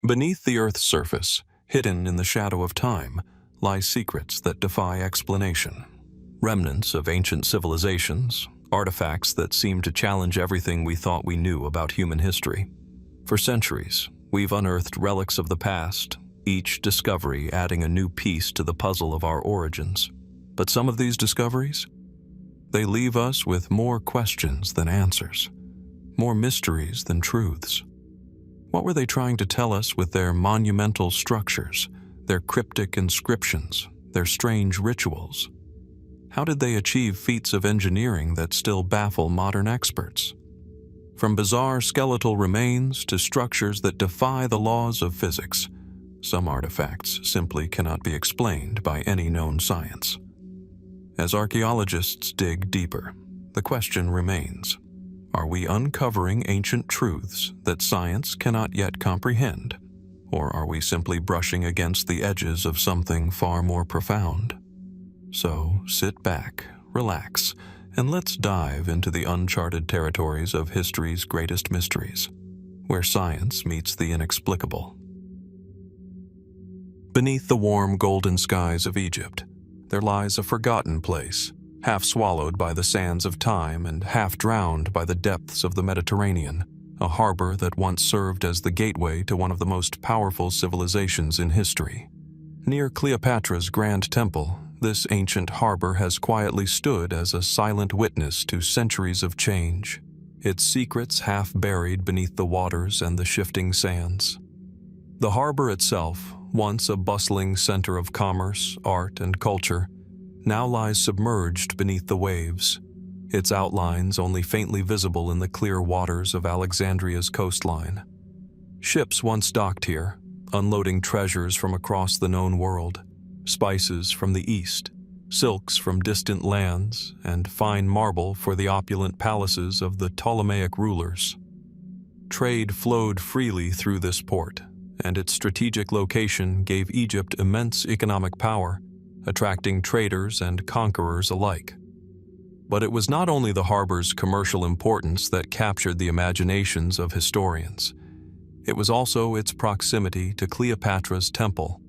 Beneath the Earth's surface, hidden in the shadow of time, lie secrets that defy explanation. Remnants of ancient civilizations, artifacts that seem to challenge everything we thought we knew about human history. For centuries, we've unearthed relics of the past, each discovery adding a new piece to the puzzle of our origins. But some of these discoveries? They leave us with more questions than answers, more mysteries than truths. What were they trying to tell us with their monumental structures, their cryptic inscriptions, their strange rituals? How did they achieve feats of engineering that still baffle modern experts? From bizarre skeletal remains to structures that defy the laws of physics, some artifacts simply cannot be explained by any known science. As archaeologists dig deeper, the question remains: are we uncovering ancient truths that science cannot yet comprehend, or are we simply brushing against the edges of something far more profound? So sit back, relax, and let's dive into the uncharted territories of history's greatest mysteries, where science meets the inexplicable. Beneath the warm golden skies of Egypt, there lies a forgotten place, half swallowed by the sands of time and half drowned by the depths of the Mediterranean, a harbor that once served as the gateway to one of the most powerful civilizations in history. Near Cleopatra's Grand Temple, this ancient harbor has quietly stood as a silent witness to centuries of change, its secrets half buried beneath the waters and the shifting sands. The harbor itself, once a bustling center of commerce, art, and culture, now lies submerged beneath the waves, its outlines only faintly visible in the clear waters of Alexandria's coastline. Ships once docked here, unloading treasures from across the known world, spices from the east, silks from distant lands, and fine marble for the opulent palaces of the Ptolemaic rulers. Trade flowed freely through this port, and its strategic location gave Egypt immense economic power, attracting traders and conquerors alike. But it was not only the harbor's commercial importance that captured the imaginations of historians. It was also its proximity to Cleopatra's temple,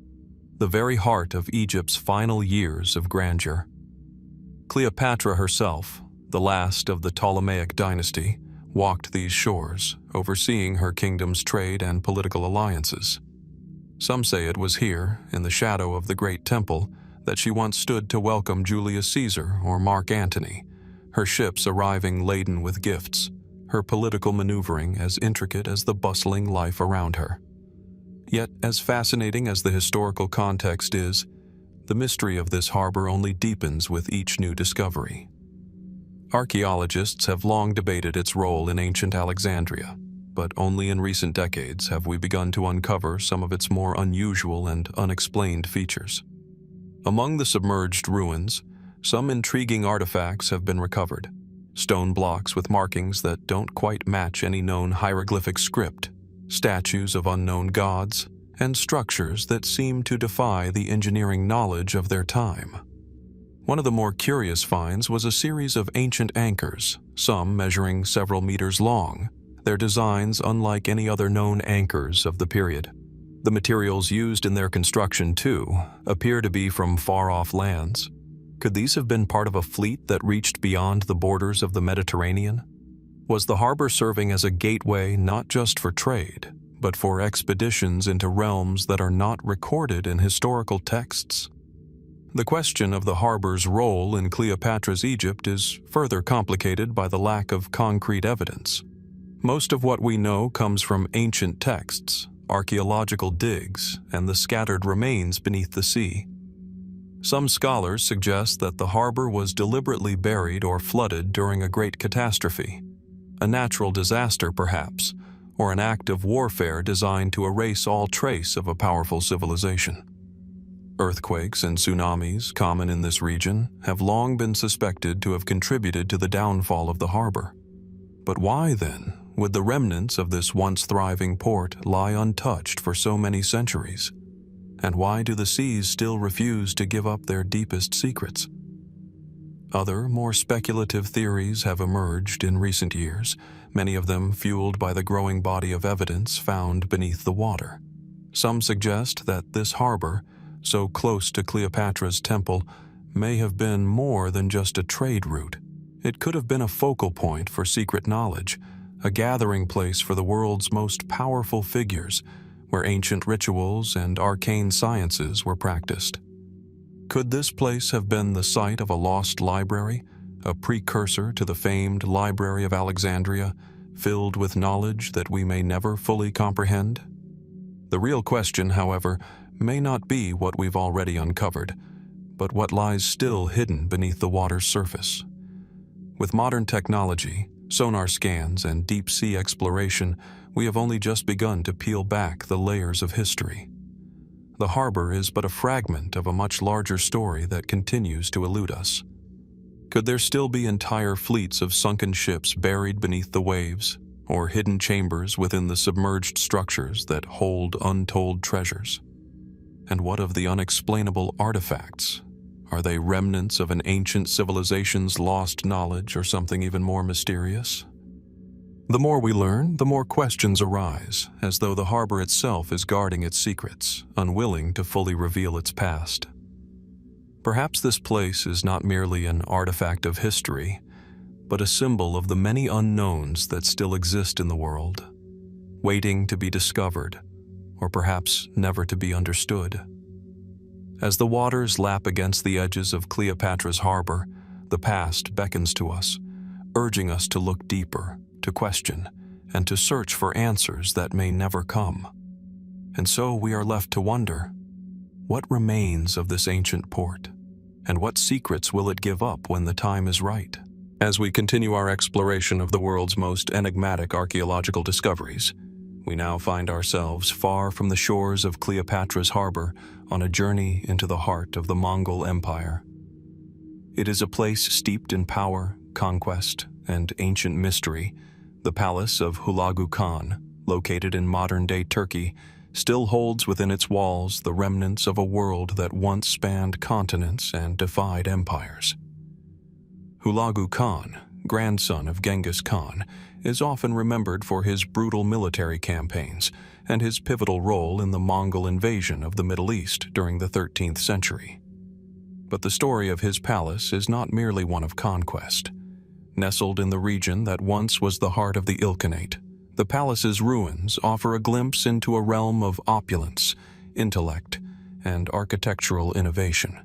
the very heart of Egypt's final years of grandeur. Cleopatra herself, the last of the Ptolemaic dynasty, walked these shores, overseeing her kingdom's trade and political alliances. Some say it was here, in the shadow of the great temple, that she once stood to welcome Julius Caesar or Mark Antony, her ships arriving laden with gifts, her political maneuvering as intricate as the bustling life around her. Yet, as fascinating as the historical context is, the mystery of this harbor only deepens with each new discovery. Archaeologists have long debated its role in ancient Alexandria, but only in recent decades have we begun to uncover some of its more unusual and unexplained features. Among the submerged ruins, some intriguing artifacts have been recovered. Stone blocks with markings that don't quite match any known hieroglyphic script, statues of unknown gods, and structures that seem to defy the engineering knowledge of their time. One of the more curious finds was a series of ancient anchors, some measuring several meters long, their designs unlike any other known anchors of the period. The materials used in their construction, too, appear to be from far-off lands. Could these have been part of a fleet that reached beyond the borders of the Mediterranean? Was the harbor serving as a gateway not just for trade, but for expeditions into realms that are not recorded in historical texts? The question of the harbor's role in Cleopatra's Egypt is further complicated by the lack of concrete evidence. Most of what we know comes from ancient texts, archaeological digs, and the scattered remains beneath the sea. Some scholars suggest that the harbor was deliberately buried or flooded during a great catastrophe, a natural disaster perhaps, or an act of warfare designed to erase all trace of a powerful civilization. Earthquakes and tsunamis, common in this region, have long been suspected to have contributed to the downfall of the harbor. But why, then, would the remnants of this once thriving port lie untouched for so many centuries? And why do the seas still refuse to give up their deepest secrets? Other, more speculative theories have emerged in recent years, many of them fueled by the growing body of evidence found beneath the water. Some suggest that this harbor, so close to Cleopatra's temple, may have been more than just a trade route. It could have been a focal point for secret knowledge, a gathering place for the world's most powerful figures, where ancient rituals and arcane sciences were practiced. Could this place have been the site of a lost library, a precursor to the famed Library of Alexandria, filled with knowledge that we may never fully comprehend? The real question, however, may not be what we've already uncovered, but what lies still hidden beneath the water's surface. With modern technology, sonar scans, and deep-sea exploration, we have only just begun to peel back the layers of history. The harbor is but a fragment of a much larger story that continues to elude us. Could there still be entire fleets of sunken ships buried beneath the waves, or hidden chambers within the submerged structures that hold untold treasures? And what of the unexplainable artifacts? Are they remnants of an ancient civilization's lost knowledge or something even more mysterious? The more we learn, the more questions arise, as though the harbor itself is guarding its secrets, unwilling to fully reveal its past. Perhaps this place is not merely an artifact of history, but a symbol of the many unknowns that still exist in the world, waiting to be discovered, or perhaps never to be understood. As the waters lap against the edges of Cleopatra's harbor, the past beckons to us, urging us to look deeper, to question, and to search for answers that may never come. And so we are left to wonder, what remains of this ancient port? And what secrets will it give up when the time is right? As we continue our exploration of the world's most enigmatic archaeological discoveries, we now find ourselves far from the shores of Cleopatra's harbor on a journey into the heart of the Mongol Empire. It is a place steeped in power, conquest, and ancient mystery. The palace of Hulagu Khan, located in modern-day Turkey, still holds within its walls the remnants of a world that once spanned continents and defied empires. Hulagu Khan, grandson of Genghis Khan, is often remembered for his brutal military campaigns and his pivotal role in the Mongol invasion of the Middle East during the 13th century. But the story of his palace is not merely one of conquest. Nestled in the region that once was the heart of the Ilkhanate, the palace's ruins offer a glimpse into a realm of opulence, intellect, and architectural innovation.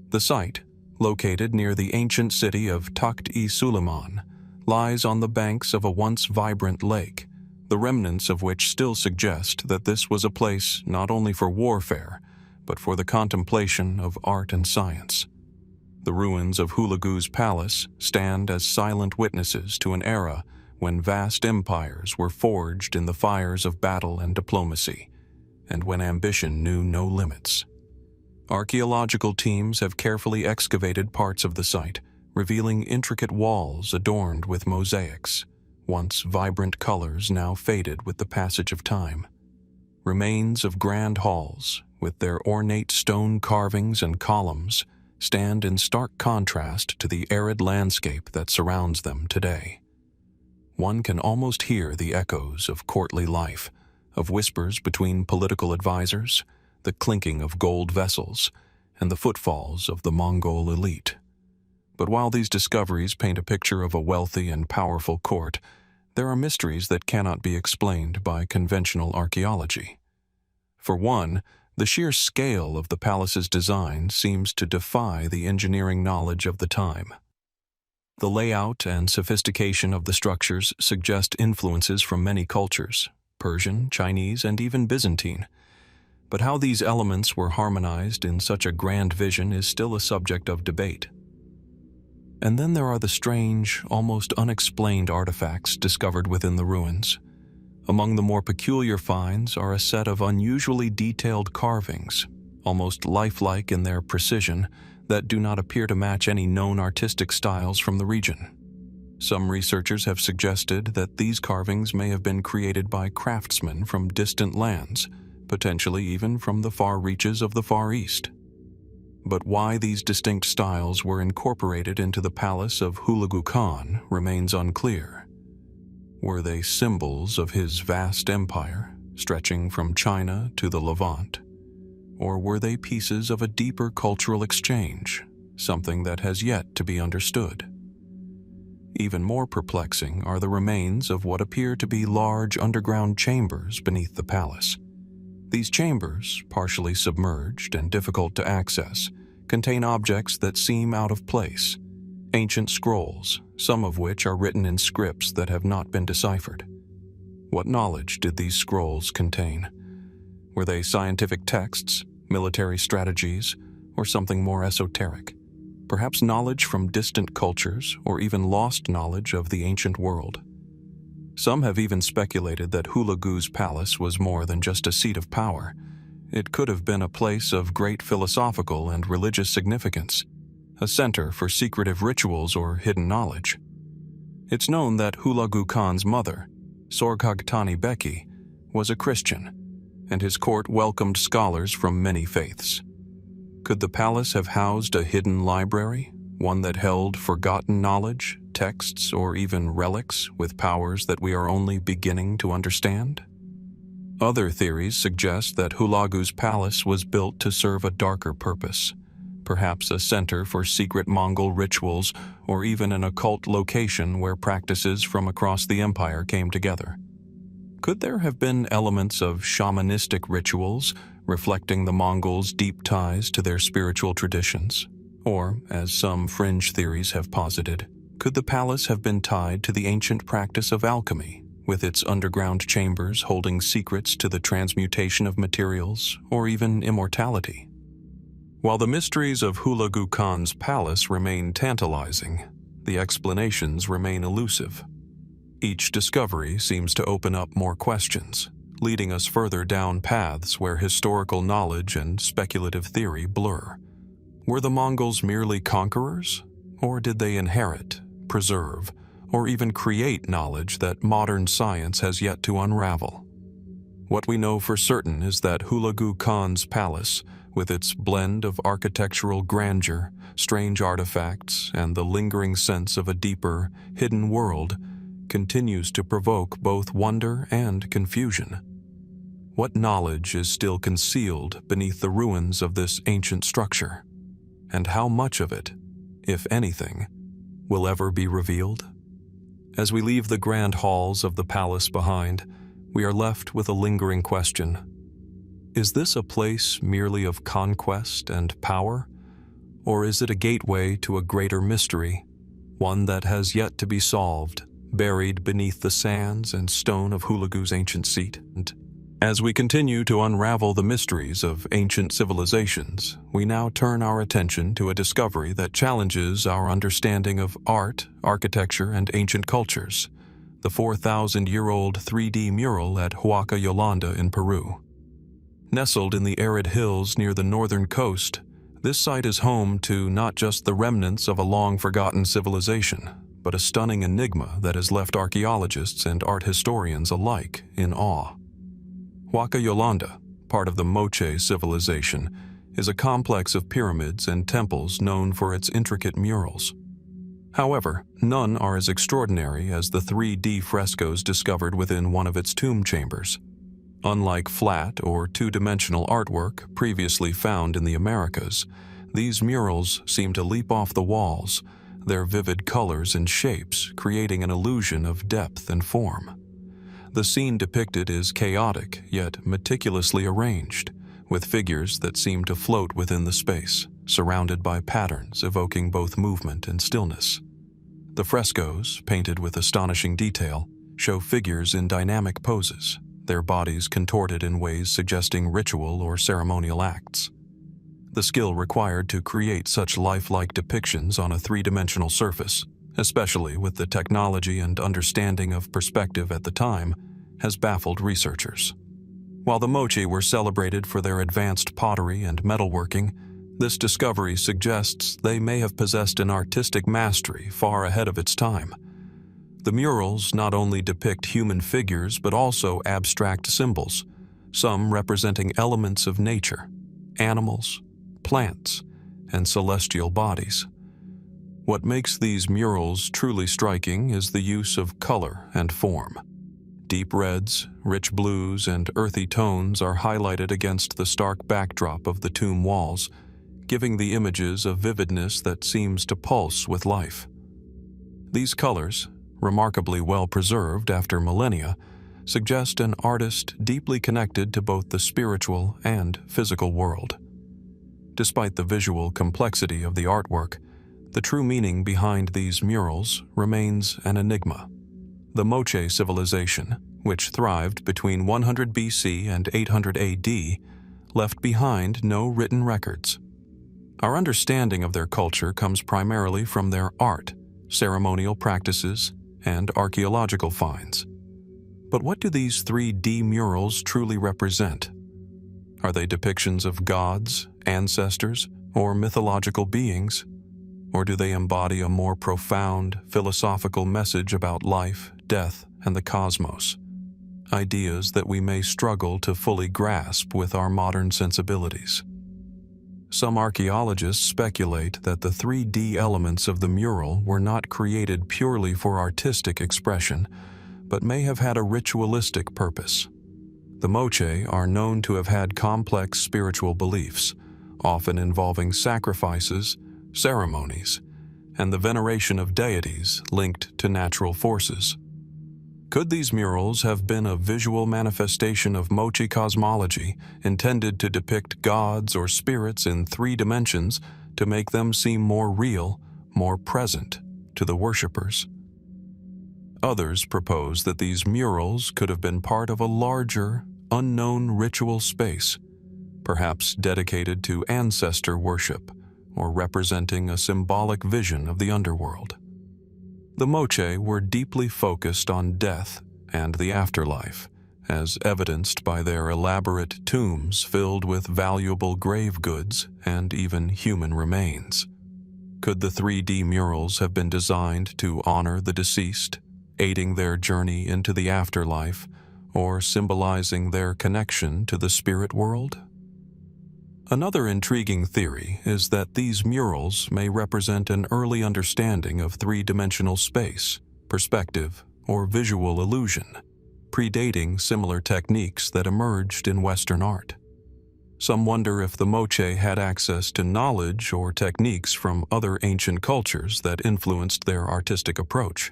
The site, located near the ancient city of Takht-i-Suleiman, lies on the banks of a once vibrant lake, the remnants of which still suggest that this was a place not only for warfare, but for the contemplation of art and science. The ruins of Hulagu's palace stand as silent witnesses to an era when vast empires were forged in the fires of battle and diplomacy, and when ambition knew no limits. Archaeological teams have carefully excavated parts of the site, revealing intricate walls adorned with mosaics, once vibrant colors now faded with the passage of time. Remains of grand halls, with their ornate stone carvings and columns, stand in stark contrast to the arid landscape that surrounds them today. One can almost hear the echoes of courtly life, of whispers between political advisors, the clinking of gold vessels, and the footfalls of the Mongol elite. But while these discoveries paint a picture of a wealthy and powerful court, there are mysteries that cannot be explained by conventional archaeology. For one, the sheer scale of the palace's design seems to defy the engineering knowledge of the time. The layout and sophistication of the structures suggest influences from many cultures, Persian, Chinese, and even Byzantine. But how these elements were harmonized in such a grand vision is still a subject of debate. And then there are the strange, almost unexplained artifacts discovered within the ruins. Among the more peculiar finds are a set of unusually detailed carvings, almost lifelike in their precision, that do not appear to match any known artistic styles from the region. Some researchers have suggested that these carvings may have been created by craftsmen from distant lands, potentially even from the far reaches of the Far East. But why these distinct styles were incorporated into the palace of Hulagu Khan remains unclear. Were they symbols of his vast empire, stretching from China to the Levant? Or were they pieces of a deeper cultural exchange, something that has yet to be understood? Even more perplexing are the remains of what appear to be large underground chambers beneath the palace. These chambers, partially submerged and difficult to access, contain objects that seem out of place. Ancient scrolls, some of which are written in scripts that have not been deciphered. What knowledge did these scrolls contain? Were they scientific texts, military strategies, or something more esoteric? Perhaps knowledge from distant cultures, or even lost knowledge of the ancient world. Some have even speculated that Hulagu's palace was more than just a seat of power. It could have been a place of great philosophical and religious significance, a center for secretive rituals or hidden knowledge. It's known that Hulagu Khan's mother, Sorghaghtani Beki, was a Christian, and his court welcomed scholars from many faiths. Could the palace have housed a hidden library, one that held forgotten knowledge, texts, or even relics with powers that we are only beginning to understand? Other theories suggest that Hulagu's palace was built to serve a darker purpose, perhaps a center for secret Mongol rituals or even an occult location where practices from across the empire came together. Could there have been elements of shamanistic rituals reflecting the Mongols' deep ties to their spiritual traditions? Or, as some fringe theories have posited, could the palace have been tied to the ancient practice of alchemy, with its underground chambers holding secrets to the transmutation of materials or even immortality? While the mysteries of Hulagu Khan's palace remain tantalizing, the explanations remain elusive. Each discovery seems to open up more questions, leading us further down paths where historical knowledge and speculative theory blur. Were the Mongols merely conquerors, or did they inherit, preserve, or even create knowledge that modern science has yet to unravel? What we know for certain is that Hulagu Khan's palace, with its blend of architectural grandeur, strange artifacts, and the lingering sense of a deeper, hidden world, continues to provoke both wonder and confusion. What knowledge is still concealed beneath the ruins of this ancient structure? And how much of it, if anything, will ever be revealed? As we leave the grand halls of the palace behind, we are left with a lingering question. Is this a place merely of conquest and power? Or is it a gateway to a greater mystery, one that has yet to be solved, buried beneath the sands and stone of Hulagu's ancient seat? And as we continue to unravel the mysteries of ancient civilizations, we now turn our attention to a discovery that challenges our understanding of art, architecture, and ancient cultures: the 4,000-year-old 3D mural at Huaca, Yolanda in Peru. Nestled in the arid hills near the northern coast, this site is home to not just the remnants of a long-forgotten civilization, but a stunning enigma that has left archaeologists and art historians alike in awe. Huaca Yolanda, part of the Moche civilization, is a complex of pyramids and temples known for its intricate murals. However, none are as extraordinary as the 3D frescoes discovered within one of its tomb chambers. Unlike flat or two-dimensional artwork previously found in the Americas, these murals seem to leap off the walls, their vivid colors and shapes creating an illusion of depth and form. The scene depicted is chaotic yet meticulously arranged, with figures that seem to float within the space, surrounded by patterns evoking both movement and stillness. The frescoes, painted with astonishing detail, show figures in dynamic poses, their bodies contorted in ways suggesting ritual or ceremonial acts. The skill required to create such lifelike depictions on a three-dimensional surface, especially with the technology and understanding of perspective at the time, has baffled researchers. While the Moche were celebrated for their advanced pottery and metalworking, this discovery suggests they may have possessed an artistic mastery far ahead of its time. The murals not only depict human figures but also abstract symbols, some representing elements of nature, animals, plants, and celestial bodies. What makes these murals truly striking is the use of color and form. Deep reds, rich blues, and earthy tones are highlighted against the stark backdrop of the tomb walls, giving the images a vividness that seems to pulse with life. These colors, remarkably well preserved after millennia, suggest an artist deeply connected to both the spiritual and physical world. Despite the visual complexity of the artwork, the true meaning behind these murals remains an enigma. The Moche civilization, which thrived between 100 BC and 800 AD, left behind no written records. Our understanding of their culture comes primarily from their art, ceremonial practices, and archaeological finds. But what do these 3D murals truly represent? Are they depictions of gods, ancestors, or mythological beings? Or do they embody a more profound, philosophical message about life, death, and the cosmos? Ideas that we may struggle to fully grasp with our modern sensibilities. Some archaeologists speculate that the 3D elements of the mural were not created purely for artistic expression, but may have had a ritualistic purpose. The Moche are known to have had complex spiritual beliefs, often involving sacrifices, ceremonies, and the veneration of deities linked to natural forces. Could these murals have been a visual manifestation of Moche cosmology intended to depict gods or spirits in 3 dimensions to make them seem more real, more present to the worshippers? Others propose that these murals could have been part of a larger, unknown ritual space, perhaps dedicated to ancestor worship or representing a symbolic vision of the underworld. The Moche were deeply focused on death and the afterlife, as evidenced by their elaborate tombs filled with valuable grave goods and even human remains. Could the 3D murals have been designed to honor the deceased, aiding their journey into the afterlife, or symbolizing their connection to the spirit world? Another intriguing theory is that these murals may represent an early understanding of 3-dimensional space, perspective, or visual illusion, predating similar techniques that emerged in Western art. Some wonder if the Moche had access to knowledge or techniques from other ancient cultures that influenced their artistic approach.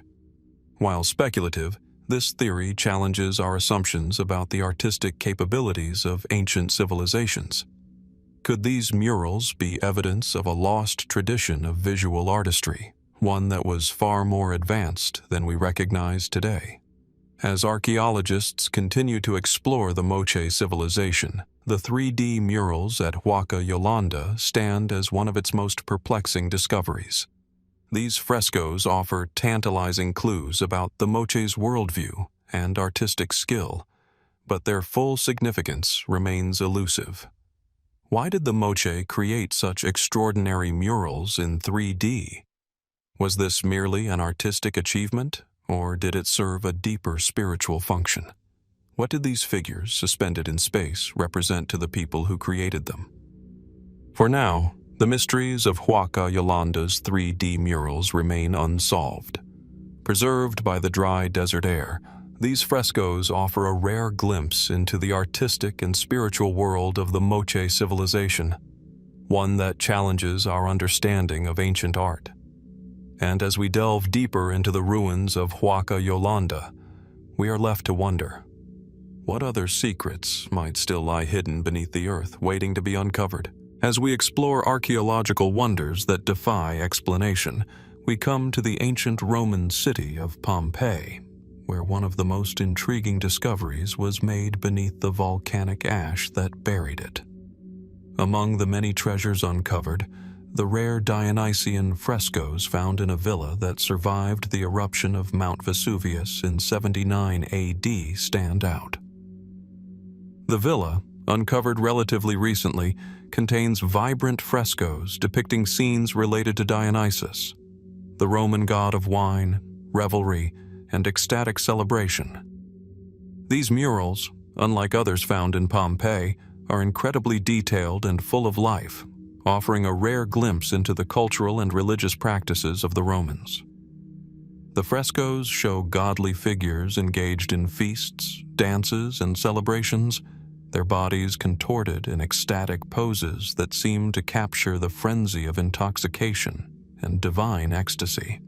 While speculative, this theory challenges our assumptions about the artistic capabilities of ancient civilizations. Could these murals be evidence of a lost tradition of visual artistry, one that was far more advanced than we recognize today? As archaeologists continue to explore the Moche civilization, the 3D murals at Huaca, Yolanda stand as one of its most perplexing discoveries. These frescoes offer tantalizing clues about the Moche's worldview and artistic skill, but their full significance remains elusive. Why did the Moche create such extraordinary murals in 3D? Was this merely an artistic achievement, or did it serve a deeper spiritual function? What did these figures, suspended in space, represent to the people who created them? For now, the mysteries of Huaca Yolanda's 3D murals remain unsolved. Preserved by the dry desert air, these frescoes offer a rare glimpse into the artistic and spiritual world of the Moche civilization, one that challenges our understanding of ancient art. And as we delve deeper into the ruins of Huaca Yolanda, we are left to wonder, what other secrets might still lie hidden beneath the earth, waiting to be uncovered? As we explore archaeological wonders that defy explanation, we come to the ancient Roman city of Pompeii, where one of the most intriguing discoveries was made beneath the volcanic ash that buried it. Among the many treasures uncovered, the rare Dionysian frescoes found in a villa that survived the eruption of Mount Vesuvius in 79 AD stand out. The villa, uncovered relatively recently, contains vibrant frescoes depicting scenes related to Dionysus, the Roman god of wine, revelry, and ecstatic celebration. These murals, unlike others found in Pompeii, are incredibly detailed and full of life, offering a rare glimpse into the cultural and religious practices of the Romans. The frescoes show godly figures engaged in feasts, dances, and celebrations, their bodies contorted in ecstatic poses that seem to capture the frenzy of intoxication and divine ecstasy.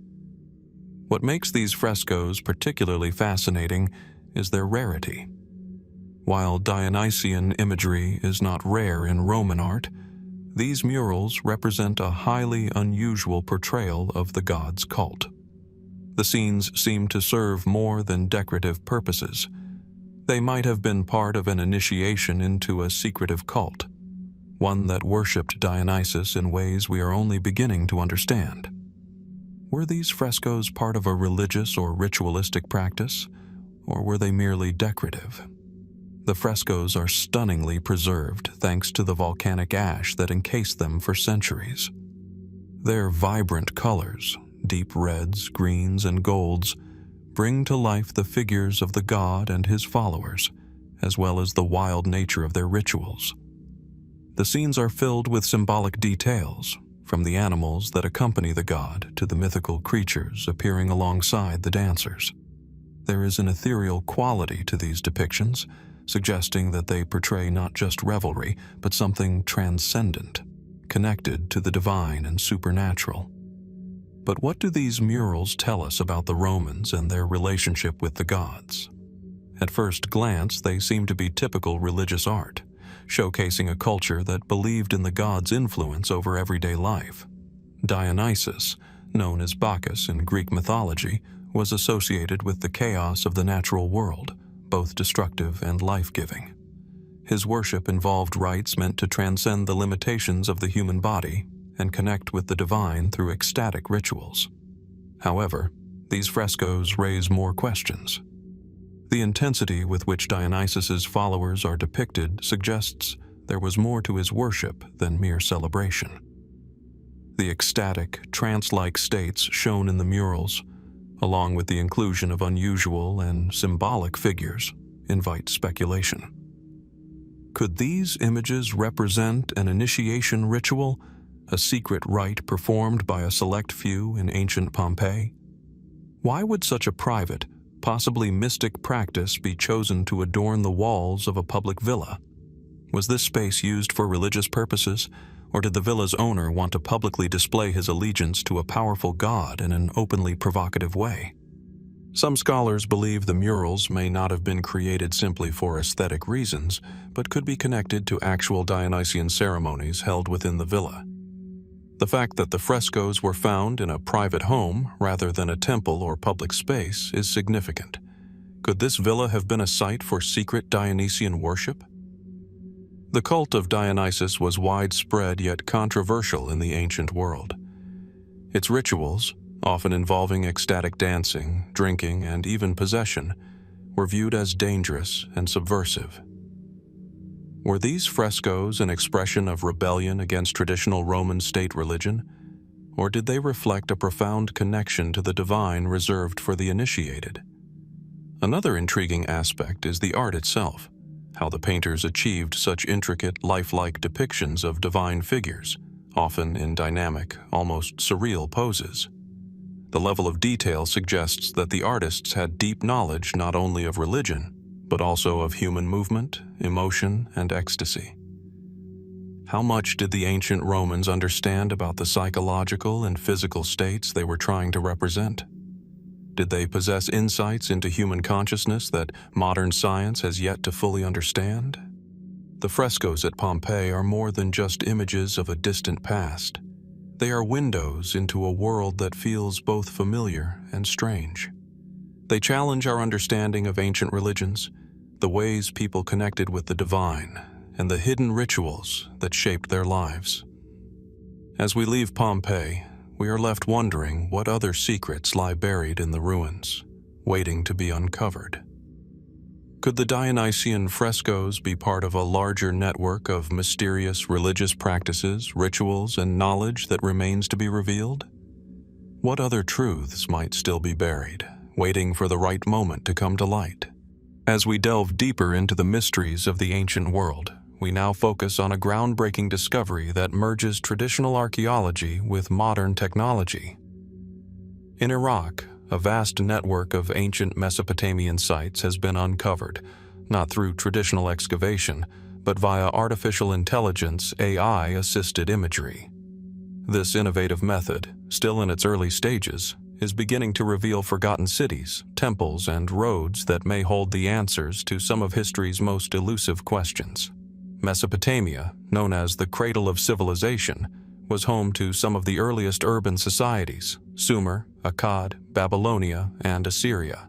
What makes these frescoes particularly fascinating is their rarity. While Dionysian imagery is not rare in Roman art, these murals represent a highly unusual portrayal of the god's cult. The scenes seem to serve more than decorative purposes. They might have been part of an initiation into a secretive cult, one that worshipped Dionysus in ways we are only beginning to understand. Were these frescoes part of a religious or ritualistic practice, or were they merely decorative? The frescoes are stunningly preserved thanks to the volcanic ash that encased them for centuries. Their vibrant colors, deep reds, greens, and golds, bring to life the figures of the god and his followers, as well as the wild nature of their rituals. The scenes are filled with symbolic details, from the animals that accompany the god to the mythical creatures appearing alongside the dancers. There is an ethereal quality to these depictions, suggesting that they portray not just revelry, but something transcendent, connected to the divine and supernatural. But what do these murals tell us about the Romans and their relationship with the gods? At first glance, they seem to be typical religious art, showcasing a culture that believed in the gods' influence over everyday life. Dionysus, known as Bacchus in Greek mythology, was associated with the chaos of the natural world, both destructive and life-giving. His worship involved rites meant to transcend the limitations of the human body and connect with the divine through ecstatic rituals. However, these frescoes raise more questions. The intensity with which Dionysus's followers are depicted suggests there was more to his worship than mere celebration. The ecstatic, trance-like states shown in the murals, along with the inclusion of unusual and symbolic figures, invite speculation. Could these images represent an initiation ritual, a secret rite performed by a select few in ancient Pompeii? Why would such a private, possibly mystic practice be chosen to adorn the walls of a public villa? Was this space used for religious purposes, or did the villa's owner want to publicly display his allegiance to a powerful god in an openly provocative way? Some scholars believe the murals may not have been created simply for aesthetic reasons, but could be connected to actual Dionysian ceremonies held within the villa. The fact that the frescoes were found in a private home rather than a temple or public space is significant. Could this villa have been a site for secret Dionysian worship? The cult of Dionysus was widespread yet controversial in the ancient world. Its rituals, often involving ecstatic dancing, drinking, and even possession, were viewed as dangerous and subversive. Were these frescoes an expression of rebellion against traditional Roman state religion, or did they reflect a profound connection to the divine reserved for the initiated? Another intriguing aspect is the art itself, how the painters achieved such intricate, lifelike depictions of divine figures, often in dynamic, almost surreal poses. The level of detail suggests that the artists had deep knowledge not only of religion, but also of human movement, emotion, and ecstasy. How much did the ancient Romans understand about the psychological and physical states they were trying to represent? Did they possess insights into human consciousness that modern science has yet to fully understand? The frescoes at Pompeii are more than just images of a distant past. They are windows into a world that feels both familiar and strange. They challenge our understanding of ancient religions, the ways people connected with the divine, and the hidden rituals that shaped their lives. As we leave Pompeii, we are left wondering what other secrets lie buried in the ruins, waiting to be uncovered. Could the Dionysian frescoes be part of a larger network of mysterious religious practices, rituals, and knowledge that remains to be revealed? What other truths might still be buried, waiting for the right moment to come to light? As we delve deeper into the mysteries of the ancient world, we now focus on a groundbreaking discovery that merges traditional archaeology with modern technology. In Iraq, a vast network of ancient Mesopotamian sites has been uncovered, not through traditional excavation, but via artificial intelligence AI-assisted imagery. This innovative method, still in its early stages, is beginning to reveal forgotten cities, temples, and roads that may hold the answers to some of history's most elusive questions. Mesopotamia, known as the cradle of civilization, was home to some of the earliest urban societies: Sumer, Akkad, Babylonia, and Assyria.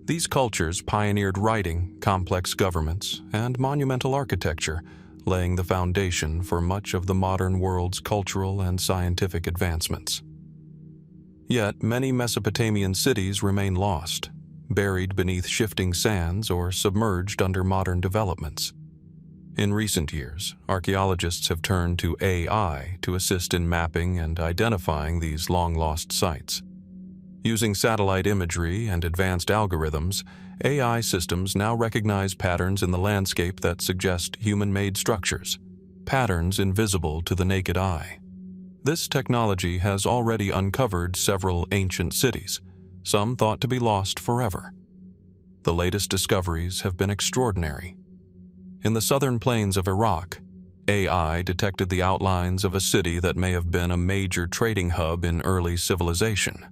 These cultures pioneered writing, complex governments, and monumental architecture, laying the foundation for much of the modern world's cultural and scientific advancements. Yet many Mesopotamian cities remain lost, buried beneath shifting sands or submerged under modern developments. In recent years, archaeologists have turned to AI to assist in mapping and identifying these long-lost sites. Using satellite imagery and advanced algorithms, AI systems now recognize patterns in the landscape that suggest human-made structures, patterns invisible to the naked eye. This technology has already uncovered several ancient cities, some thought to be lost forever. The latest discoveries have been extraordinary. In the southern plains of Iraq, AI detected the outlines of a city that may have been a major trading hub in early civilization.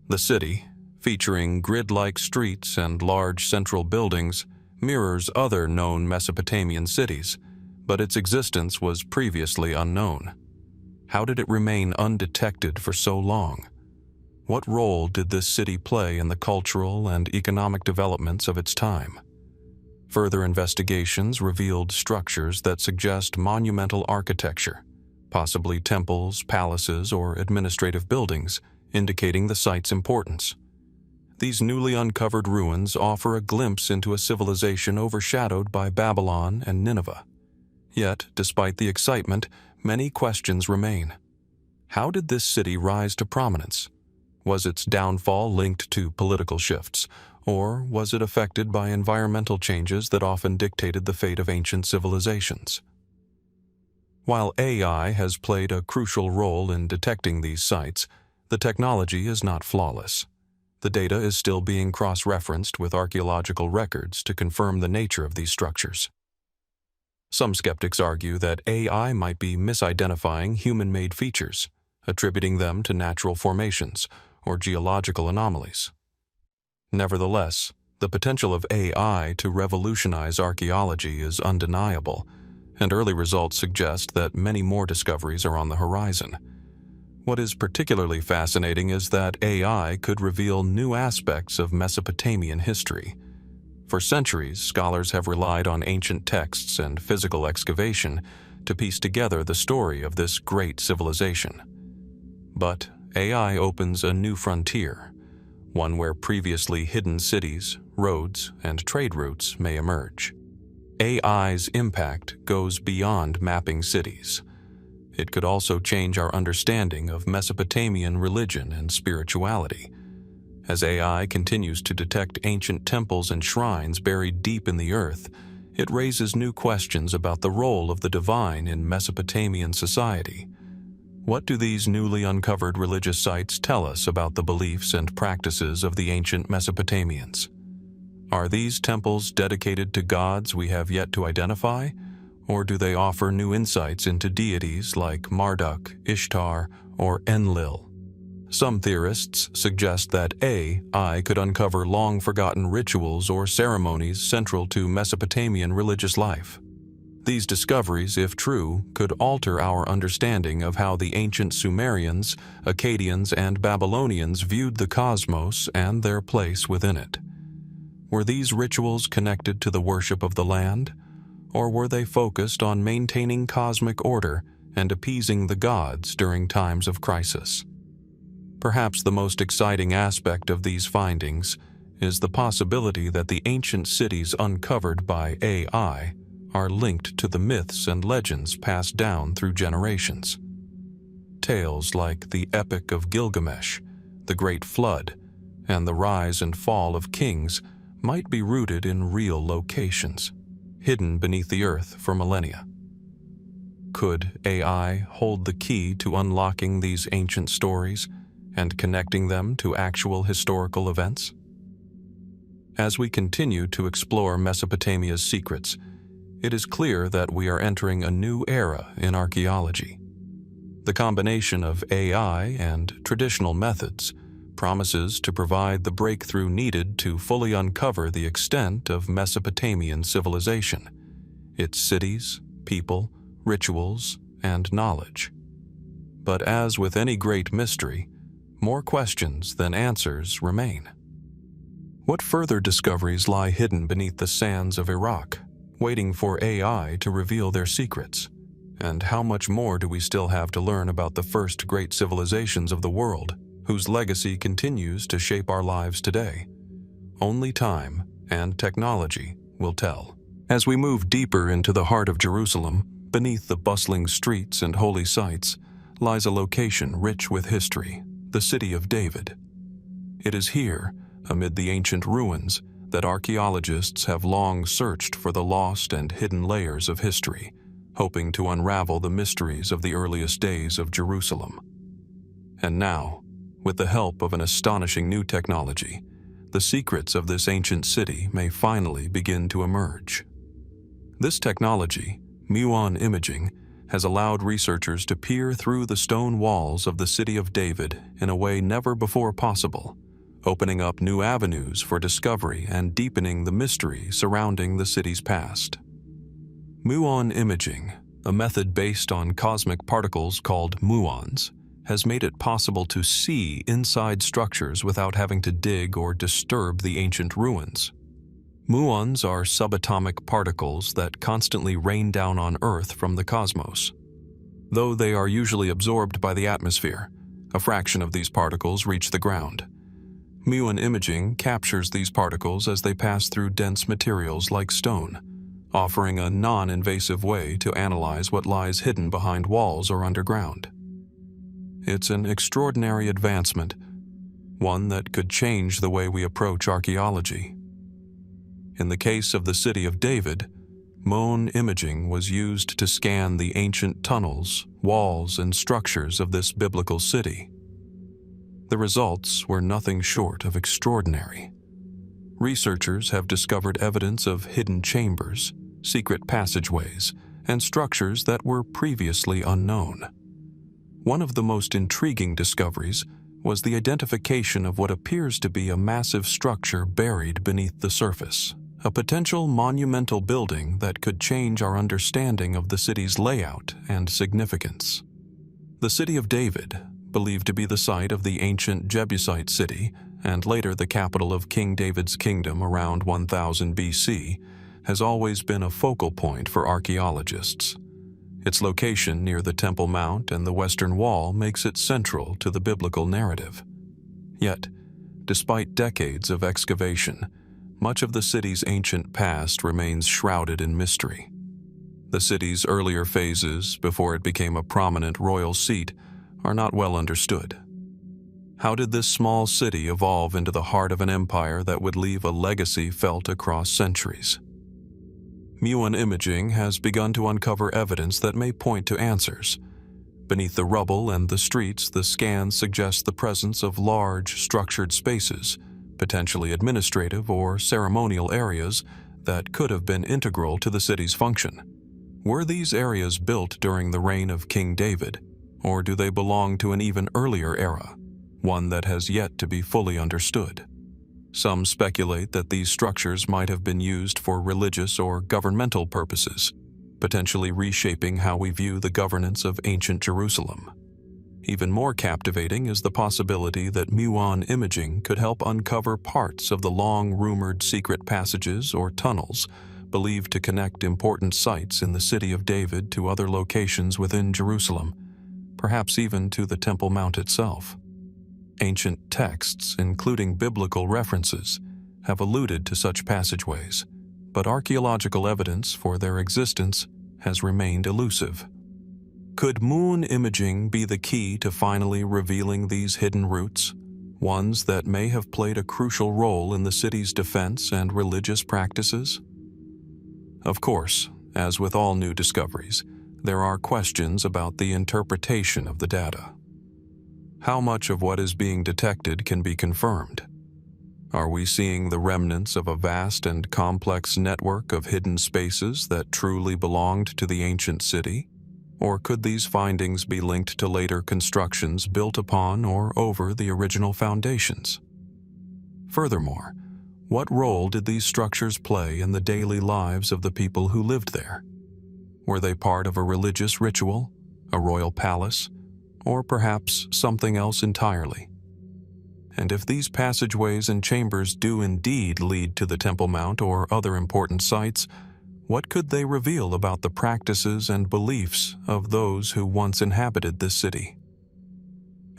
The city, featuring grid-like streets and large central buildings, mirrors other known Mesopotamian cities, but its existence was previously unknown. How did it remain undetected for so long? What role did this city play in the cultural and economic developments of its time? Further investigations revealed structures that suggest monumental architecture, possibly temples, palaces, or administrative buildings, indicating the site's importance. These newly uncovered ruins offer a glimpse into a civilization overshadowed by Babylon and Nineveh. Yet, despite the excitement, many questions remain. How did this city rise to prominence? Was its downfall linked to political shifts, or was it affected by environmental changes that often dictated the fate of ancient civilizations? While AI has played a crucial role in detecting these sites, the technology is not flawless. The data is still being cross-referenced with archaeological records to confirm the nature of these structures. Some skeptics argue that AI might be misidentifying human-made features, attributing them to natural formations or geological anomalies. Nevertheless, the potential of AI to revolutionize archaeology is undeniable, and early results suggest that many more discoveries are on the horizon. What is particularly fascinating is that AI could reveal new aspects of Mesopotamian history. For centuries, scholars have relied on ancient texts and physical excavation to piece together the story of this great civilization. But AI opens a new frontier, one where previously hidden cities, roads, and trade routes may emerge. AI's impact goes beyond mapping cities. It could also change our understanding of Mesopotamian religion and spirituality. As AI continues to detect ancient temples and shrines buried deep in the earth, it raises new questions about the role of the divine in Mesopotamian society. What do these newly uncovered religious sites tell us about the beliefs and practices of the ancient Mesopotamians? Are these temples dedicated to gods we have yet to identify, or do they offer new insights into deities like Marduk, Ishtar, or Enlil? Some theorists suggest that AI could uncover long-forgotten rituals or ceremonies central to Mesopotamian religious life. These discoveries, if true, could alter our understanding of how the ancient Sumerians, Akkadians, and Babylonians viewed the cosmos and their place within it. Were these rituals connected to the worship of the land, or were they focused on maintaining cosmic order and appeasing the gods during times of crisis? Perhaps the most exciting aspect of these findings is the possibility that the ancient cities uncovered by AI are linked to the myths and legends passed down through generations. Tales like the Epic of Gilgamesh, the Great Flood, and the rise and fall of kings might be rooted in real locations, hidden beneath the earth for millennia. Could AI hold the key to unlocking these ancient stories and connecting them to actual historical events? As we continue to explore Mesopotamia's secrets, it is clear that we are entering a new era in archaeology. The combination of AI and traditional methods promises to provide the breakthrough needed to fully uncover the extent of Mesopotamian civilization, its cities, people, rituals, and knowledge. But as with any great mystery, more questions than answers remain. What further discoveries lie hidden beneath the sands of Iraq, waiting for AI to reveal their secrets? And how much more do we still have to learn about the first great civilizations of the world, whose legacy continues to shape our lives today? Only time and technology will tell. As we move deeper into the heart of Jerusalem, beneath the bustling streets and holy sites, lies a location rich with history, the city of David. It is here, amid the ancient ruins, that archaeologists have long searched for the lost and hidden layers of history, hoping to unravel the mysteries of the earliest days of Jerusalem. And now, with the help of an astonishing new technology, the secrets of this ancient city may finally begin to emerge. This technology, Muon imaging, has allowed researchers to peer through the stone walls of the city of David in a way never before possible, opening up new avenues for discovery and deepening the mystery surrounding the city's past. Muon imaging, a method based on cosmic particles called muons, has made it possible to see inside structures without having to dig or disturb the ancient ruins. Muons are subatomic particles that constantly rain down on Earth from the cosmos. Though they are usually absorbed by the atmosphere, a fraction of these particles reach the ground. Muon imaging captures these particles as they pass through dense materials like stone, offering a non-invasive way to analyze what lies hidden behind walls or underground. It's an extraordinary advancement, one that could change the way we approach archaeology. In the case of the city of David, Muon imaging was used to scan the ancient tunnels, walls, and structures of this biblical city. The results were nothing short of extraordinary. Researchers have discovered evidence of hidden chambers, secret passageways, and structures that were previously unknown. One of the most intriguing discoveries was the identification of what appears to be a massive structure buried beneath the surface, a potential monumental building that could change our understanding of the city's layout and significance. The city of David, believed to be the site of the ancient Jebusite city and later the capital of King David's kingdom around 1000 BC, has always been a focal point for archaeologists. Its location near the Temple Mount and the Western Wall makes it central to the biblical narrative. Yet, despite decades of excavation, much of the city's ancient past remains shrouded in mystery. The city's earlier phases, before it became a prominent royal seat, are not well understood. How did this small city evolve into the heart of an empire that would leave a legacy felt across centuries? Muon imaging has begun to uncover evidence that may point to answers. Beneath the rubble and the streets, the scans suggest the presence of large, structured spaces, potentially administrative or ceremonial areas that could have been integral to the city's function. Were these areas built during the reign of King David, or do they belong to an even earlier era, one that has yet to be fully understood? Some speculate that these structures might have been used for religious or governmental purposes, potentially reshaping how we view the governance of ancient Jerusalem. Even more captivating is the possibility that Muon imaging could help uncover parts of the long-rumored secret passages or tunnels believed to connect important sites in the city of David to other locations within Jerusalem, perhaps even to the Temple Mount itself. Ancient texts, including biblical references, have alluded to such passageways, but archaeological evidence for their existence has remained elusive. Could Muon imaging be the key to finally revealing these hidden roots, ones that may have played a crucial role in the city's defense and religious practices? Of course, as with all new discoveries, there are questions about the interpretation of the data. how much of what is being detected can be confirmed? Are we seeing the remnants of a vast and complex network of hidden spaces that truly belonged to the ancient city? Or could these findings be linked to later constructions built upon or over the original foundations? Furthermore, what role did these structures play in the daily lives of the people who lived there? Were they part of a religious ritual, a royal palace, or perhaps something else entirely? And if these passageways and chambers do indeed lead to the Temple Mount or other important sites, what could they reveal about the practices and beliefs of those who once inhabited this city?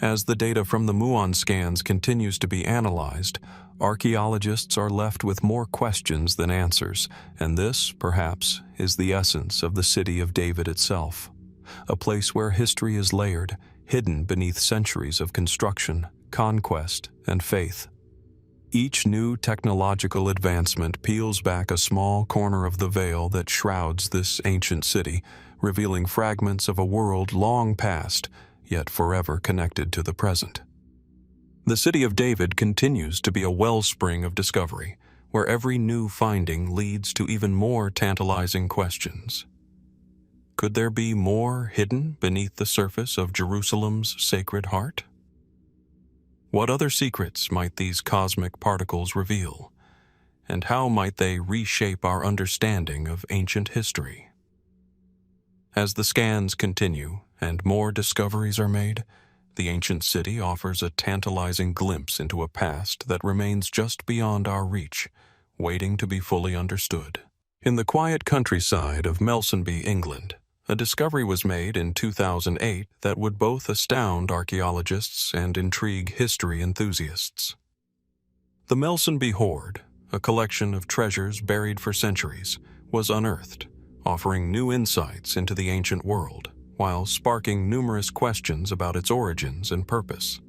As the data from the Muon scans continues to be analyzed, archaeologists are left with more questions than answers, and this, perhaps, is the essence of the city of David itself, a place where history is layered, hidden beneath centuries of construction, conquest, and faith. Each new technological advancement peels back a small corner of the veil that shrouds this ancient city, revealing fragments of a world long past, yet forever connected to the present. The city of David continues to be a wellspring of discovery, where every new finding leads to even more tantalizing questions. Could there be more hidden beneath the surface of Jerusalem's Sacred Heart? What other secrets might these cosmic particles reveal, and how might they reshape our understanding of ancient history? As the scans continue and more discoveries are made, the ancient city offers a tantalizing glimpse into a past that remains just beyond our reach, waiting to be fully understood. In the quiet countryside of Melsonby, England, a discovery was made in 2008 that would both astound archaeologists and intrigue history enthusiasts. The Melsonby Hoard, a collection of treasures buried for centuries, was unearthed, offering new insights into the ancient world, while sparking numerous questions about its origins and purpose.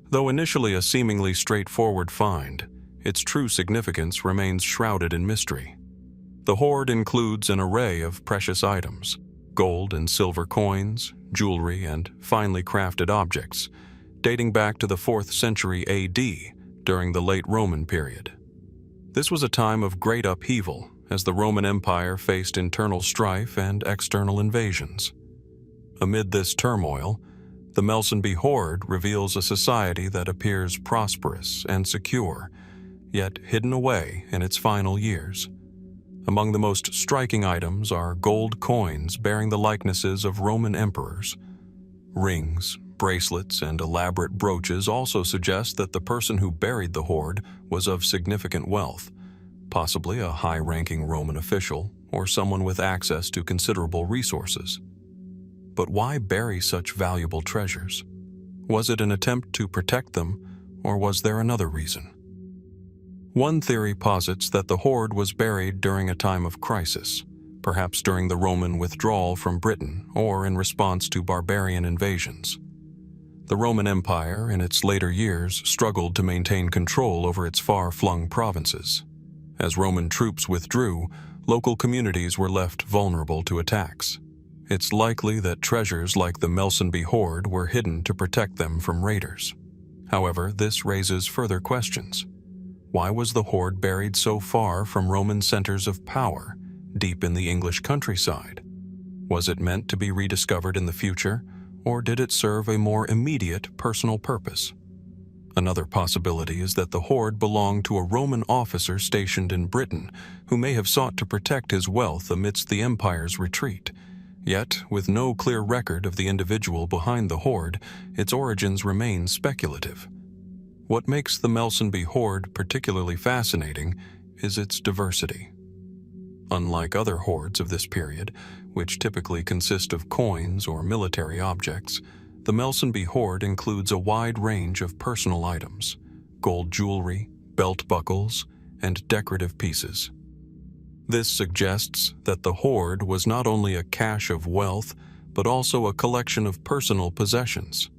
Though initially a seemingly straightforward find, its true significance remains shrouded in mystery. The hoard includes an array of precious items, gold and silver coins, jewelry, and finely crafted objects, dating back to the 4th century AD during the late Roman period. This was a time of great upheaval as the Roman Empire faced internal strife and external invasions. Amid this turmoil, the Melsonby Hoard reveals a society that appears prosperous and secure, yet hidden away in its final years. Among the most striking items are gold coins bearing the likenesses of Roman emperors. Rings, bracelets, and elaborate brooches also suggest that the person who buried the hoard was of significant wealth, possibly a high-ranking Roman official or someone with access to considerable resources. But why bury such valuable treasures? Was it an attempt to protect them, or was there another reason? One theory posits that the hoard was buried during a time of crisis, perhaps during the Roman withdrawal from Britain or in response to barbarian invasions. The Roman Empire, in its later years, struggled to maintain control over its far-flung provinces. As Roman troops withdrew, local communities were left vulnerable to attacks. It's likely that treasures like the Melsonby Hoard were hidden to protect them from raiders. However, this raises further questions. Why was the hoard buried so far from Roman centers of power, deep in the English countryside? Was it meant to be rediscovered in the future, or did it serve a more immediate personal purpose? Another possibility is that the hoard belonged to a Roman officer stationed in Britain who may have sought to protect his wealth amidst the empire's retreat. Yet, with no clear record of the individual behind the hoard, its origins remain speculative. What makes the Melsonby Hoard particularly fascinating is its diversity. Unlike other hoards of this period, which typically consist of coins or military objects, the Melsonby Hoard includes a wide range of personal items, gold jewelry, belt buckles, and decorative pieces. This suggests that the hoard was not only a cache of wealth, but also a collection of personal possessions.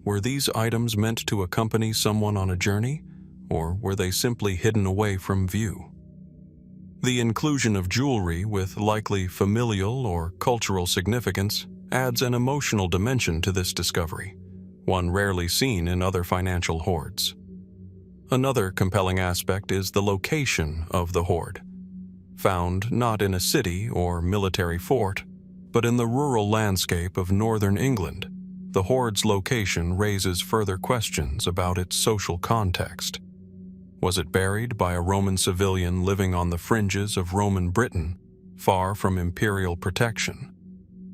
Were these items meant to accompany someone on a journey, or were they simply hidden away from view? The inclusion of jewelry with likely familial or cultural significance adds an emotional dimension to this discovery, one rarely seen in other financial hoards. Another compelling aspect is the location of the hoard. Found not in a city or military fort, but in the rural landscape of northern England, the hoard's location raises further questions about its social context. Was it buried by a Roman civilian living on the fringes of Roman Britain, far from imperial protection?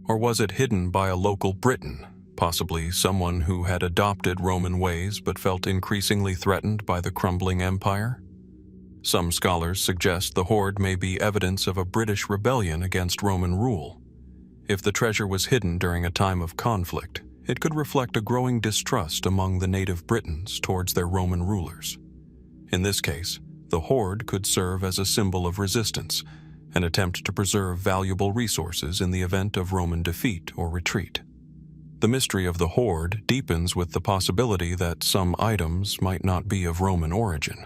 Or was it hidden by a local Briton, possibly someone who had adopted Roman ways but felt increasingly threatened by the crumbling empire? Some scholars suggest the hoard may be evidence of a British rebellion against Roman rule. If the treasure was hidden during a time of conflict, it could reflect a growing distrust among the native Britons towards their Roman rulers. In this case, the hoard could serve as a symbol of resistance, an attempt to preserve valuable resources in the event of Roman defeat or retreat. The mystery of the hoard deepens with the possibility that some items might not be of Roman origin.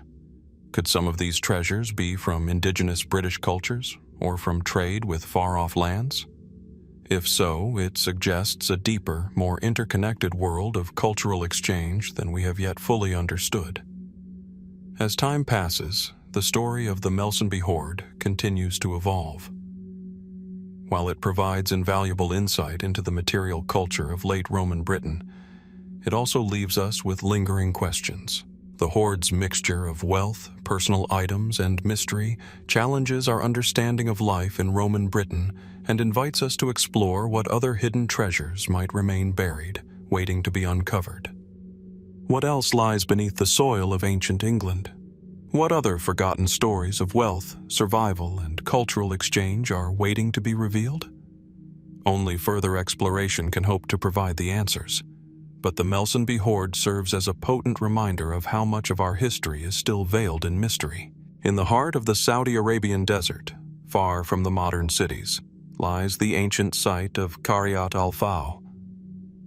Could some of these treasures be from indigenous British cultures or from trade with far-off lands? If so, it suggests a deeper, more interconnected world of cultural exchange than we have yet fully understood. As time passes, the story of the Melsonby hoard continues to evolve. While it provides invaluable insight into the material culture of late Roman Britain, it also leaves us with lingering questions. The hoard's mixture of wealth, personal items, and mystery challenges our understanding of life in Roman Britain and invites us to explore what other hidden treasures might remain buried, waiting to be uncovered. What else lies beneath the soil of ancient England? What other forgotten stories of wealth, survival, and cultural exchange are waiting to be revealed? Only further exploration can hope to provide the answers. But the Melsonby hoard serves as a potent reminder of how much of our history is still veiled in mystery. In the heart of the Saudi Arabian desert, far from the modern cities, lies the ancient site of Qaryat al-Faw.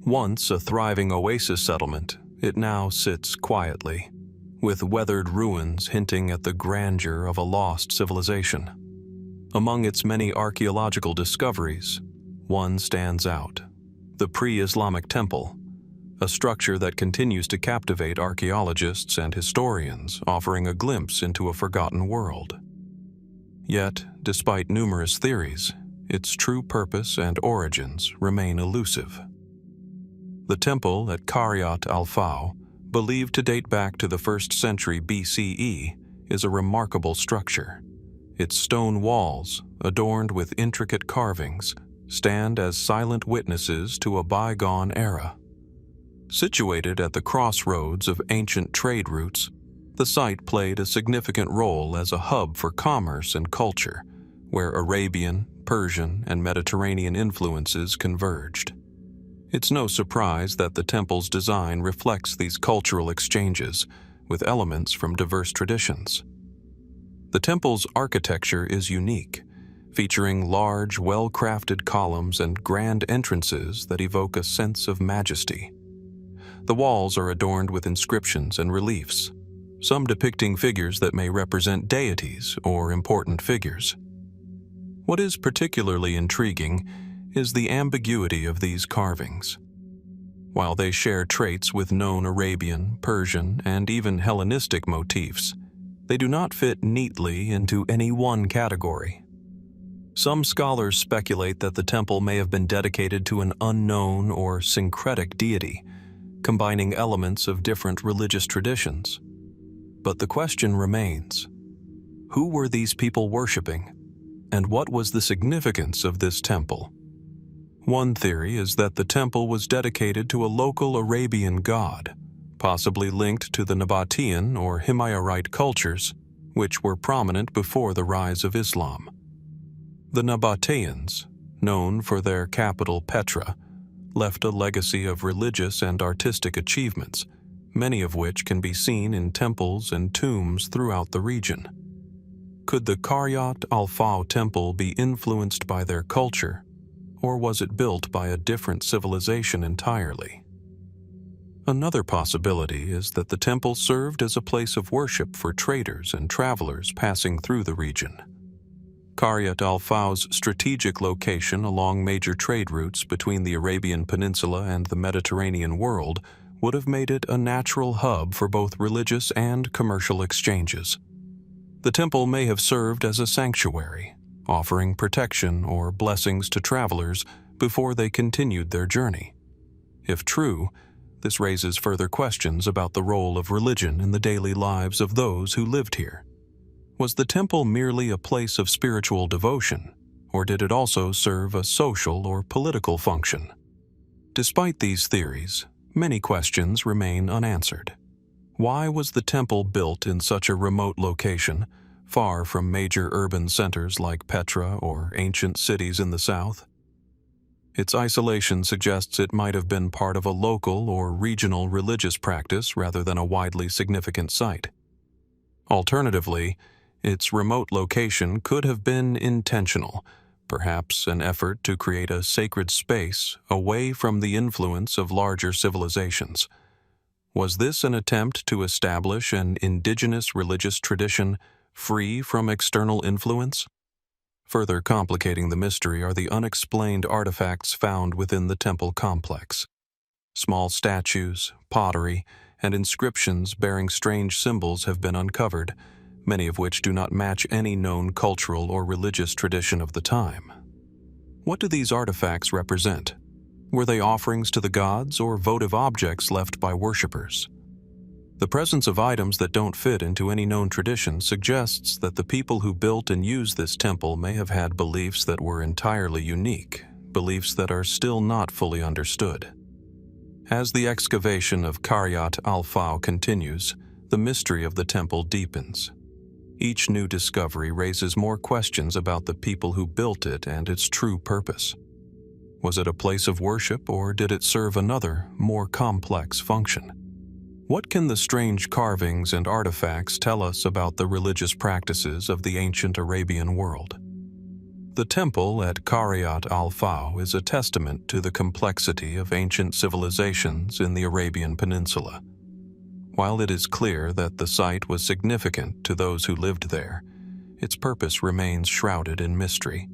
Once a thriving oasis settlement, it now sits quietly, with weathered ruins hinting at the grandeur of a lost civilization. Among its many archaeological discoveries, one stands out: the Pre-Islamic temple, a structure that continues to captivate archaeologists and historians, offering a glimpse into a forgotten world. Yet, despite numerous theories, its true purpose and origins remain elusive. The temple at Qaryat al-Faw, believed to date back to the 1st century BCE, is a remarkable structure. Its stone walls, adorned with intricate carvings, stand as silent witnesses to a bygone era. Situated at the crossroads of ancient trade routes, the site played a significant role as a hub for commerce and culture, where Arabian, Persian, and Mediterranean influences converged. It's no surprise that the temple's design reflects these cultural exchanges, with elements from diverse traditions. The temple's architecture is unique, featuring large, well-crafted columns and grand entrances that evoke a sense of majesty. The walls are adorned with inscriptions and reliefs, some depicting figures that may represent deities or important figures. What is particularly intriguing is the ambiguity of these carvings. While they share traits with known Arabian, Persian, and even Hellenistic motifs, they do not fit neatly into any one category. Some scholars speculate that the temple may have been dedicated to an unknown or syncretic deity, combining elements of different religious traditions. But the question remains: who were these people worshipping, and what was the significance of this temple? One theory is that the temple was dedicated to a local Arabian god, possibly linked to the Nabatean or Himayrite cultures, which were prominent before the rise of Islam. The Nabateans, known for their capital Petra, left a legacy of religious and artistic achievements, many of which can be seen in temples and tombs throughout the region. Could the Qaryat al-Faw temple be influenced by their culture, or was it built by a different civilization entirely? Another possibility is that the temple served as a place of worship for traders and travelers passing through the region. Qaryat al-Faw's strategic location along major trade routes between the Arabian Peninsula and the Mediterranean world would have made it a natural hub for both religious and commercial exchanges. The temple may have served as a sanctuary, offering protection or blessings to travelers before they continued their journey. If true, this raises further questions about the role of religion in the daily lives of those who lived here. Was the temple merely a place of spiritual devotion, or did it also serve a social or political function? Despite these theories, many questions remain unanswered. Why was the temple built in such a remote location, far from major urban centers like Petra or ancient cities in the south? Its isolation suggests it might have been part of a local or regional religious practice rather than a widely significant site. Alternatively, its remote location could have been intentional, perhaps an effort to create a sacred space away from the influence of larger civilizations. Was this an attempt to establish an indigenous religious tradition free from external influence? Further complicating the mystery are the unexplained artifacts found within the temple complex. Small statues, pottery, and inscriptions bearing strange symbols have been uncovered, many of which do not match any known cultural or religious tradition of the time. What do these artifacts represent? Were they offerings to the gods or votive objects left by worshippers? The presence of items that don't fit into any known tradition suggests that the people who built and used this temple may have had beliefs that were entirely unique, beliefs that are still not fully understood. As the excavation of Qaryat al-Faw continues, the mystery of the temple deepens. Each new discovery raises more questions about the people who built it and its true purpose. Was it a place of worship, or did it serve another, more complex function? What can the strange carvings and artifacts tell us about the religious practices of the ancient Arabian world? The temple at Qaryat al-Faw is a testament to the complexity of ancient civilizations in the Arabian Peninsula. While it is clear that the site was significant to those who lived there, its purpose remains shrouded in mystery.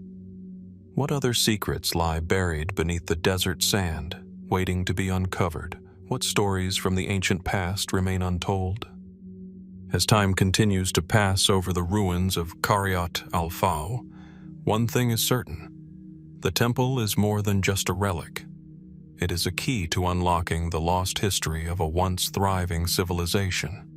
What other secrets lie buried beneath the desert sand, waiting to be uncovered? What stories from the ancient past remain untold? As time continues to pass over the ruins of Qaryat al-Faw, one thing is certain: the temple is more than just a relic. It is a key to unlocking the lost history of a once thriving civilization.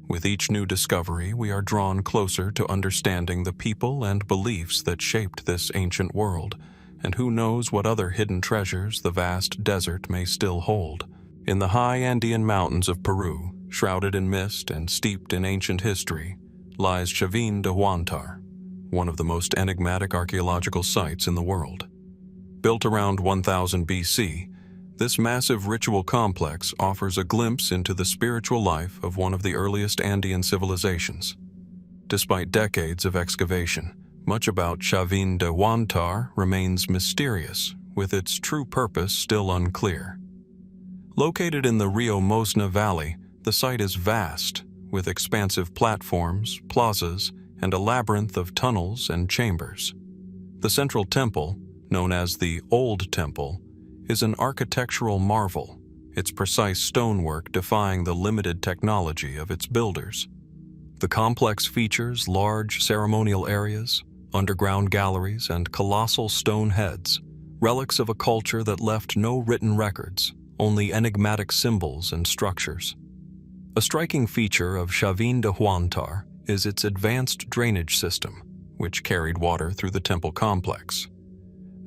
With each new discovery, we are drawn closer to understanding the people and beliefs that shaped this ancient world, and who knows what other hidden treasures the vast desert may still hold. In the high Andean mountains of Peru, shrouded in mist and steeped in ancient history, lies Chavín de Huántar, one of the most enigmatic archaeological sites in the world. Built around 1000 BC, this massive ritual complex offers a glimpse into the spiritual life of one of the earliest Andean civilizations. Despite decades of excavation, much about Chavín de Huántar remains mysterious, with its true purpose still unclear. Located in the Rio Mosna Valley, the site is vast, with expansive platforms, plazas, and a labyrinth of tunnels and chambers. The central temple, known as the Old Temple, is an architectural marvel, its precise stonework defying the limited technology of its builders. The complex features large ceremonial areas, underground galleries, and colossal stone heads, relics of a culture that left no written records, only enigmatic symbols and structures. A striking feature of Chavín de Huántar is its advanced drainage system, which carried water through the temple complex.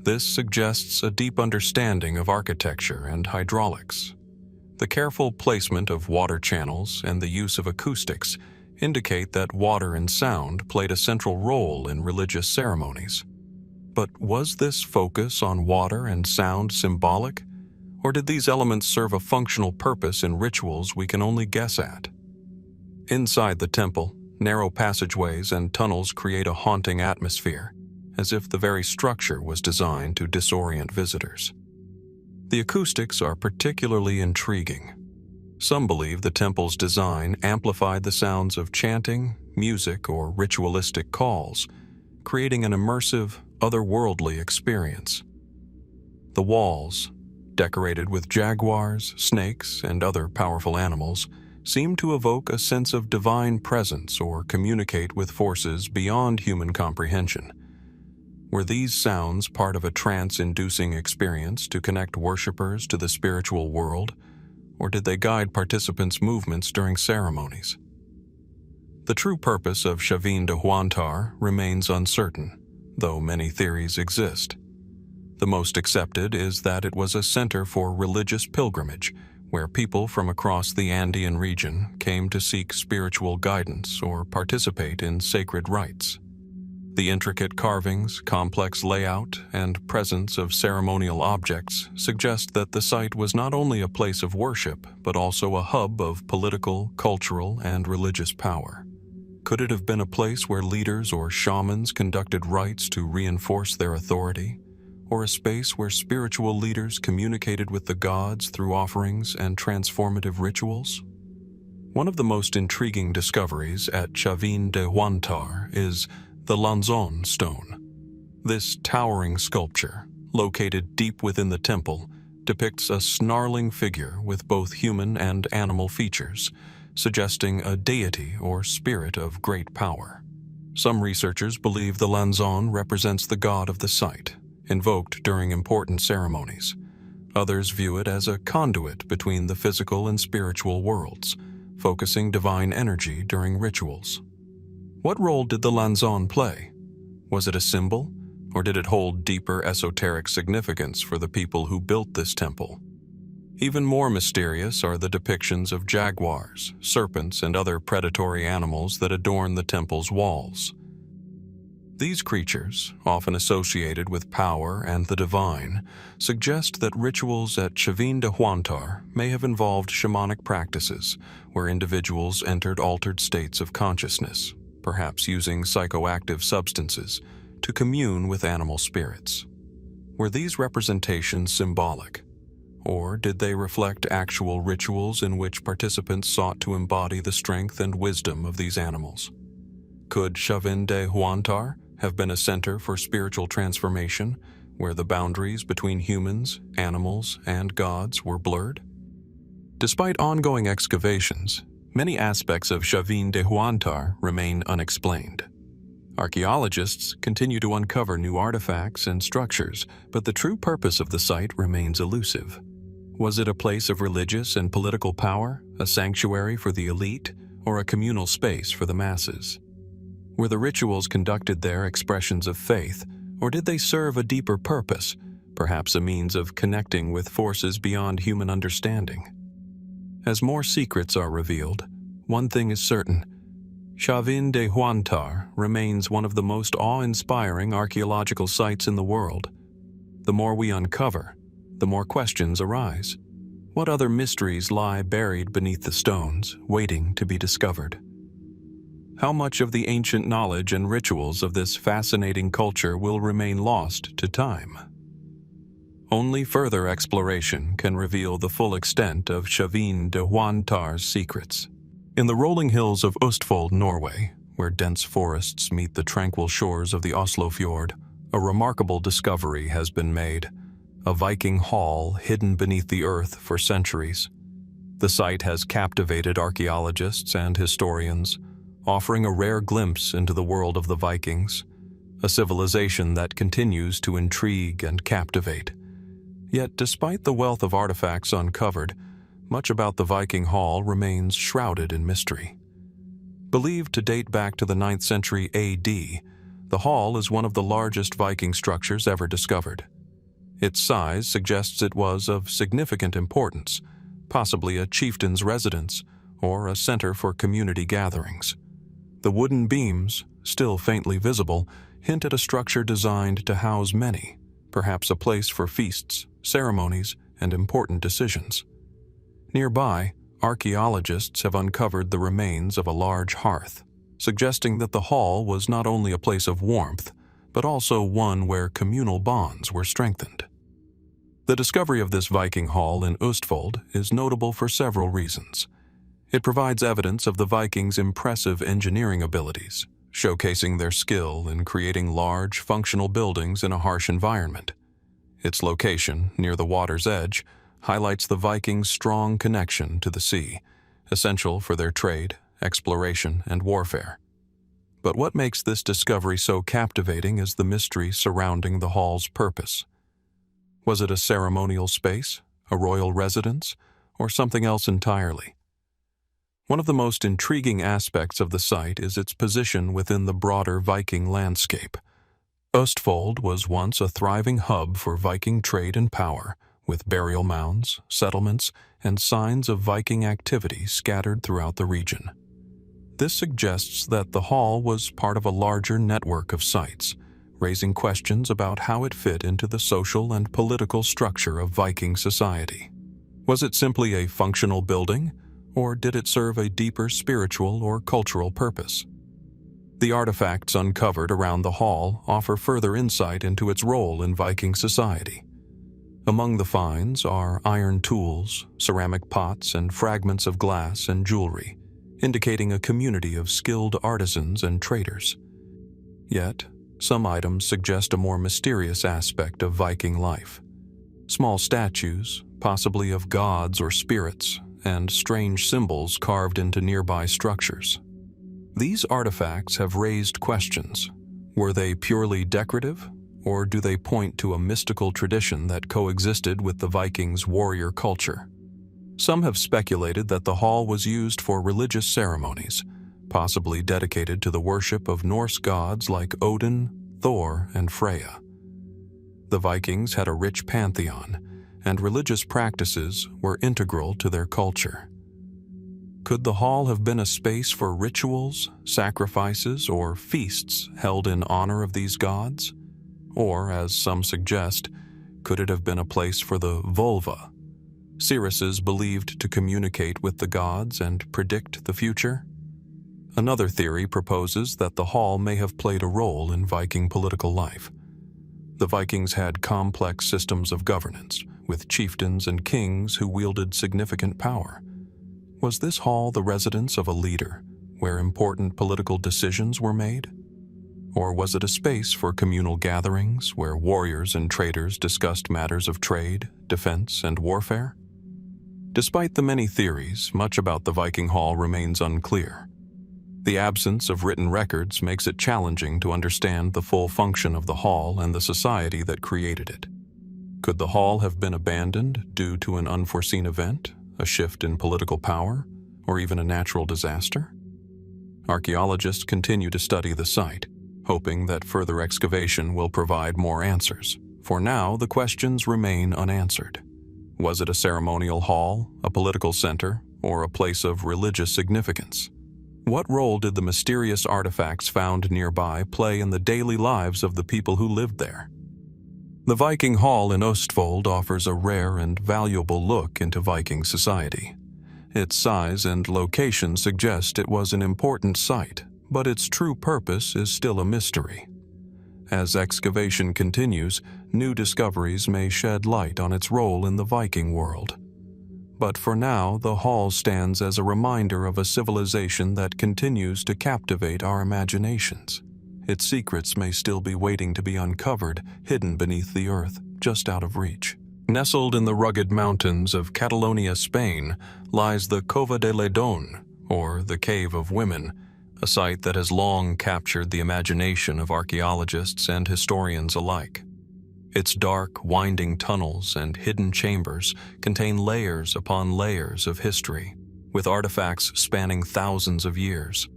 This suggests a deep understanding of architecture and hydraulics. The careful placement of water channels and the use of acoustics indicate that water and sound played a central role in religious ceremonies. But was this focus on water and sound symbolic, or did these elements serve a functional purpose in rituals we can only guess at? Inside the temple, narrow passageways and tunnels create a haunting atmosphere, as if the very structure was designed to disorient visitors. The acoustics are particularly intriguing. Some believe the temple's design amplified the sounds of chanting, music, or ritualistic calls, creating an immersive, otherworldly experience. The walls, decorated with jaguars, snakes, and other powerful animals, seem to evoke a sense of divine presence or communicate with forces beyond human comprehension. Were these sounds part of a trance-inducing experience to connect worshippers to the spiritual world, or did they guide participants' movements during ceremonies? The true purpose of Chavín de Huántar remains uncertain, though many theories exist. The most accepted is that it was a center for religious pilgrimage, where people from across the Andean region came to seek spiritual guidance or participate in sacred rites. The intricate carvings, complex layout, and presence of ceremonial objects suggest that the site was not only a place of worship, but also a hub of political, cultural, and religious power. Could it have been a place where leaders or shamans conducted rites to reinforce their authority, or a space where spiritual leaders communicated with the gods through offerings and transformative rituals? One of the most intriguing discoveries at Chavín de Huántar is the Lanzón stone. This towering sculpture, located deep within the temple, depicts a snarling figure with both human and animal features, suggesting a deity or spirit of great power. Some researchers believe the Lanzón represents the god of the site, invoked during important ceremonies. Others view it as a conduit between the physical and spiritual worlds, focusing divine energy during rituals. What role did the Lanzón play? Was it a symbol, or did it hold deeper esoteric significance for the people who built this temple? Even more mysterious are the depictions of jaguars, serpents, and other predatory animals that adorn the temple's walls. These creatures, often associated with power and the divine, suggest that rituals at Chavín de Huántar may have involved shamanic practices where individuals entered altered states of consciousness, perhaps using psychoactive substances, to commune with animal spirits. Were these representations symbolic, or did they reflect actual rituals in which participants sought to embody the strength and wisdom of these animals? Could Chavín de Huántar have been a center for spiritual transformation, where the boundaries between humans, animals, and gods were blurred? Despite ongoing excavations, many aspects of Chavín de Huántar remain unexplained. Archaeologists continue to uncover new artifacts and structures, but the true purpose of the site remains elusive. Was it a place of religious and political power, a sanctuary for the elite, or a communal space for the masses? Were the rituals conducted there expressions of faith, or did they serve a deeper purpose, perhaps a means of connecting with forces beyond human understanding? As more secrets are revealed, one thing is certain: Chavín de Huántar remains one of the most awe-inspiring archaeological sites in the world. The more we uncover, the more questions arise. What other mysteries lie buried beneath the stones, waiting to be discovered? How much of the ancient knowledge and rituals of this fascinating culture will remain lost to time? Only further exploration can reveal the full extent of Chavín de Huántar's secrets. In the rolling hills of Østfold, Norway, where dense forests meet the tranquil shores of the Oslofjord, a remarkable discovery has been made: a Viking hall hidden beneath the earth for centuries. The site has captivated archaeologists and historians, offering a rare glimpse into the world of the Vikings, a civilization that continues to intrigue and captivate. Yet, despite the wealth of artifacts uncovered, much about the Viking Hall remains shrouded in mystery. Believed to date back to the 9th century AD, the hall is one of the largest Viking structures ever discovered. Its size suggests it was of significant importance, possibly a chieftain's residence or a center for community gatherings. The wooden beams, still faintly visible, hint at a structure designed to house many, perhaps a place for feasts, ceremonies, and important decisions. Nearby, archaeologists have uncovered the remains of a large hearth, suggesting that the hall was not only a place of warmth, but also one where communal bonds were strengthened. The discovery of this Viking hall in Østfold is notable for several reasons. It provides evidence of the Vikings' impressive engineering abilities, showcasing their skill in creating large, functional buildings in a harsh environment. Its location, near the water's edge, highlights the Vikings' strong connection to the sea, essential for their trade, exploration, and warfare. But what makes this discovery so captivating is the mystery surrounding the hall's purpose. Was it a ceremonial space, a royal residence, or something else entirely? One of the most intriguing aspects of the site is its position within the broader Viking landscape. Østfold was once a thriving hub for Viking trade and power, with burial mounds, settlements, and signs of Viking activity scattered throughout the region. This suggests that the hall was part of a larger network of sites, raising questions about how it fit into the social and political structure of Viking society. Was it simply a functional building, or did it serve a deeper spiritual or cultural purpose? The artifacts uncovered around the hall offer further insight into its role in Viking society. Among the finds are iron tools, ceramic pots, and fragments of glass and jewelry, indicating a community of skilled artisans and traders. Yet, some items suggest a more mysterious aspect of Viking life. Small statues, possibly of gods or spirits, and strange symbols carved into nearby structures. These artifacts have raised questions. Were they purely decorative, or do they point to a mystical tradition that coexisted with the Vikings' warrior culture? Some have speculated that the hall was used for religious ceremonies, possibly dedicated to the worship of Norse gods like Odin, Thor, and Freya. The Vikings had a rich pantheon, and religious practices were integral to their culture. Could the hall have been a space for rituals, sacrifices, or feasts held in honor of these gods? Or, as some suggest, could it have been a place for the vulva, seeresses believed to communicate with the gods and predict the future? Another theory proposes that the hall may have played a role in Viking political life. The Vikings had complex systems of governance, with chieftains and kings who wielded significant power. Was this hall the residence of a leader, where important political decisions were made? Or was it a space for communal gatherings where warriors and traders discussed matters of trade, defense, and warfare? Despite the many theories, much about the Viking Hall remains unclear. The absence of written records makes it challenging to understand the full function of the hall and the society that created it. Could the hall have been abandoned due to an unforeseen event, a shift in political power, or even a natural disaster? Archaeologists continue to study the site, hoping that further excavation will provide more answers. For now, the questions remain unanswered. Was it a ceremonial hall, a political center, or a place of religious significance? What role did the mysterious artifacts found nearby play in the daily lives of the people who lived there? The Viking Hall in Østfold offers a rare and valuable look into Viking society. Its size and location suggest it was an important site, but its true purpose is still a mystery. As excavation continues, new discoveries may shed light on its role in the Viking world. But for now, the hall stands as a reminder of a civilization that continues to captivate our imaginations. Its secrets may still be waiting to be uncovered, hidden beneath the earth, just out of reach. Nestled in the rugged mountains of Catalonia, Spain, lies the Cova de Ledón, or the Cave of Women, a site that has long captured the imagination of archaeologists and historians alike. Its dark, winding tunnels and hidden chambers contain layers upon layers of history, with artifacts spanning thousands of years.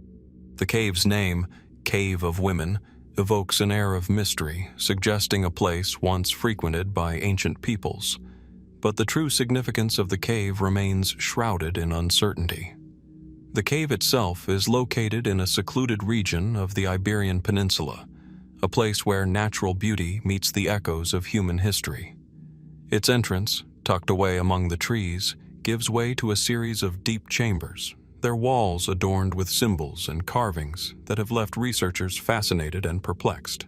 The cave's name, Cave of Women, evokes an air of mystery, suggesting a place once frequented by ancient peoples. But the true significance of the cave remains shrouded in uncertainty. The cave itself is located in a secluded region of the Iberian Peninsula, a place where natural beauty meets the echoes of human history. Its entrance, tucked away among the trees, gives way to a series of deep chambers, their walls adorned with symbols and carvings that have left researchers fascinated and perplexed.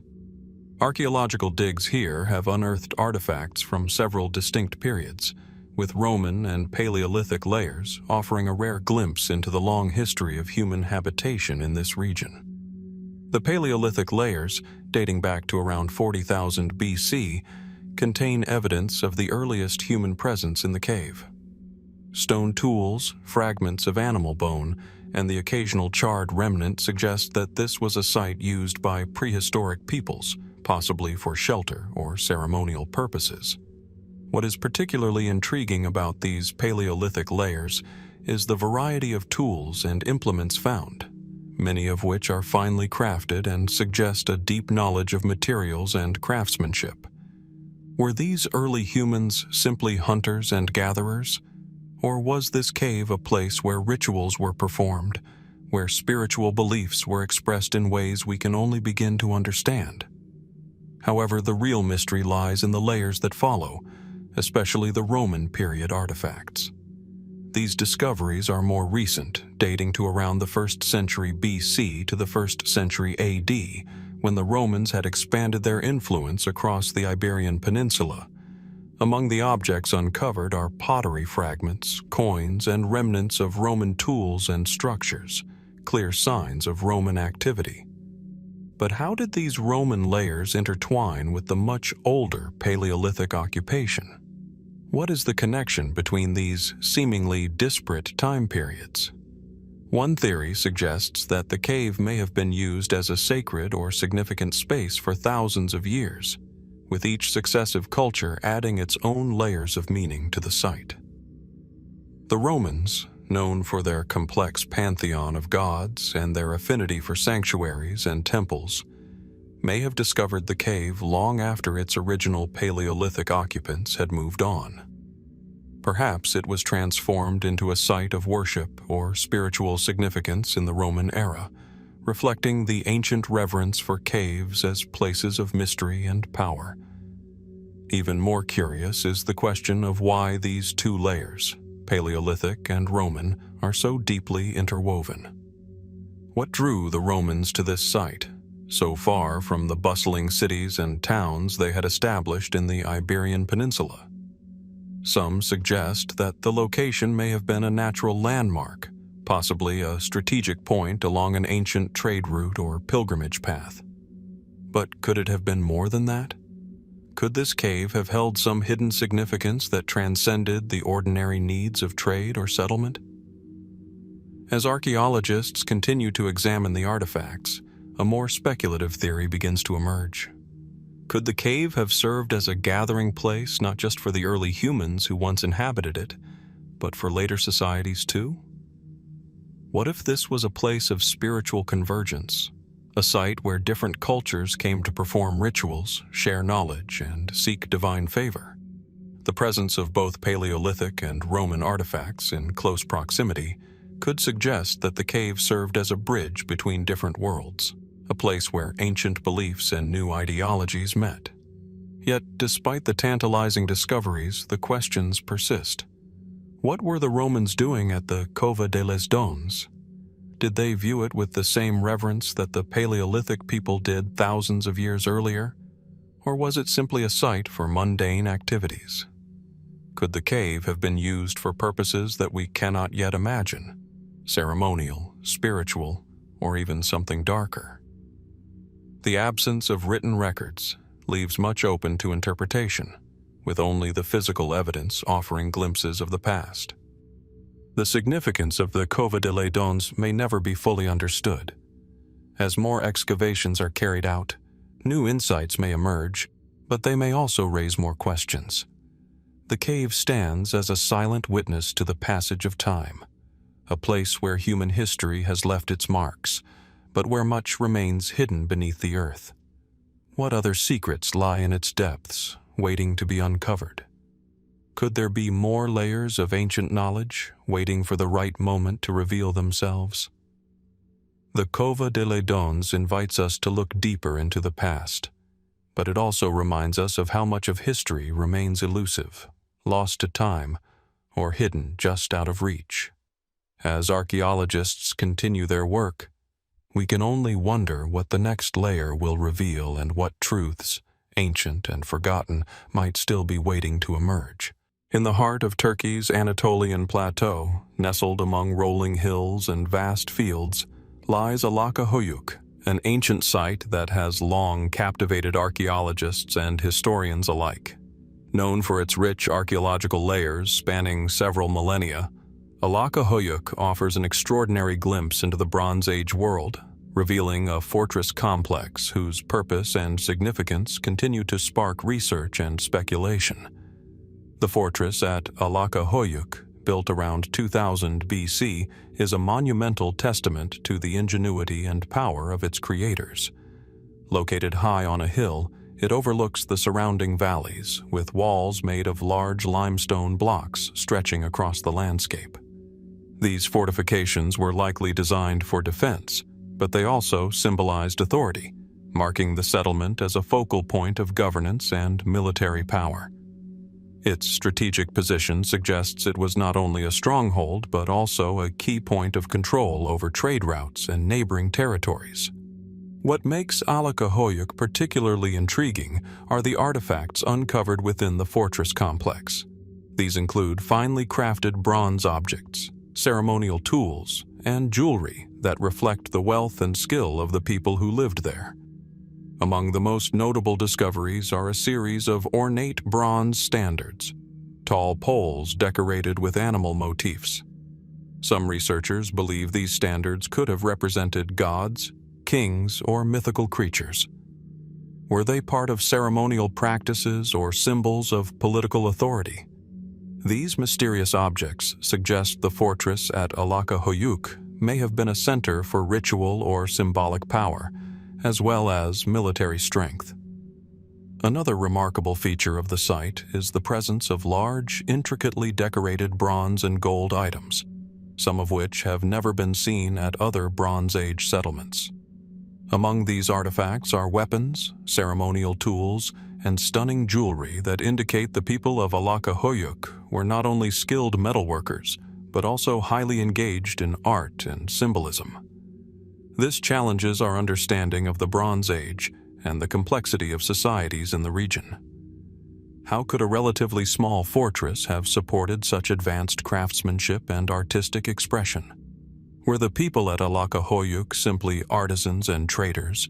Archaeological digs here have unearthed artifacts from several distinct periods, with Roman and Paleolithic layers offering a rare glimpse into the long history of human habitation in this region. The Paleolithic layers, dating back to around 40,000 BC, contain evidence of the earliest human presence in the cave. Stone tools, fragments of animal bone, and the occasional charred remnant suggest that this was a site used by prehistoric peoples, possibly for shelter or ceremonial purposes. What is particularly intriguing about these Paleolithic layers is the variety of tools and implements found, many of which are finely crafted and suggest a deep knowledge of materials and craftsmanship. Were these early humans simply hunters and gatherers? Or was this cave a place where rituals were performed, where spiritual beliefs were expressed in ways we can only begin to understand? However, the real mystery lies in the layers that follow, especially the Roman period artifacts. These discoveries are more recent, dating to around the 1st century BC to the 1st century AD, when the Romans had expanded their influence across the Iberian Peninsula. Among the objects uncovered are pottery fragments, coins, and remnants of Roman tools and structures, clear signs of Roman activity. But how did these Roman layers intertwine with the much older Paleolithic occupation? What is the connection between these seemingly disparate time periods? One theory suggests that the cave may have been used as a sacred or significant space for thousands of years, with each successive culture adding its own layers of meaning to the site. The Romans, known for their complex pantheon of gods and their affinity for sanctuaries and temples, may have discovered the cave long after its original Paleolithic occupants had moved on. Perhaps it was transformed into a site of worship or spiritual significance in the Roman era, reflecting the ancient reverence for caves as places of mystery and power. Even more curious is the question of why these two layers, Paleolithic and Roman, are so deeply interwoven. What drew the Romans to this site, so far from the bustling cities and towns they had established in the Iberian Peninsula? Some suggest that the location may have been a natural landmark, possibly a strategic point along an ancient trade route or pilgrimage path. But could it have been more than that? Could this cave have held some hidden significance that transcended the ordinary needs of trade or settlement? As archaeologists continue to examine the artifacts, a more speculative theory begins to emerge. Could the cave have served as a gathering place not just for the early humans who once inhabited it, but for later societies too? What if this was a place of spiritual convergence, a site where different cultures came to perform rituals, share knowledge, and seek divine favor? The presence of both Paleolithic and Roman artifacts in close proximity could suggest that the cave served as a bridge between different worlds, a place where ancient beliefs and new ideologies met. Yet, despite the tantalizing discoveries, the questions persist. What were the Romans doing at the Cova de les Dons? Did they view it with the same reverence that the Paleolithic people did thousands of years earlier? Or was it simply a site for mundane activities? Could the cave have been used for purposes that we cannot yet imagine? Ceremonial, spiritual, or even something darker? The absence of written records leaves much open to interpretation, with only the physical evidence offering glimpses of the past. The significance of the Cova de les Dons may never be fully understood. As more excavations are carried out, new insights may emerge, but they may also raise more questions. The cave stands as a silent witness to the passage of time, a place where human history has left its marks, but where much remains hidden beneath the earth. What other secrets lie in its depths, waiting to be uncovered? Could there be more layers of ancient knowledge, waiting for the right moment to reveal themselves? The Cova de les Dons invites us to look deeper into the past, but it also reminds us of how much of history remains elusive, lost to time, or hidden just out of reach. As archaeologists continue their work, we can only wonder what the next layer will reveal and what truths, ancient and forgotten, might still be waiting to emerge. In the heart of Turkey's Anatolian plateau, nestled among rolling hills and vast fields, lies Alaca Höyük, an ancient site that has long captivated archaeologists and historians alike. Known for its rich archaeological layers spanning several millennia, Höyük offers an extraordinary glimpse into the Bronze Age world, revealing a fortress complex whose purpose and significance continue to spark research and speculation. The fortress at Höyük, built around 2000 BC, is a monumental testament to the ingenuity and power of its creators. Located high on a hill, it overlooks the surrounding valleys, with walls made of large limestone blocks stretching across the landscape. These fortifications were likely designed for defense, but they also symbolized authority, marking the settlement as a focal point of governance and military power. Its strategic position suggests it was not only a stronghold but also a key point of control over trade routes and neighboring territories. What makes Höyük particularly intriguing are the artifacts uncovered within the fortress complex. These include finely crafted bronze objects, ceremonial tools, and jewelry that reflect the wealth and skill of the people who lived there. Among the most notable discoveries are a series of ornate bronze standards, tall poles decorated with animal motifs. Some researchers believe these standards could have represented gods, kings, or mythical creatures. Were they part of ceremonial practices or symbols of political authority? These mysterious objects suggest the fortress at Höyük may have been a center for ritual or symbolic power, as well as military strength. Another remarkable feature of the site is the presence of large, intricately decorated bronze and gold items, some of which have never been seen at other Bronze Age settlements. Among these artifacts are weapons, ceremonial tools, and stunning jewelry that indicate the people of Höyük were not only skilled metalworkers, but also highly engaged in art and symbolism. This challenges our understanding of the Bronze Age and the complexity of societies in the region. How could a relatively small fortress have supported such advanced craftsmanship and artistic expression? Were the people at Höyük simply artisans and traders,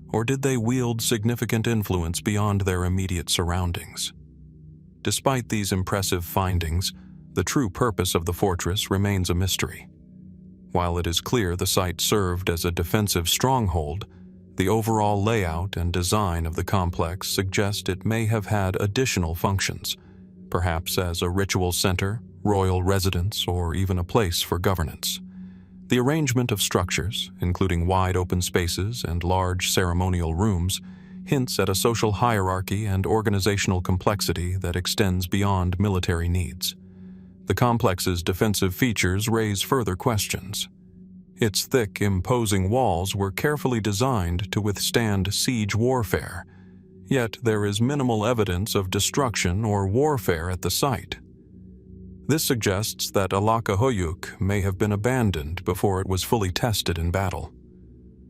or did they wield significant influence beyond their immediate surroundings? Despite these impressive findings, the true purpose of the fortress remains a mystery. While it is clear the site served as a defensive stronghold, the overall layout and design of the complex suggest it may have had additional functions, perhaps as a ritual center, royal residence, or even a place for governance. The arrangement of structures, including wide open spaces and large ceremonial rooms, hints at a social hierarchy and organizational complexity that extends beyond military needs. The complex's defensive features raise further questions. Its thick, imposing walls were carefully designed to withstand siege warfare, yet there is minimal evidence of destruction or warfare at the site. This suggests that Höyük may have been abandoned before it was fully tested in battle.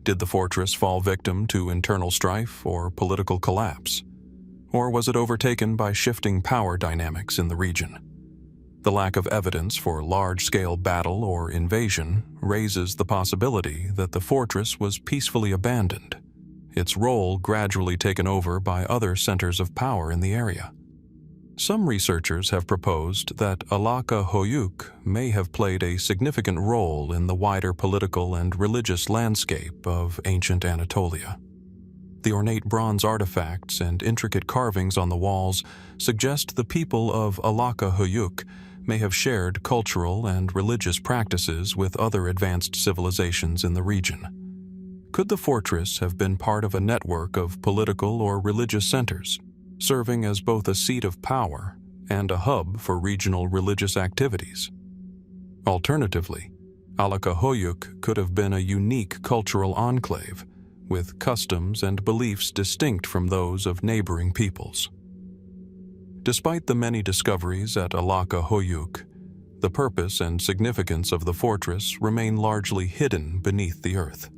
Did the fortress fall victim to internal strife or political collapse? Or was it overtaken by shifting power dynamics in the region? The lack of evidence for large-scale battle or invasion raises the possibility that the fortress was peacefully abandoned, its role gradually taken over by other centers of power in the area. Some researchers have proposed that Höyük may have played a significant role in the wider political and religious landscape of ancient Anatolia. The ornate bronze artifacts and intricate carvings on the walls suggest the people of Höyük may have shared cultural and religious practices with other advanced civilizations in the region. Could the fortress have been part of a network of political or religious centers, serving as both a seat of power and a hub for regional religious activities? Alternatively, Höyük could have been a unique cultural enclave, with customs and beliefs distinct from those of neighboring peoples. Despite the many discoveries at Höyük, the purpose and significance of the fortress remain largely hidden beneath the earth.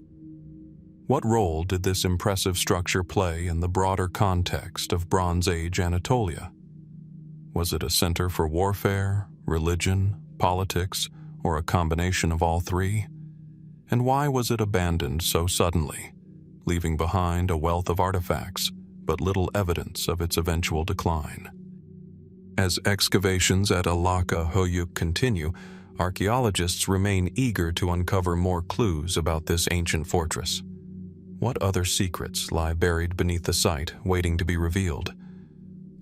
What role did this impressive structure play in the broader context of Bronze Age Anatolia? Was it a center for warfare, religion, politics, or a combination of all three? And why was it abandoned so suddenly, leaving behind a wealth of artifacts, but little evidence of its eventual decline? As excavations at Alaca, Höyük continue, archaeologists remain eager to uncover more clues about this ancient fortress. What other secrets lie buried beneath the site, waiting to be revealed?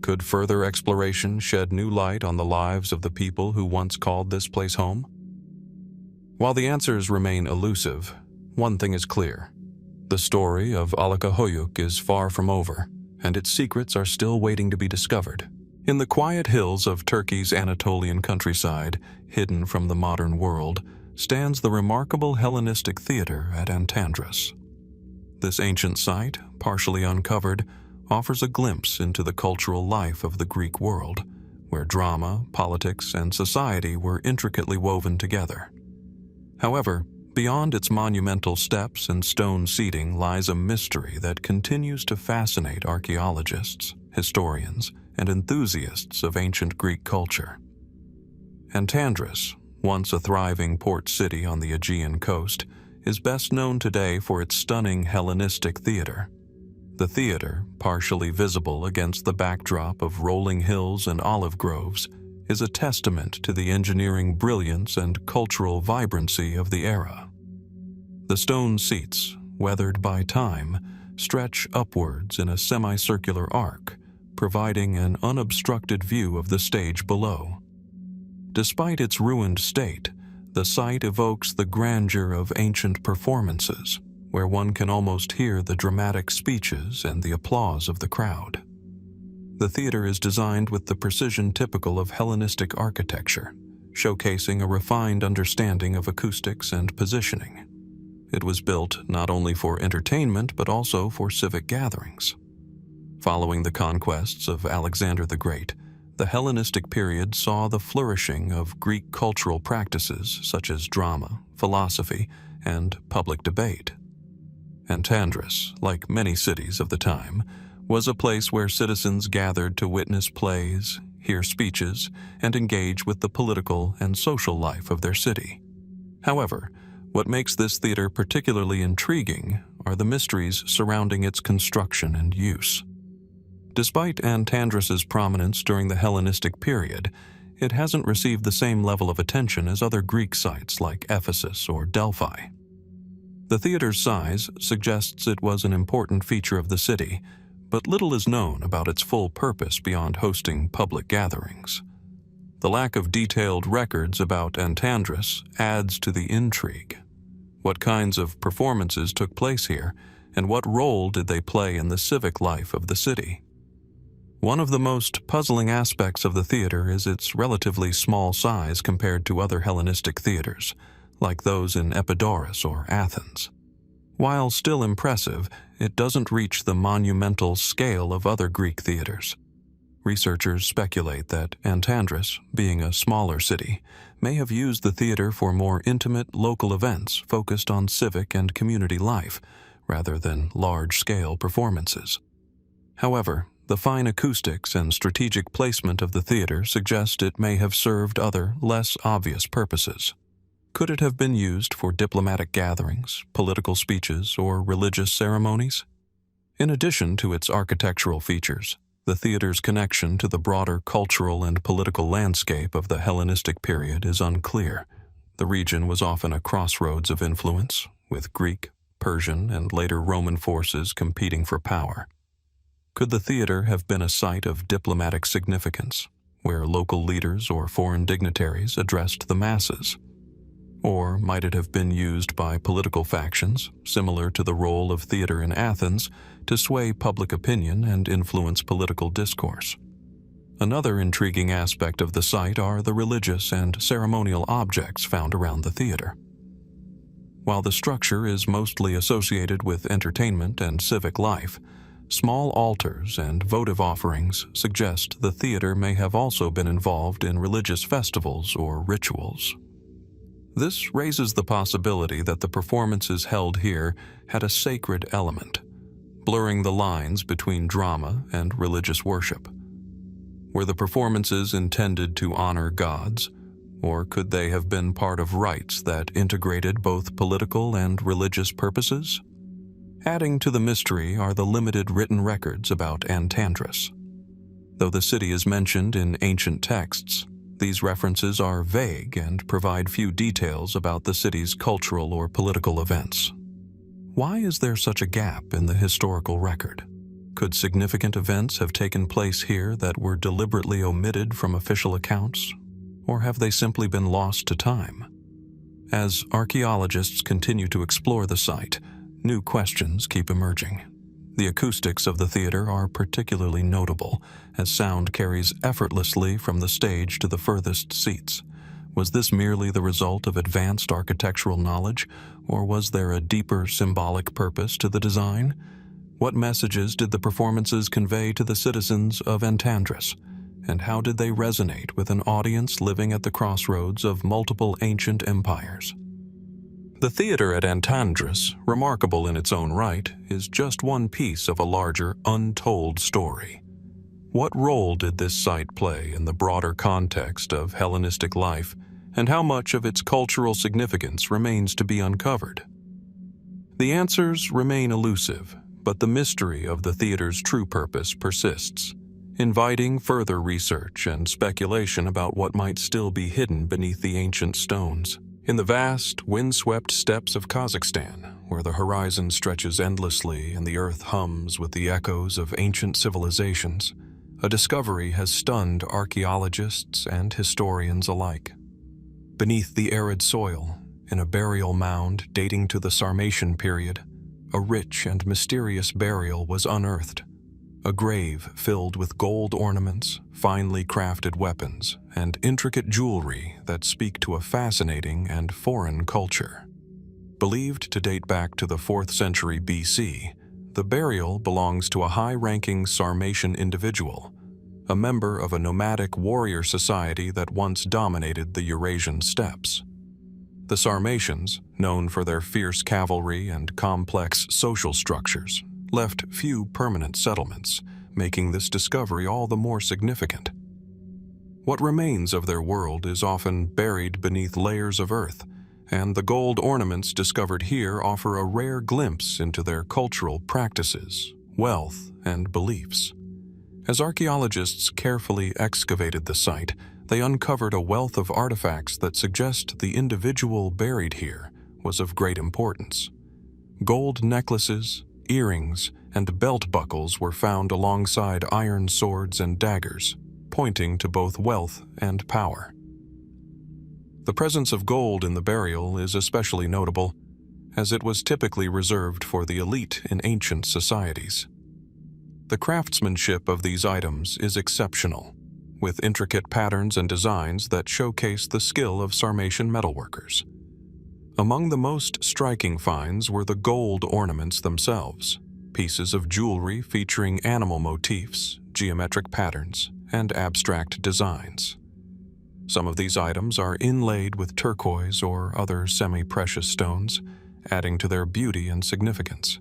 Could further exploration shed new light on the lives of the people who once called this place home? While the answers remain elusive, one thing is clear. The story of Alaca Höyük is far from over, and its secrets are still waiting to be discovered. In the quiet hills of Turkey's Anatolian countryside, hidden from the modern world, stands the remarkable Hellenistic theater at Antandrus. This ancient site, partially uncovered, offers a glimpse into the cultural life of the Greek world, where drama, politics, and society were intricately woven together. However, beyond its monumental steps and stone seating lies a mystery that continues to fascinate archaeologists, historians, and enthusiasts of ancient Greek culture. Antandrus, once a thriving port city on the Aegean coast, is best known today for its stunning Hellenistic theater. The theater, partially visible against the backdrop of rolling hills and olive groves, is a testament to the engineering brilliance and cultural vibrancy of the era. The stone seats, weathered by time, stretch upwards in a semicircular arc, providing an unobstructed view of the stage below. Despite its ruined state, the site evokes the grandeur of ancient performances, where one can almost hear the dramatic speeches and the applause of the crowd. The theater is designed with the precision typical of Hellenistic architecture, showcasing a refined understanding of acoustics and positioning. It was built not only for entertainment but also for civic gatherings. Following the conquests of Alexander the Great, the Hellenistic period saw the flourishing of Greek cultural practices such as drama, philosophy, and public debate. Antandrus, like many cities of the time, was a place where citizens gathered to witness plays, hear speeches, and engage with the political and social life of their city. However, what makes this theater particularly intriguing are the mysteries surrounding its construction and use. Despite Antandrus's prominence during the Hellenistic period, it hasn't received the same level of attention as other Greek sites like Ephesus or Delphi. The theater's size suggests it was an important feature of the city, but little is known about its full purpose beyond hosting public gatherings. The lack of detailed records about Antandrus adds to the intrigue. What kinds of performances took place here, and what role did they play in the civic life of the city? One of the most puzzling aspects of the theater is its relatively small size compared to other Hellenistic theaters, like those in Epidaurus or Athens. While still impressive, it doesn't reach the monumental scale of other Greek theaters. Researchers speculate that Antandrus, being a smaller city, may have used the theater for more intimate local events focused on civic and community life, rather than large-scale performances. However, the fine acoustics and strategic placement of the theater suggest it may have served other, less obvious purposes. Could it have been used for diplomatic gatherings, political speeches, or religious ceremonies? In addition to its architectural features, the theater's connection to the broader cultural and political landscape of the Hellenistic period is unclear. The region was often a crossroads of influence, with Greek, Persian, and later Roman forces competing for power. Could the theater have been a site of diplomatic significance, where local leaders or foreign dignitaries addressed the masses? Or might it have been used by political factions, similar to the role of theater in Athens, to sway public opinion and influence political discourse? Another intriguing aspect of the site are the religious and ceremonial objects found around the theater. While the structure is mostly associated with entertainment and civic life, small altars and votive offerings suggest the theater may have also been involved in religious festivals or rituals. This raises the possibility that the performances held here had a sacred element, blurring the lines between drama and religious worship. Were the performances intended to honor gods, or could they have been part of rites that integrated both political and religious purposes? Adding to the mystery are the limited written records about Antandrus. Though the city is mentioned in ancient texts, these references are vague and provide few details about the city's cultural or political events. Why is there such a gap in the historical record? Could significant events have taken place here that were deliberately omitted from official accounts? Or have they simply been lost to time? As archaeologists continue to explore the site, new questions keep emerging. The acoustics of the theater are particularly notable, as sound carries effortlessly from the stage to the furthest seats. Was this merely the result of advanced architectural knowledge, or was there a deeper symbolic purpose to the design? What messages did the performances convey to the citizens of Antandrus, and how did they resonate with an audience living at the crossroads of multiple ancient empires? The theater at Antandrus, remarkable in its own right, is just one piece of a larger, untold story. What role did this site play in the broader context of Hellenistic life, and how much of its cultural significance remains to be uncovered? The answers remain elusive, but the mystery of the theater's true purpose persists, inviting further research and speculation about what might still be hidden beneath the ancient stones. In the vast, windswept steppes of Kazakhstan, where the horizon stretches endlessly and the earth hums with the echoes of ancient civilizations, a discovery has stunned archaeologists and historians alike. Beneath the arid soil, in a burial mound dating to the Sarmatian period, a rich and mysterious burial was unearthed. A grave filled with gold ornaments, finely crafted weapons, and intricate jewelry that speak to a fascinating and foreign culture. Believed to date back to the 4th century BC, the burial belongs to a high-ranking Sarmatian individual, a member of a nomadic warrior society that once dominated the Eurasian steppes. The Sarmatians, known for their fierce cavalry and complex social structures, left few permanent settlements, making this discovery all the more significant. What remains of their world is often buried beneath layers of earth, and the gold ornaments discovered here offer a rare glimpse into their cultural practices, wealth, and beliefs. As archaeologists carefully excavated the site, they uncovered a wealth of artifacts that suggest the individual buried here was of great importance. Gold necklaces, earrings, and belt buckles were found alongside iron swords and daggers, pointing to both wealth and power. The presence of gold in the burial is especially notable, as it was typically reserved for the elite in ancient societies. The craftsmanship of these items is exceptional, with intricate patterns and designs that showcase the skill of Sarmatian metalworkers. Among the most striking finds were the gold ornaments themselves, pieces of jewelry featuring animal motifs, geometric patterns, and abstract designs. Some of these items are inlaid with turquoise or other semi-precious stones, adding to their beauty and significance.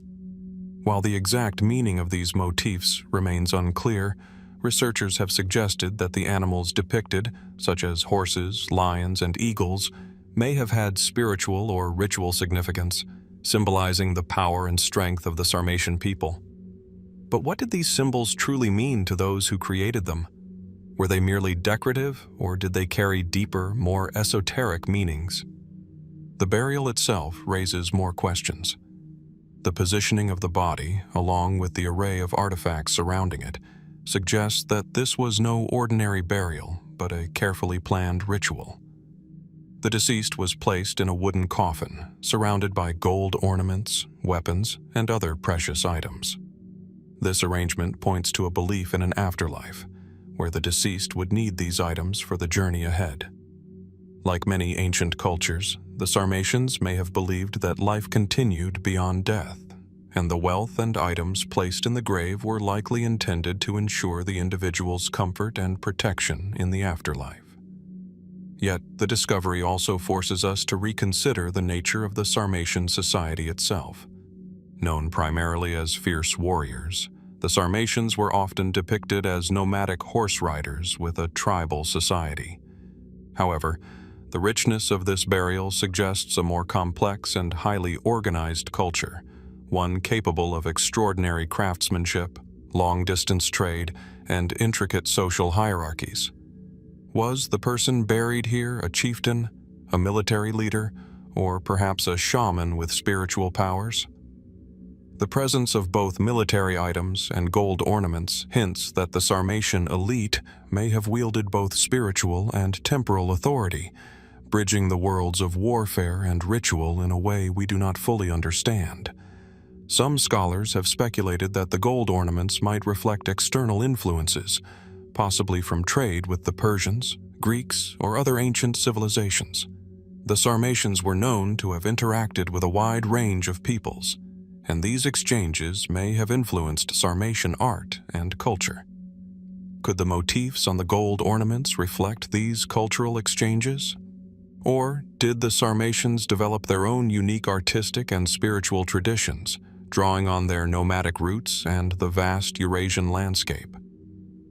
While the exact meaning of these motifs remains unclear, researchers have suggested that the animals depicted, such as horses, lions, and eagles, may have had spiritual or ritual significance, symbolizing the power and strength of the Sarmatian people. But what did these symbols truly mean to those who created them? Were they merely decorative, or did they carry deeper, more esoteric meanings? The burial itself raises more questions. The positioning of the body, along with the array of artifacts surrounding it, suggests that this was no ordinary burial, but a carefully planned ritual. The deceased was placed in a wooden coffin, surrounded by gold ornaments, weapons, and other precious items. This arrangement points to a belief in an afterlife, where the deceased would need these items for the journey ahead. Like many ancient cultures, the Sarmatians may have believed that life continued beyond death, and the wealth and items placed in the grave were likely intended to ensure the individual's comfort and protection in the afterlife. Yet, the discovery also forces us to reconsider the nature of the Sarmatian society itself. Known primarily as fierce warriors, the Sarmatians were often depicted as nomadic horse riders with a tribal society. However, the richness of this burial suggests a more complex and highly organized culture, one capable of extraordinary craftsmanship, long-distance trade, and intricate social hierarchies. Was the person buried here a chieftain, a military leader, or perhaps a shaman with spiritual powers? The presence of both military items and gold ornaments hints that the Sarmatian elite may have wielded both spiritual and temporal authority, bridging the worlds of warfare and ritual in a way we do not fully understand. Some scholars have speculated that the gold ornaments might reflect external influences, possibly from trade with the Persians, Greeks, or other ancient civilizations. The Sarmatians were known to have interacted with a wide range of peoples, and these exchanges may have influenced Sarmatian art and culture. Could the motifs on the gold ornaments reflect these cultural exchanges? Or did the Sarmatians develop their own unique artistic and spiritual traditions, drawing on their nomadic roots and the vast Eurasian landscape?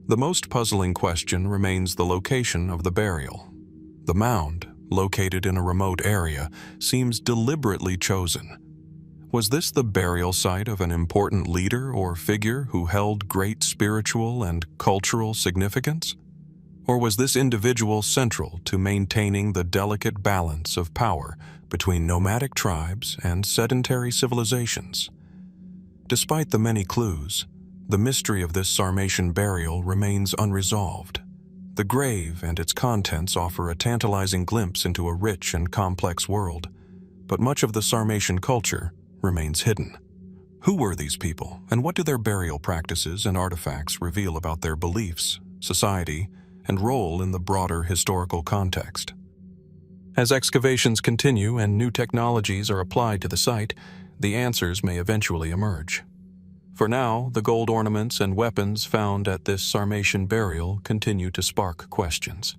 The most puzzling question remains the location of the burial. The mound, located in a remote area, seems deliberately chosen. Was this the burial site of an important leader or figure who held great spiritual and cultural significance? Or was this individual central to maintaining the delicate balance of power between nomadic tribes and sedentary civilizations? Despite the many clues, the mystery of this Sarmatian burial remains unresolved. The grave and its contents offer a tantalizing glimpse into a rich and complex world, but much of the Sarmatian culture remains hidden. Who were these people, and what do their burial practices and artifacts reveal about their beliefs, society, and role in the broader historical context? As excavations continue and new technologies are applied to the site, the answers may eventually emerge. For now, the gold ornaments and weapons found at this Sarmatian burial continue to spark questions.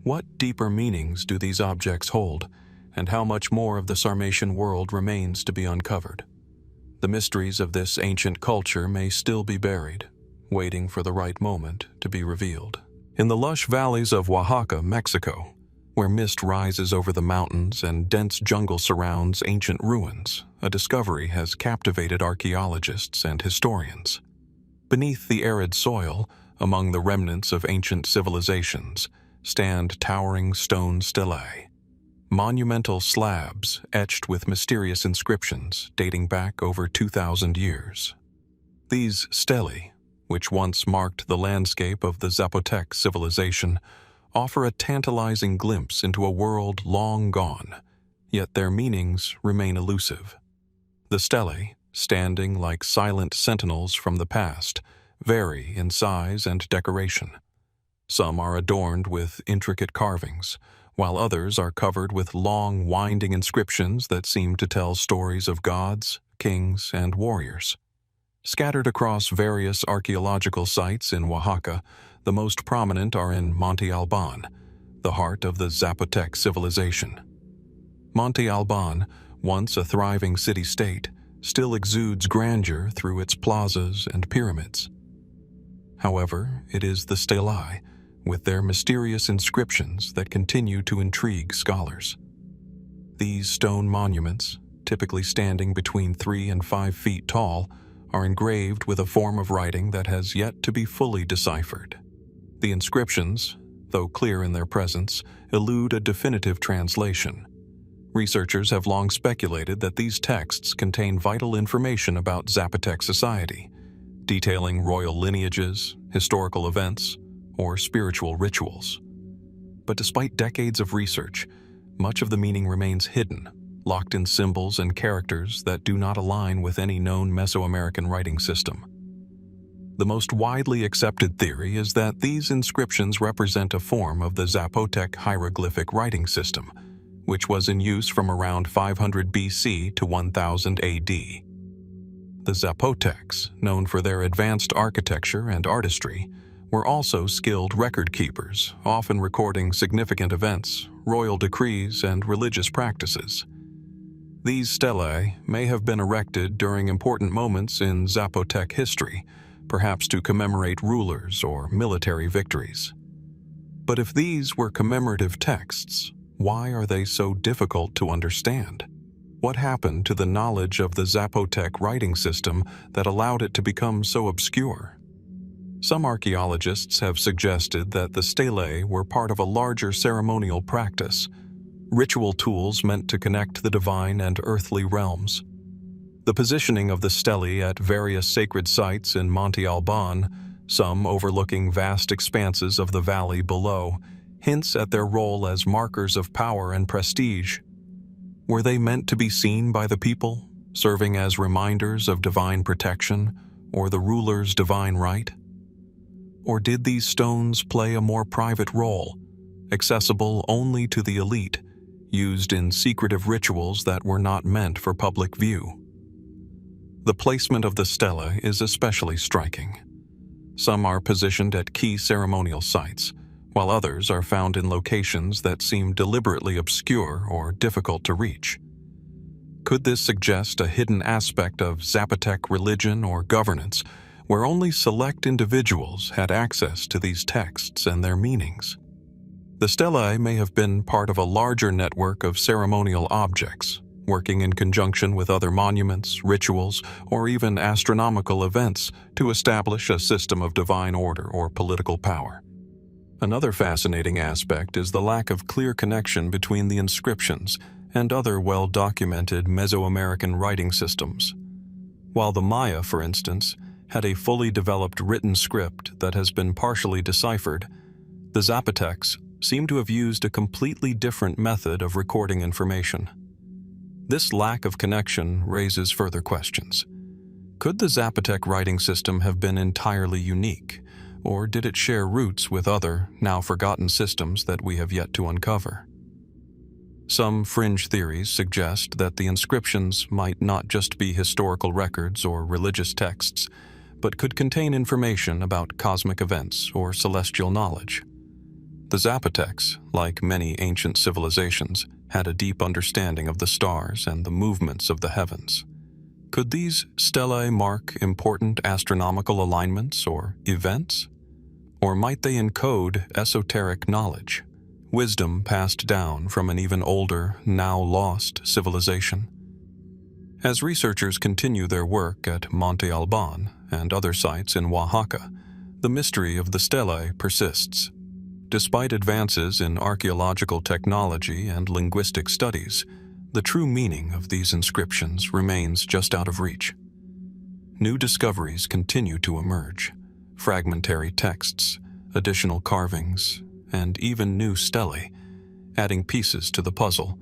What deeper meanings do these objects hold, and how much more of the Sarmatian world remains to be uncovered? The mysteries of this ancient culture may still be buried, waiting for the right moment to be revealed. In the lush valleys of Oaxaca, Mexico, where mist rises over the mountains and dense jungle surrounds ancient ruins, a discovery has captivated archaeologists and historians. Beneath the arid soil, among the remnants of ancient civilizations, stand towering stone stelae, monumental slabs etched with mysterious inscriptions dating back over 2,000 years. These stelae, which once marked the landscape of the Zapotec civilization, offer a tantalizing glimpse into a world long gone, yet their meanings remain elusive. The stelae, standing like silent sentinels from the past, vary in size and decoration. Some are adorned with intricate carvings, while others are covered with long, winding inscriptions that seem to tell stories of gods, kings, and warriors. Scattered across various archaeological sites in Oaxaca, the most prominent are in Monte Alban, the heart of the Zapotec civilization. Monte Alban, once a thriving city-state, still exudes grandeur through its plazas and pyramids. However, it is the stelae, with their mysterious inscriptions, that continue to intrigue scholars. These stone monuments, typically standing between 3 and 5 feet tall, are engraved with a form of writing that has yet to be fully deciphered. The inscriptions, though clear in their presence, elude a definitive translation. Researchers have long speculated that these texts contain vital information about Zapotec society, detailing royal lineages, historical events, or spiritual rituals. But despite decades of research, much of the meaning remains hidden, locked in symbols and characters that do not align with any known Mesoamerican writing system. The most widely accepted theory is that these inscriptions represent a form of the Zapotec hieroglyphic writing system, which was in use from around 500 BC to 1000 AD. The Zapotecs, known for their advanced architecture and artistry, were also skilled record keepers, often recording significant events, royal decrees, and religious practices. These stelae may have been erected during important moments in Zapotec history, perhaps to commemorate rulers or military victories. But if these were commemorative texts, why are they so difficult to understand? What happened to the knowledge of the Zapotec writing system that allowed it to become so obscure? Some archaeologists have suggested that the stelae were part of a larger ceremonial practice, ritual tools meant to connect the divine and earthly realms. The positioning of the stelae at various sacred sites in Monte Alban, some overlooking vast expanses of the valley below, hints at their role as markers of power and prestige. Were they meant to be seen by the people, serving as reminders of divine protection or the ruler's divine right? Or did these stones play a more private role, accessible only to the elite, used in secretive rituals that were not meant for public view? The placement of the stela is especially striking. Some are positioned at key ceremonial sites, while others are found in locations that seem deliberately obscure or difficult to reach. Could this suggest a hidden aspect of Zapotec religion or governance, where only select individuals had access to these texts and their meanings? The stelae may have been part of a larger network of ceremonial objects, working in conjunction with other monuments, rituals, or even astronomical events to establish a system of divine order or political power. Another fascinating aspect is the lack of clear connection between the inscriptions and other well-documented Mesoamerican writing systems. While the Maya, for instance, had a fully developed written script that has been partially deciphered, the Zapotecs seem to have used a completely different method of recording information. This lack of connection raises further questions. Could the Zapotec writing system have been entirely unique, or did it share roots with other, now forgotten systems that we have yet to uncover? Some fringe theories suggest that the inscriptions might not just be historical records or religious texts, but could contain information about cosmic events or celestial knowledge. The Zapotecs, like many ancient civilizations, had a deep understanding of the stars and the movements of the heavens. Could these stelae mark important astronomical alignments or events? Or might they encode esoteric knowledge, wisdom passed down from an even older, now lost civilization? As researchers continue their work at Monte Alban and other sites in Oaxaca, the mystery of the stelae persists. Despite advances in archaeological technology and linguistic studies, the true meaning of these inscriptions remains just out of reach. New discoveries continue to emerge: fragmentary texts, additional carvings, and even new stelae, adding pieces to the puzzle,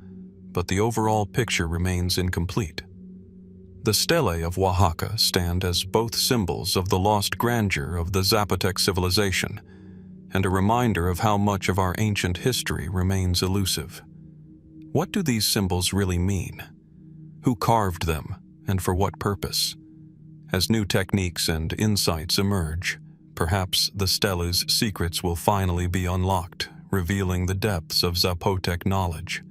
but the overall picture remains incomplete. The stelae of Oaxaca stand as both symbols of the lost grandeur of the Zapotec civilization and a reminder of how much of our ancient history remains elusive. What do these symbols really mean? Who carved them, and for what purpose? As new techniques and insights emerge, perhaps the stela's secrets will finally be unlocked, revealing the depths of Zapotec knowledge.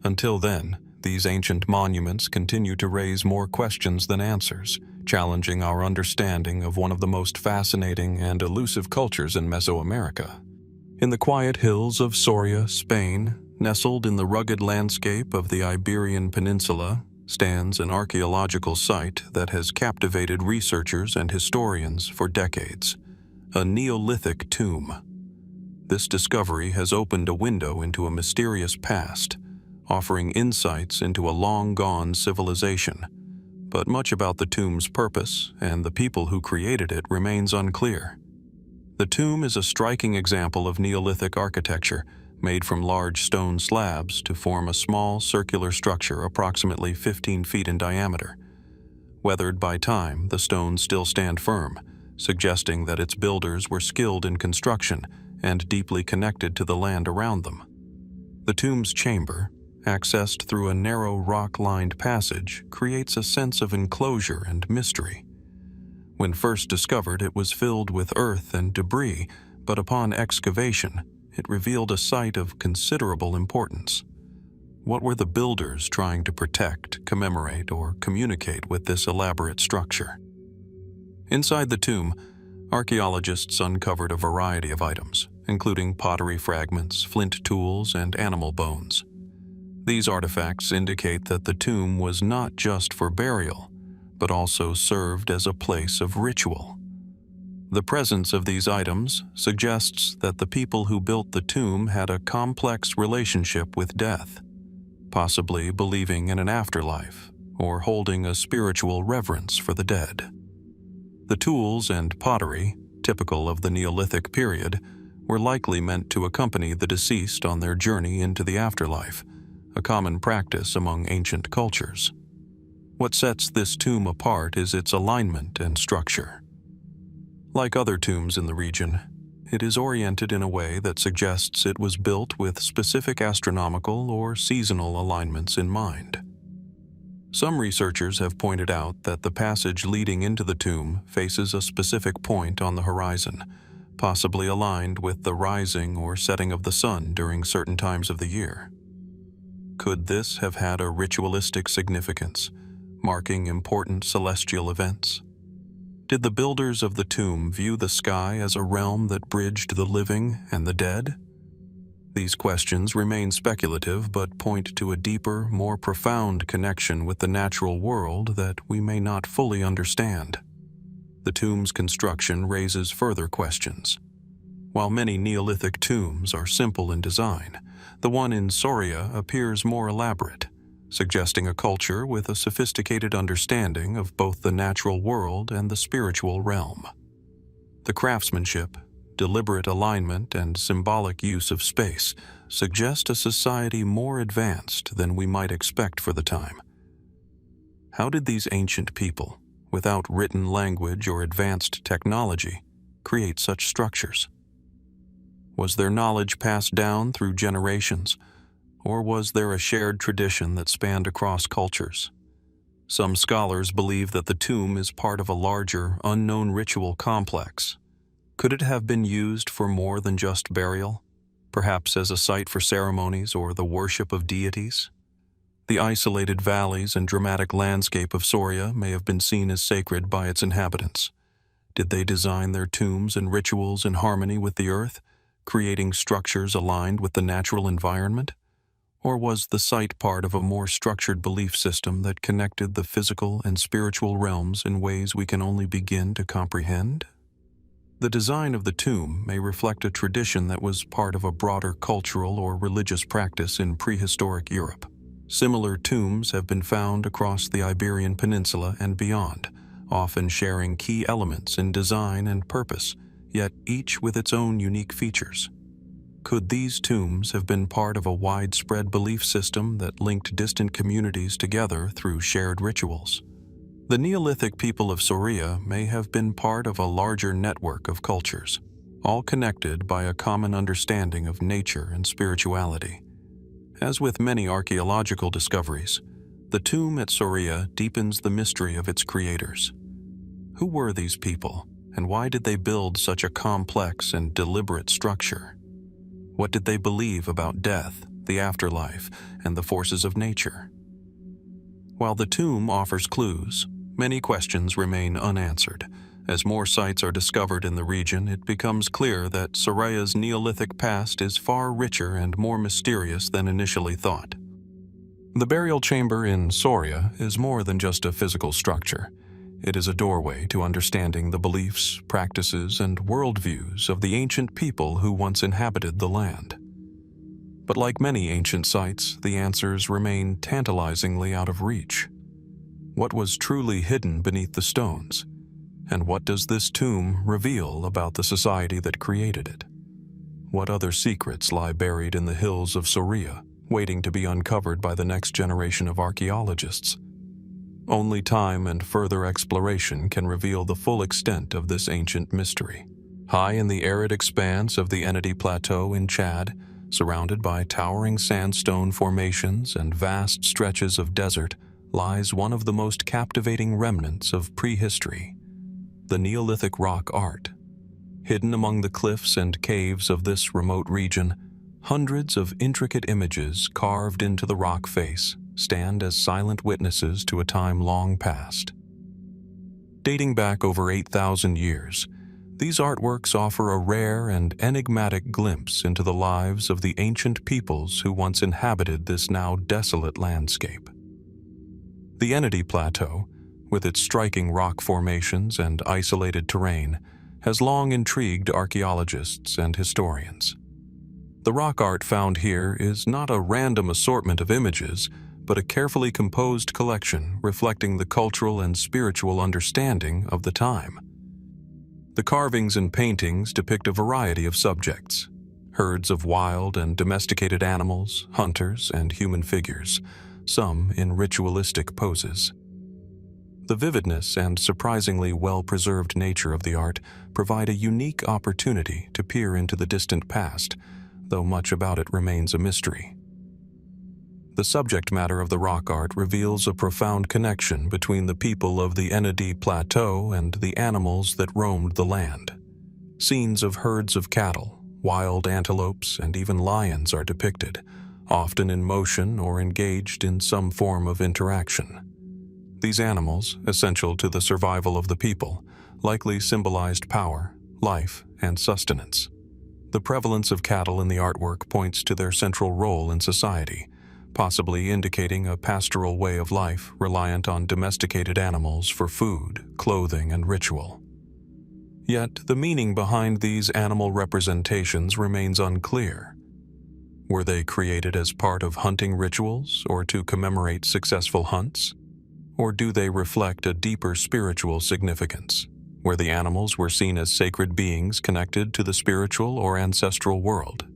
Until then, these ancient monuments continue to raise more questions than answers, challenging our understanding of one of the most fascinating and elusive cultures in Mesoamerica. In the quiet hills of Soria, Spain, nestled in the rugged landscape of the Iberian Peninsula, stands an archaeological site that has captivated researchers and historians for decades: a Neolithic tomb. This discovery has opened a window into a mysterious past, offering insights into a long-gone civilization. But much about the tomb's purpose and the people who created it remains unclear. The tomb is a striking example of Neolithic architecture, made from large stone slabs to form a small circular structure approximately 15 feet in diameter. Weathered by time, the stones still stand firm, suggesting that its builders were skilled in construction and deeply connected to the land around them. The tomb's chamber, accessed through a narrow rock-lined passage, creates a sense of enclosure and mystery. When first discovered, it was filled with earth and debris, but upon excavation, it revealed a site of considerable importance. What were the builders trying to protect, commemorate, or communicate with this elaborate structure? Inside the tomb, archaeologists uncovered a variety of items, including pottery fragments, flint tools, and animal bones. These artifacts indicate that the tomb was not just for burial, but also served as a place of ritual. The presence of these items suggests that the people who built the tomb had a complex relationship with death, possibly believing in an afterlife or holding a spiritual reverence for the dead. The tools and pottery, typical of the Neolithic period, were likely meant to accompany the deceased on their journey into the afterlife, a common practice among ancient cultures. What sets this tomb apart is its alignment and structure. Like other tombs in the region, it is oriented in a way that suggests it was built with specific astronomical or seasonal alignments in mind. Some researchers have pointed out that the passage leading into the tomb faces a specific point on the horizon, possibly aligned with the rising or setting of the sun during certain times of the year. Could this have had a ritualistic significance, marking important celestial events? Did the builders of the tomb view the sky as a realm that bridged the living and the dead? These questions remain speculative but point to a deeper, more profound connection with the natural world that we may not fully understand. The tomb's construction raises further questions. While many Neolithic tombs are simple in design, the one in Soria appears more elaborate, suggesting a culture with a sophisticated understanding of both the natural world and the spiritual realm. The craftsmanship, deliberate alignment, and symbolic use of space suggest a society more advanced than we might expect for the time. How did these ancient people, without written language or advanced technology, create such structures? Was their knowledge passed down through generations, or was there a shared tradition that spanned across cultures? Some scholars believe that the tomb is part of a larger, unknown ritual complex. Could it have been used for more than just burial, perhaps as a site for ceremonies or the worship of deities? The isolated valleys and dramatic landscape of Soria may have been seen as sacred by its inhabitants. Did they design their tombs and rituals in harmony with the earth, creating structures aligned with the natural environment? Or was the site part of a more structured belief system that connected the physical and spiritual realms in ways we can only begin to comprehend? The design of the tomb may reflect a tradition that was part of a broader cultural or religious practice in prehistoric Europe. Similar tombs have been found across the Iberian Peninsula and beyond, often sharing key elements in design and purpose, yet each with its own unique features. Could these tombs have been part of a widespread belief system that linked distant communities together through shared rituals? The Neolithic people of Soria may have been part of a larger network of cultures, all connected by a common understanding of nature and spirituality. As with many archaeological discoveries, the tomb at Soria deepens the mystery of its creators. Who were these people, and why did they build such a complex and deliberate structure? What did they believe about death, the afterlife, and the forces of nature? While the tomb offers clues, many questions remain unanswered. As more sites are discovered in the region, it becomes clear that Soria's Neolithic past is far richer and more mysterious than initially thought. The burial chamber in Soria is more than just a physical structure. It is a doorway to understanding the beliefs, practices, and worldviews of the ancient people who once inhabited the land. But like many ancient sites, the answers remain tantalizingly out of reach. What was truly hidden beneath the stones? And what does this tomb reveal about the society that created it? What other secrets lie buried in the hills of Soria, waiting to be uncovered by the next generation of archaeologists? Only time and further exploration can reveal the full extent of this ancient mystery. High in the arid expanse of the Ennedi Plateau in Chad, surrounded by towering sandstone formations and vast stretches of desert, lies one of the most captivating remnants of prehistory, the Neolithic rock art. Hidden among the cliffs and caves of this remote region, hundreds of intricate images carved into the rock face stand as silent witnesses to a time long past. Dating back over 8,000 years, These artworks offer a rare and enigmatic glimpse into the lives of the ancient peoples who once inhabited this now desolate landscape. The Enedi Plateau, with its striking rock formations and isolated terrain, has long intrigued archaeologists and historians. The rock art found here is not a random assortment of images, but a carefully composed collection reflecting the cultural and spiritual understanding of the time. The carvings and paintings depict a variety of subjects: herds of wild and domesticated animals, hunters, and human figures, some in ritualistic poses. The vividness and surprisingly well-preserved nature of the art provide a unique opportunity to peer into the distant past, though much about it remains a mystery. The subject matter of the rock art reveals a profound connection between the people of the Enedi Plateau and the animals that roamed the land. Scenes of herds of cattle, wild antelopes, and even lions are depicted, often in motion or engaged in some form of interaction. These animals, essential to the survival of the people, likely symbolized power, life, and sustenance. The prevalence of cattle in the artwork points to their central role in society, possibly indicating a pastoral way of life reliant on domesticated animals for food, clothing, and ritual. Yet, the meaning behind these animal representations remains unclear. Were they created as part of hunting rituals or to commemorate successful hunts? Or do they reflect a deeper spiritual significance, where the animals were seen as sacred beings connected to the spiritual or ancestral world?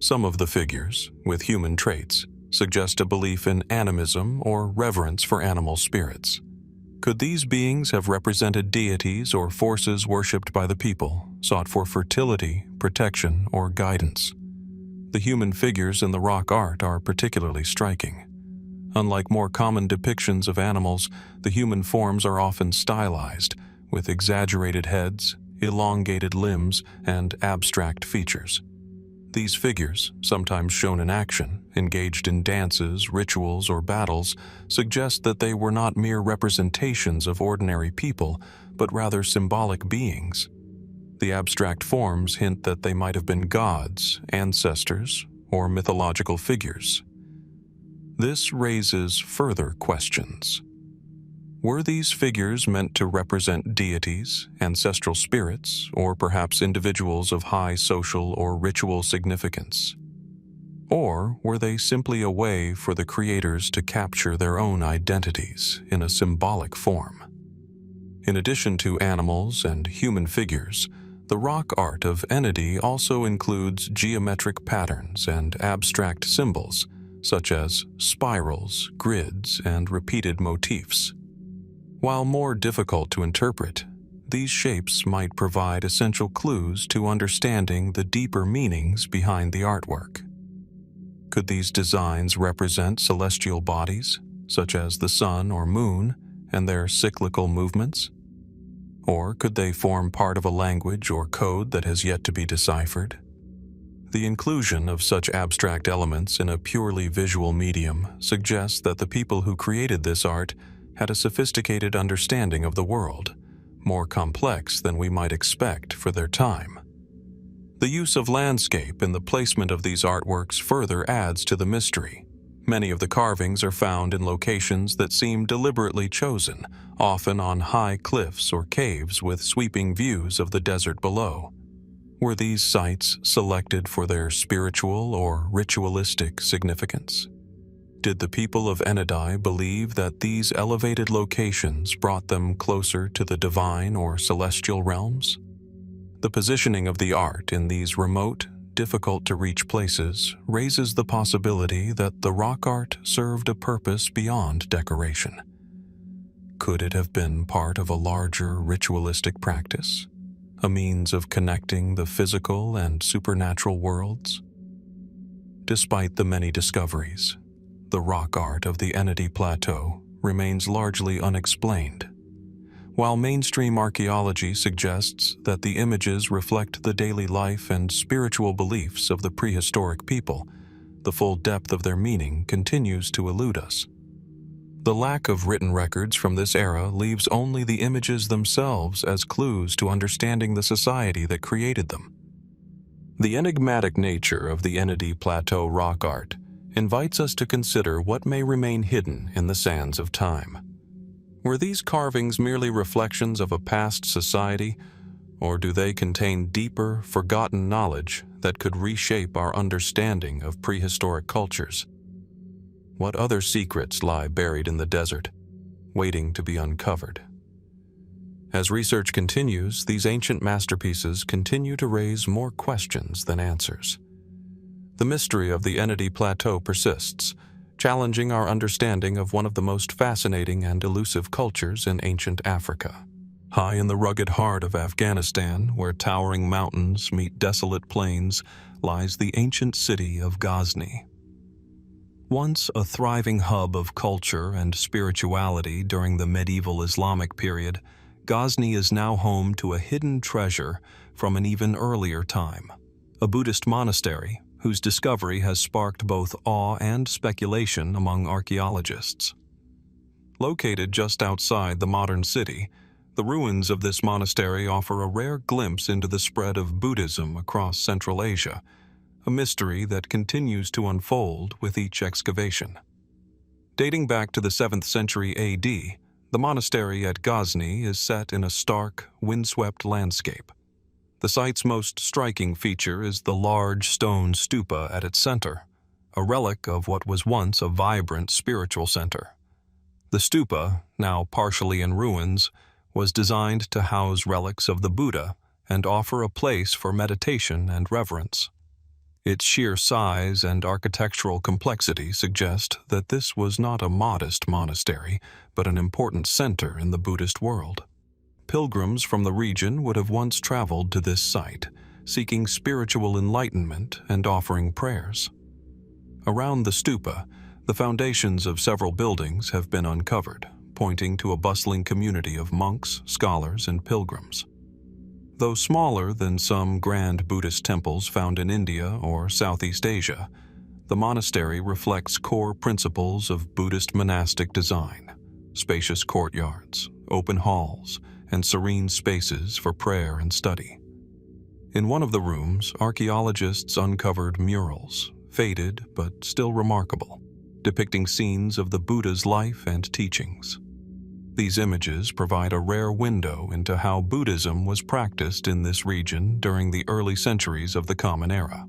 Some of the figures, with human traits, suggest a belief in animism or reverence for animal spirits. Could these beings have represented deities or forces worshipped by the people, sought for fertility, protection, or guidance? The human figures in the rock art are particularly striking. Unlike more common depictions of animals, the human forms are often stylized, with exaggerated heads, elongated limbs, and abstract features. These figures, sometimes shown in action, engaged in dances, rituals, or battles, suggest that they were not mere representations of ordinary people, but rather symbolic beings. The abstract forms hint that they might have been gods, ancestors, or mythological figures. This raises further questions. Were these figures meant to represent deities, ancestral spirits, or perhaps individuals of high social or ritual significance? Or were they simply a way for the creators to capture their own identities in a symbolic form? In addition to animals and human figures, the rock art of Enedi also includes geometric patterns and abstract symbols, such as spirals, grids, and repeated motifs. While more difficult to interpret, these shapes might provide essential clues to understanding the deeper meanings behind the artwork. Could these designs represent celestial bodies, such as the sun or moon, and their cyclical movements? Or could they form part of a language or code that has yet to be deciphered? The inclusion of such abstract elements in a purely visual medium suggests that the people who created this art had a sophisticated understanding of the world, more complex than we might expect for their time. The use of landscape in the placement of these artworks further adds to the mystery. Many of the carvings are found in locations that seem deliberately chosen, often on high cliffs or caves with sweeping views of the desert below. Were these sites selected for their spiritual or ritualistic significance? Did the people of Enedi believe that these elevated locations brought them closer to the divine or celestial realms? The positioning of the art in these remote, difficult-to-reach places raises the possibility that the rock art served a purpose beyond decoration. Could it have been part of a larger ritualistic practice, a means of connecting the physical and supernatural worlds? Despite the many discoveries, the rock art of the Enedi Plateau remains largely unexplained. While mainstream archaeology suggests that the images reflect the daily life and spiritual beliefs of the prehistoric people, the full depth of their meaning continues to elude us. The lack of written records from this era leaves only the images themselves as clues to understanding the society that created them. The enigmatic nature of the Enedi Plateau rock art invites us to consider what may remain hidden in the sands of time. Were these carvings merely reflections of a past society, or do they contain deeper, forgotten knowledge that could reshape our understanding of prehistoric cultures? What other secrets lie buried in the desert, waiting to be uncovered? As research continues, these ancient masterpieces continue to raise more questions than answers. The mystery of the Enedi Plateau persists, challenging our understanding of one of the most fascinating and elusive cultures in ancient Africa. High in the rugged heart of Afghanistan, where towering mountains meet desolate plains, lies the ancient city of Ghazni. Once a thriving hub of culture and spirituality during the medieval Islamic period, Ghazni is now home to a hidden treasure from an even earlier time, a Buddhist monastery whose discovery has sparked both awe and speculation among archaeologists. Located just outside the modern city, the ruins of this monastery offer a rare glimpse into the spread of Buddhism across Central Asia, a mystery that continues to unfold with each excavation. Dating back to the 7th century AD, the monastery at Ghazni is set in a stark, windswept landscape. The site's most striking feature is the large stone stupa at its center, a relic of what was once a vibrant spiritual center. The stupa, now partially in ruins, was designed to house relics of the Buddha and offer a place for meditation and reverence. Its sheer size and architectural complexity suggest that this was not a modest monastery, but an important center in the Buddhist world. Pilgrims from the region would have once traveled to this site, seeking spiritual enlightenment and offering prayers. Around the stupa, the foundations of several buildings have been uncovered, pointing to a bustling community of monks, scholars, and pilgrims. Though smaller than some grand Buddhist temples found in India or Southeast Asia, the monastery reflects core principles of Buddhist monastic design: spacious courtyards, open halls, and serene spaces for prayer and study. In one of the rooms, archaeologists uncovered murals, faded but still remarkable, depicting scenes of the Buddha's life and teachings. These images provide a rare window into how Buddhism was practiced in this region during the early centuries of the Common Era.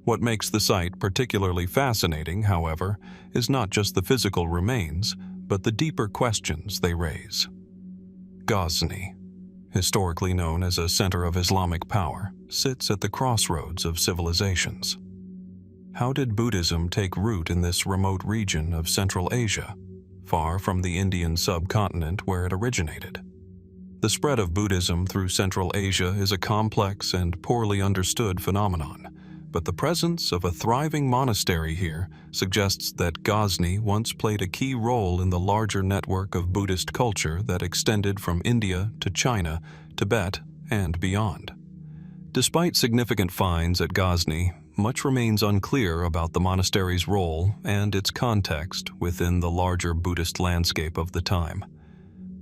What makes the site particularly fascinating, however, is not just the physical remains, but the deeper questions they raise. Ghazni, historically known as a center of Islamic power, sits at the crossroads of civilizations. How did Buddhism take root in this remote region of Central Asia, far from the Indian subcontinent where it originated? The spread of Buddhism through Central Asia is a complex and poorly understood phenomenon, but the presence of a thriving monastery here suggests that Ghazni once played a key role in the larger network of Buddhist culture that extended from India to China, Tibet, and beyond. Despite significant finds at Ghazni, much remains unclear about the monastery's role and its context within the larger Buddhist landscape of the time.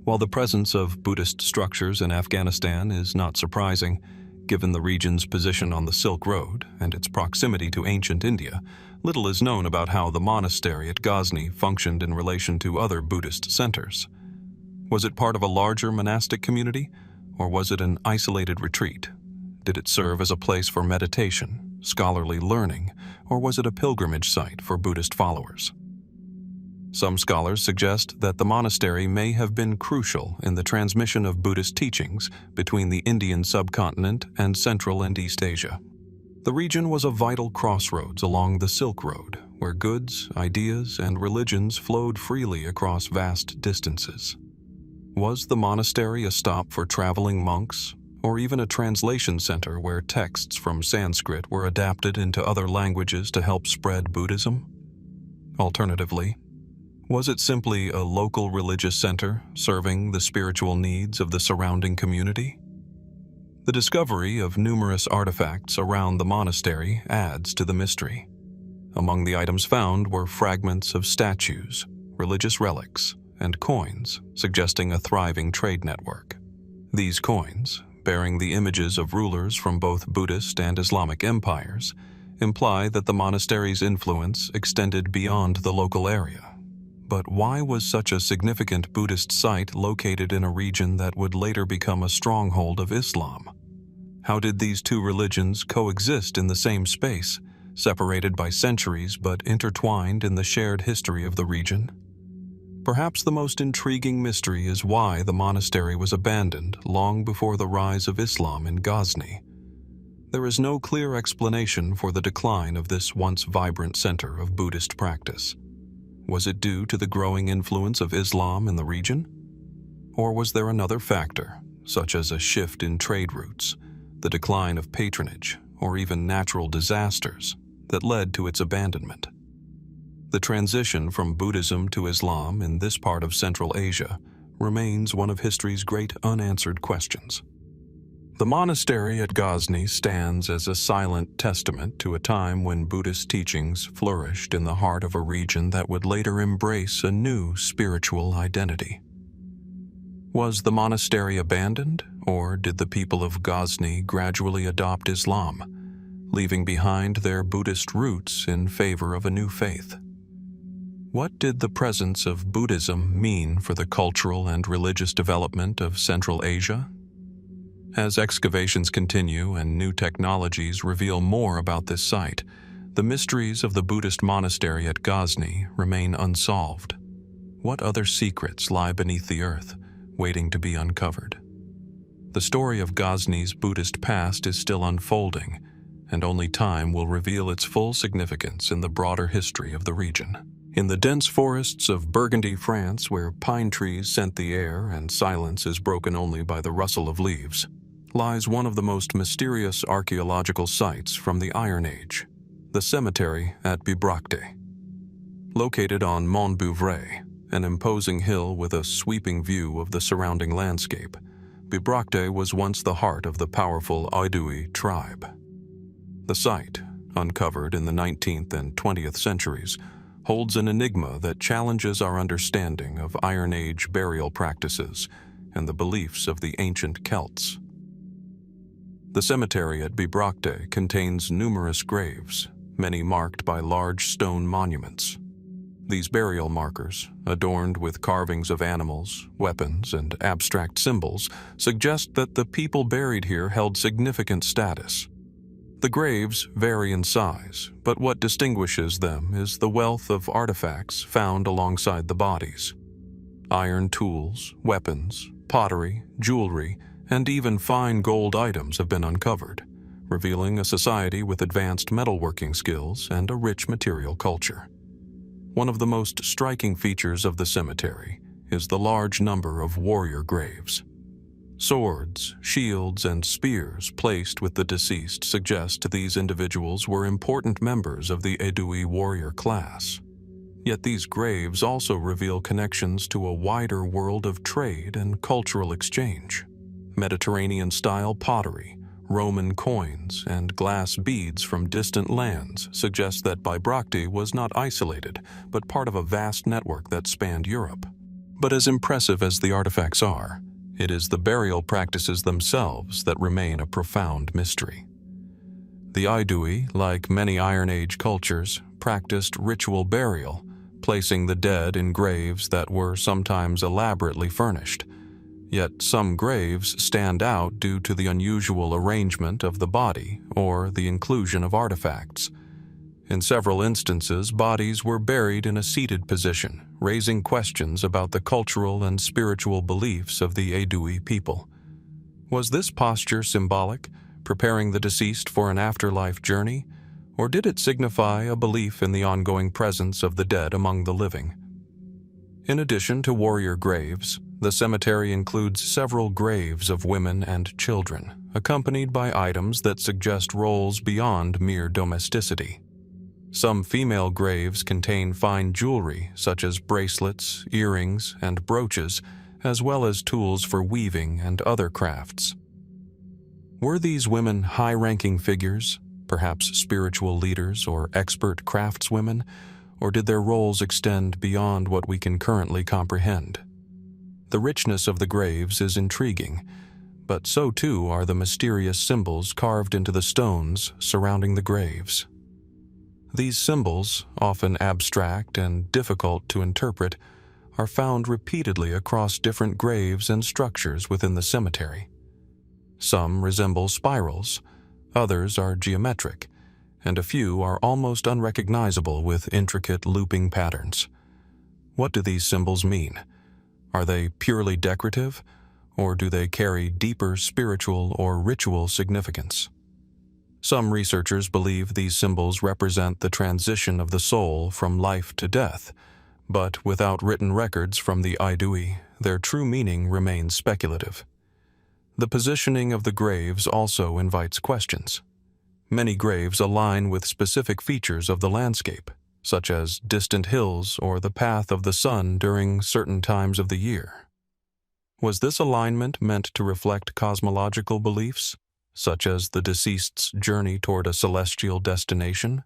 While the presence of Buddhist structures in Afghanistan is not surprising, given the region's position on the Silk Road and its proximity to ancient India, little is known about how the monastery at Ghazni functioned in relation to other Buddhist centers. Was it part of a larger monastic community, or was it an isolated retreat? Did it serve as a place for meditation, scholarly learning, or was it a pilgrimage site for Buddhist followers? Some scholars suggest that the monastery may have been crucial in the transmission of Buddhist teachings between the Indian subcontinent and Central and East Asia. The region was a vital crossroads along the Silk Road, where goods, ideas, and religions flowed freely across vast distances. Was the monastery a stop for traveling monks, or even a translation center where texts from Sanskrit were adapted into other languages to help spread Buddhism? Alternatively, was it simply a local religious center serving the spiritual needs of the surrounding community? The discovery of numerous artifacts around the monastery adds to the mystery. Among the items found were fragments of statues, religious relics, and coins, suggesting a thriving trade network. These coins, bearing the images of rulers from both Buddhist and Islamic empires, imply that the monastery's influence extended beyond the local area. But why was such a significant Buddhist site located in a region that would later become a stronghold of Islam? How did these two religions coexist in the same space, separated by centuries but intertwined in the shared history of the region? Perhaps the most intriguing mystery is why the monastery was abandoned long before the rise of Islam in Ghazni. There is no clear explanation for the decline of this once vibrant center of Buddhist practice. Was it due to the growing influence of Islam in the region? Or was there another factor, such as a shift in trade routes, the decline of patronage, or even natural disasters, that led to its abandonment? The transition from Buddhism to Islam in this part of Central Asia remains one of history's great unanswered questions. The monastery at Ghazni stands as a silent testament to a time when Buddhist teachings flourished in the heart of a region that would later embrace a new spiritual identity. Was the monastery abandoned, or did the people of Ghazni gradually adopt Islam, leaving behind their Buddhist roots in favor of a new faith? What did the presence of Buddhism mean for the cultural and religious development of Central Asia? As excavations continue and new technologies reveal more about this site, the mysteries of the Buddhist monastery at Ghazni remain unsolved. What other secrets lie beneath the earth, waiting to be uncovered? The story of Ghazni's Buddhist past is still unfolding, and only time will reveal its full significance in the broader history of the region. In the dense forests of Burgundy, France, where pine trees scent the air and silence is broken only by the rustle of leaves, lies one of the most mysterious archaeological sites from the Iron Age, the cemetery at Bibracte. Located on Mont Bouvray, an imposing hill with a sweeping view of the surrounding landscape, Bibracte was once the heart of the powerful Aedui tribe. The site, uncovered in the 19th and 20th centuries, holds an enigma that challenges our understanding of Iron Age burial practices and the beliefs of the ancient Celts. The cemetery at Bibracte contains numerous graves, many marked by large stone monuments. These burial markers, adorned with carvings of animals, weapons, and abstract symbols, suggest that the people buried here held significant status. The graves vary in size, but what distinguishes them is the wealth of artifacts found alongside the bodies. Iron tools, weapons, pottery, jewelry, and even fine gold items have been uncovered, revealing a society with advanced metalworking skills and a rich material culture. One of the most striking features of the cemetery is the large number of warrior graves. Swords, shields, and spears placed with the deceased suggest these individuals were important members of the Aedui warrior class. Yet these graves also reveal connections to a wider world of trade and cultural exchange. Mediterranean-style pottery, Roman coins, and glass beads from distant lands suggest that Bibracte was not isolated, but part of a vast network that spanned Europe. But as impressive as the artifacts are, it is the burial practices themselves that remain a profound mystery. The Aedui, like many Iron Age cultures, practiced ritual burial, placing the dead in graves that were sometimes elaborately furnished. Yet some graves stand out due to the unusual arrangement of the body or the inclusion of artifacts. In several instances, bodies were buried in a seated position, raising questions about the cultural and spiritual beliefs of the Aedui people. Was this posture symbolic, preparing the deceased for an afterlife journey, or did it signify a belief in the ongoing presence of the dead among the living? In addition to warrior graves, the cemetery includes several graves of women and children, accompanied by items that suggest roles beyond mere domesticity. Some female graves contain fine jewelry, such as bracelets, earrings, and brooches, as well as tools for weaving and other crafts. Were these women high-ranking figures, perhaps spiritual leaders or expert craftswomen, or did their roles extend beyond what we can currently comprehend? The richness of the graves is intriguing, but so too are the mysterious symbols carved into the stones surrounding the graves. These symbols, often abstract and difficult to interpret, are found repeatedly across different graves and structures within the cemetery. Some resemble spirals, others are geometric, and a few are almost unrecognizable with intricate looping patterns. What do these symbols mean? Are they purely decorative, or do they carry deeper spiritual or ritual significance? Some researchers believe these symbols represent the transition of the soul from life to death, but without written records from the Aedui, their true meaning remains speculative. The positioning of the graves also invites questions. Many graves align with specific features of the landscape, such as distant hills or the path of the sun during certain times of the year. Was this alignment meant to reflect cosmological beliefs, such as the deceased's journey toward a celestial destination?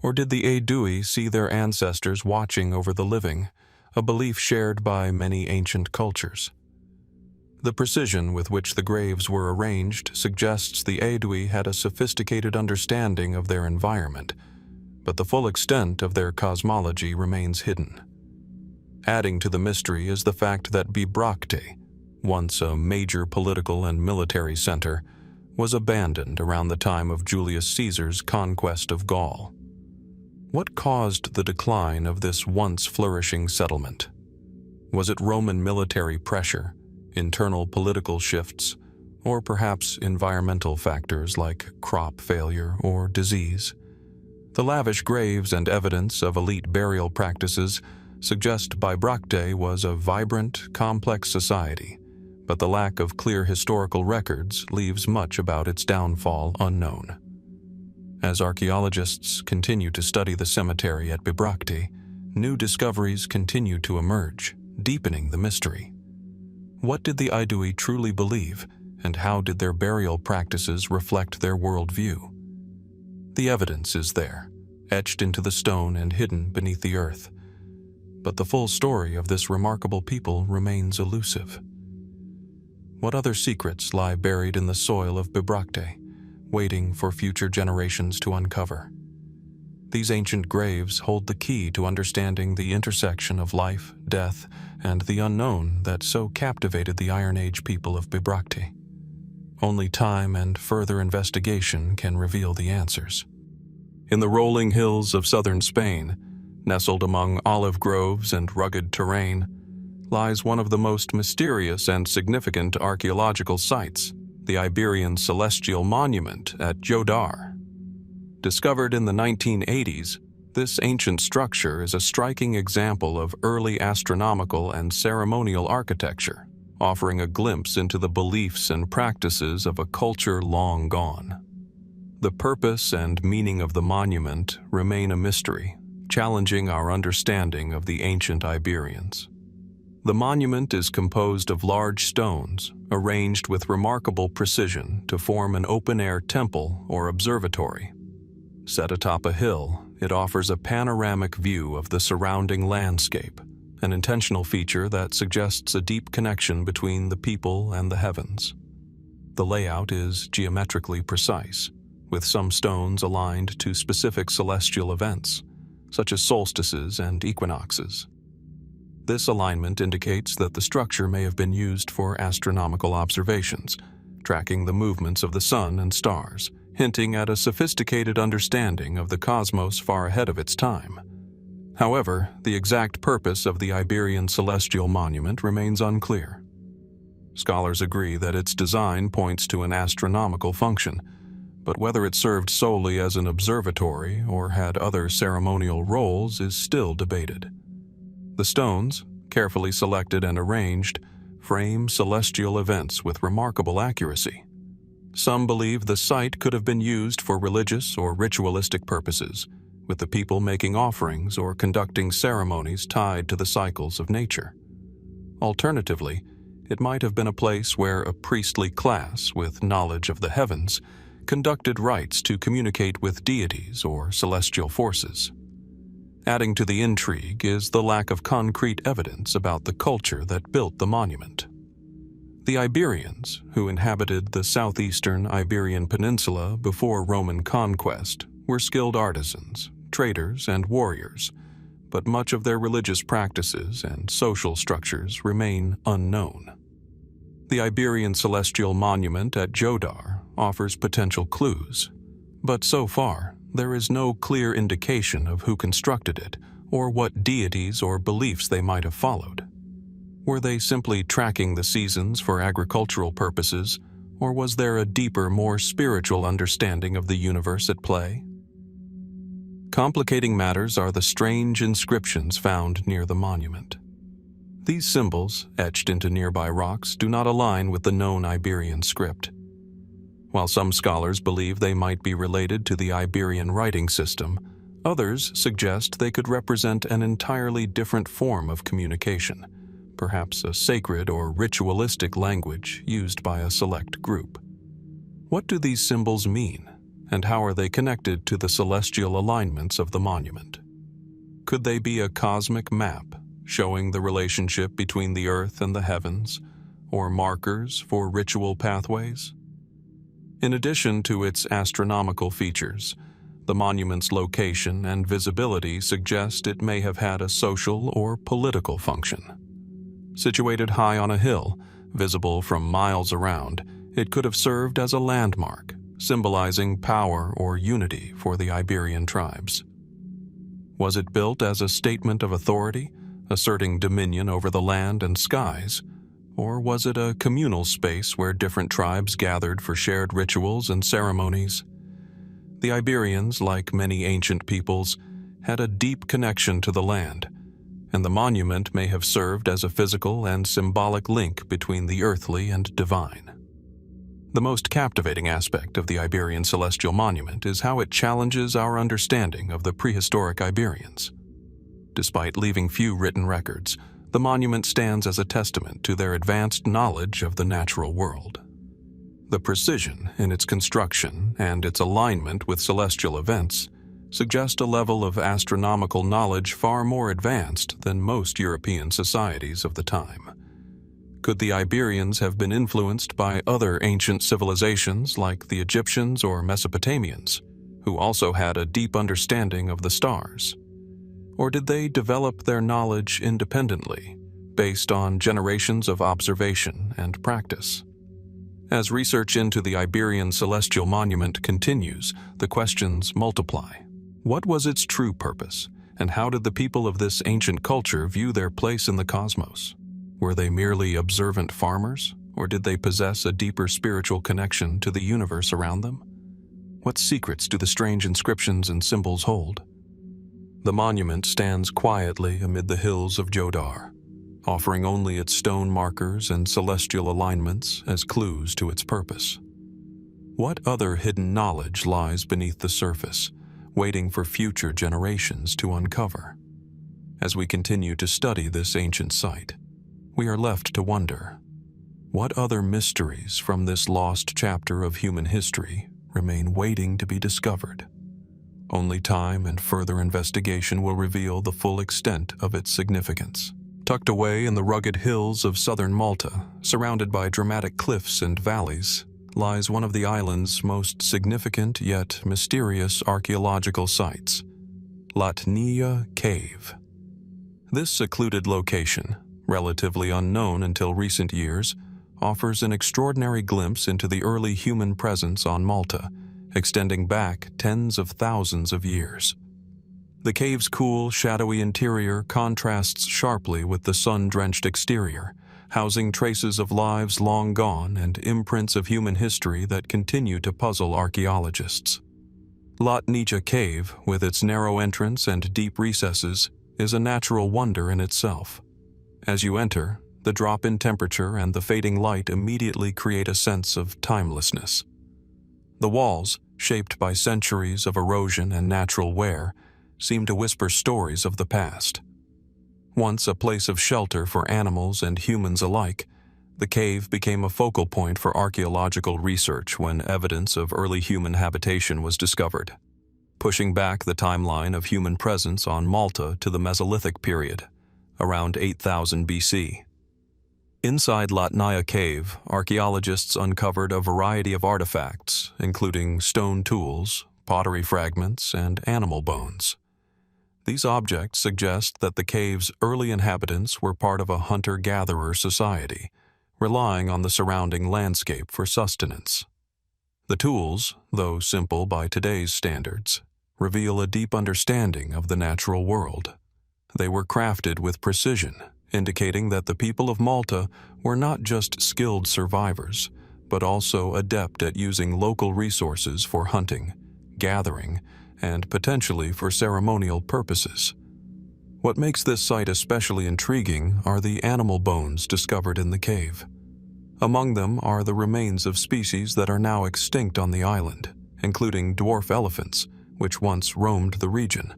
Or did the Aedui see their ancestors watching over the living, a belief shared by many ancient cultures? The precision with which the graves were arranged suggests the Aedui had a sophisticated understanding of their environment, but the full extent of their cosmology remains hidden. Adding to the mystery is the fact that Bibracte, once a major political and military center, was abandoned around the time of Julius Caesar's conquest of Gaul. What caused the decline of this once flourishing settlement? Was it Roman military pressure, internal political shifts, or perhaps environmental factors like crop failure or disease? The lavish graves and evidence of elite burial practices suggest Bibracte was a vibrant, complex society, but the lack of clear historical records leaves much about its downfall unknown. As archaeologists continue to study the cemetery at Bibracte, new discoveries continue to emerge, deepening the mystery. What did the Aedui truly believe, and how did their burial practices reflect their worldview? The evidence is there, etched into the stone and hidden beneath the earth. But the full story of this remarkable people remains elusive. What other secrets lie buried in the soil of Bibracte, waiting for future generations to uncover? These ancient graves hold the key to understanding the intersection of life, death, and the unknown that so captivated the Iron Age people of Bibracte. Only time and further investigation can reveal the answers. In the rolling hills of southern Spain, nestled among olive groves and rugged terrain, lies one of the most mysterious and significant archaeological sites, the Iberian Celestial Monument at Jodar. Discovered in the 1980s, this ancient structure is a striking example of early astronomical and ceremonial architecture, offering a glimpse into the beliefs and practices of a culture long gone. The purpose and meaning of the monument remain a mystery, challenging our understanding of the ancient Iberians. The monument is composed of large stones, arranged with remarkable precision to form an open-air temple or observatory. Set atop a hill, it offers a panoramic view of the surrounding landscape, an intentional feature that suggests a deep connection between the people and the heavens. The layout is geometrically precise, with some stones aligned to specific celestial events, such as solstices and equinoxes. This alignment indicates that the structure may have been used for astronomical observations, tracking the movements of the sun and stars, hinting at a sophisticated understanding of the cosmos far ahead of its time. However, the exact purpose of the Iberian Celestial Monument remains unclear. Scholars agree that its design points to an astronomical function, but whether it served solely as an observatory or had other ceremonial roles is still debated. The stones, carefully selected and arranged, frame celestial events with remarkable accuracy. Some believe the site could have been used for religious or ritualistic purposes, with the people making offerings or conducting ceremonies tied to the cycles of nature. Alternatively, it might have been a place where a priestly class with knowledge of the heavens conducted rites to communicate with deities or celestial forces. Adding to the intrigue is the lack of concrete evidence about the culture that built the monument. The Iberians, who inhabited the southeastern Iberian Peninsula before Roman conquest, were skilled artisans, traders, and warriors, but much of their religious practices and social structures remain unknown. The Iberian Celestial Monument at Jodar offers potential clues, but so far, there is no clear indication of who constructed it or what deities or beliefs they might have followed. Were they simply tracking the seasons for agricultural purposes, or was there a deeper, more spiritual understanding of the universe at play? Complicating matters are the strange inscriptions found near the monument. These symbols, etched into nearby rocks, do not align with the known Iberian script. While some scholars believe they might be related to the Iberian writing system, others suggest they could represent an entirely different form of communication, perhaps a sacred or ritualistic language used by a select group. What do these symbols mean, and how are they connected to the celestial alignments of the monument? Could they be a cosmic map showing the relationship between the earth and the heavens, or markers for ritual pathways? In addition to its astronomical features, the monument's location and visibility suggest it may have had a social or political function. Situated high on a hill, visible from miles around, it could have served as a landmark, symbolizing power or unity for the Iberian tribes. Was it built as a statement of authority, asserting dominion over the land and skies? Or was it a communal space where different tribes gathered for shared rituals and ceremonies? The Iberians, like many ancient peoples, had a deep connection to the land, and the monument may have served as a physical and symbolic link between the earthly and divine. The most captivating aspect of the Iberian Celestial Monument is how it challenges our understanding of the prehistoric Iberians. Despite leaving few written records, the monument stands as a testament to their advanced knowledge of the natural world. The precision in its construction and its alignment with celestial events suggest a level of astronomical knowledge far more advanced than most European societies of the time. Could the Iberians have been influenced by other ancient civilizations like the Egyptians or Mesopotamians, who also had a deep understanding of the stars? Or did they develop their knowledge independently, based on generations of observation and practice? As research into the Iberian Celestial Monument continues, the questions multiply. What was its true purpose, and how did the people of this ancient culture view their place in the cosmos? Were they merely observant farmers, or did they possess a deeper spiritual connection to the universe around them? What secrets do the strange inscriptions and symbols hold? The monument stands quietly amid the hills of Jodar, offering only its stone markers and celestial alignments as clues to its purpose. What other hidden knowledge lies beneath the surface, waiting for future generations to uncover? As we continue to study this ancient site, we are left to wonder, what other mysteries from this lost chapter of human history remain waiting to be discovered? Only time and further investigation will reveal the full extent of its significance. Tucked away in the rugged hills of southern Malta, surrounded by dramatic cliffs and valleys, lies one of the island's most significant yet mysterious archaeological sites, Latnia Cave. This secluded location, relatively unknown until recent years, offers an extraordinary glimpse into the early human presence on Malta, extending back tens of thousands of years. The cave's cool, shadowy interior contrasts sharply with the sun-drenched exterior, housing traces of lives long gone and imprints of human history that continue to puzzle archaeologists. Latnia Cave, with its narrow entrance and deep recesses, is a natural wonder in itself. As you enter, the drop in temperature and the fading light immediately create a sense of timelessness. The walls, shaped by centuries of erosion and natural wear, seem to whisper stories of the past. Once a place of shelter for animals and humans alike, the cave became a focal point for archaeological research when evidence of early human habitation was discovered. pushing back the timeline of human presence on Malta to the Mesolithic period, around 8000 BC. Inside Latnaya Cave, archaeologists uncovered a variety of artifacts, including stone tools, pottery fragments, and animal bones. These objects suggest that the cave's early inhabitants were part of a hunter-gatherer society, relying on the surrounding landscape for sustenance. The tools, though simple by today's standards, reveal a deep understanding of the natural world. They were crafted with precision, indicating that the people of Malta were not just skilled survivors, but also adept at using local resources for hunting, gathering, and potentially for ceremonial purposes. What makes this site especially intriguing are the animal bones discovered in the cave. Among them are the remains of species that are now extinct on the island, including dwarf elephants, which once roamed the region.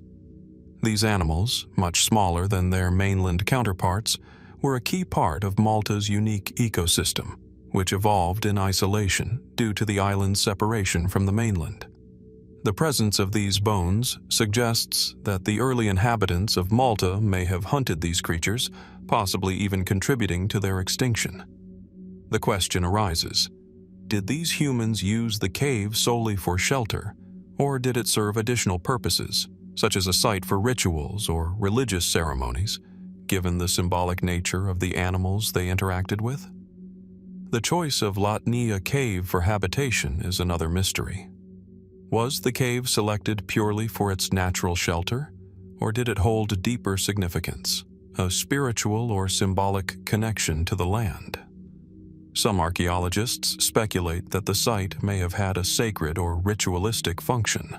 These animals, much smaller than their mainland counterparts, were a key part of Malta's unique ecosystem, which evolved in isolation due to the island's separation from the mainland. The presence of these bones suggests that the early inhabitants of Malta may have hunted these creatures, possibly even contributing to their extinction. The question arises, did these humans use the cave solely for shelter, or did it serve additional purposes, such as a site for rituals or religious ceremonies, given the symbolic nature of the animals they interacted with? The choice of Latnaya Cave for habitation is another mystery. Was the cave selected purely for its natural shelter, or did it hold deeper significance, a spiritual or symbolic connection to the land? Some archaeologists speculate that the site may have had a sacred or ritualistic function.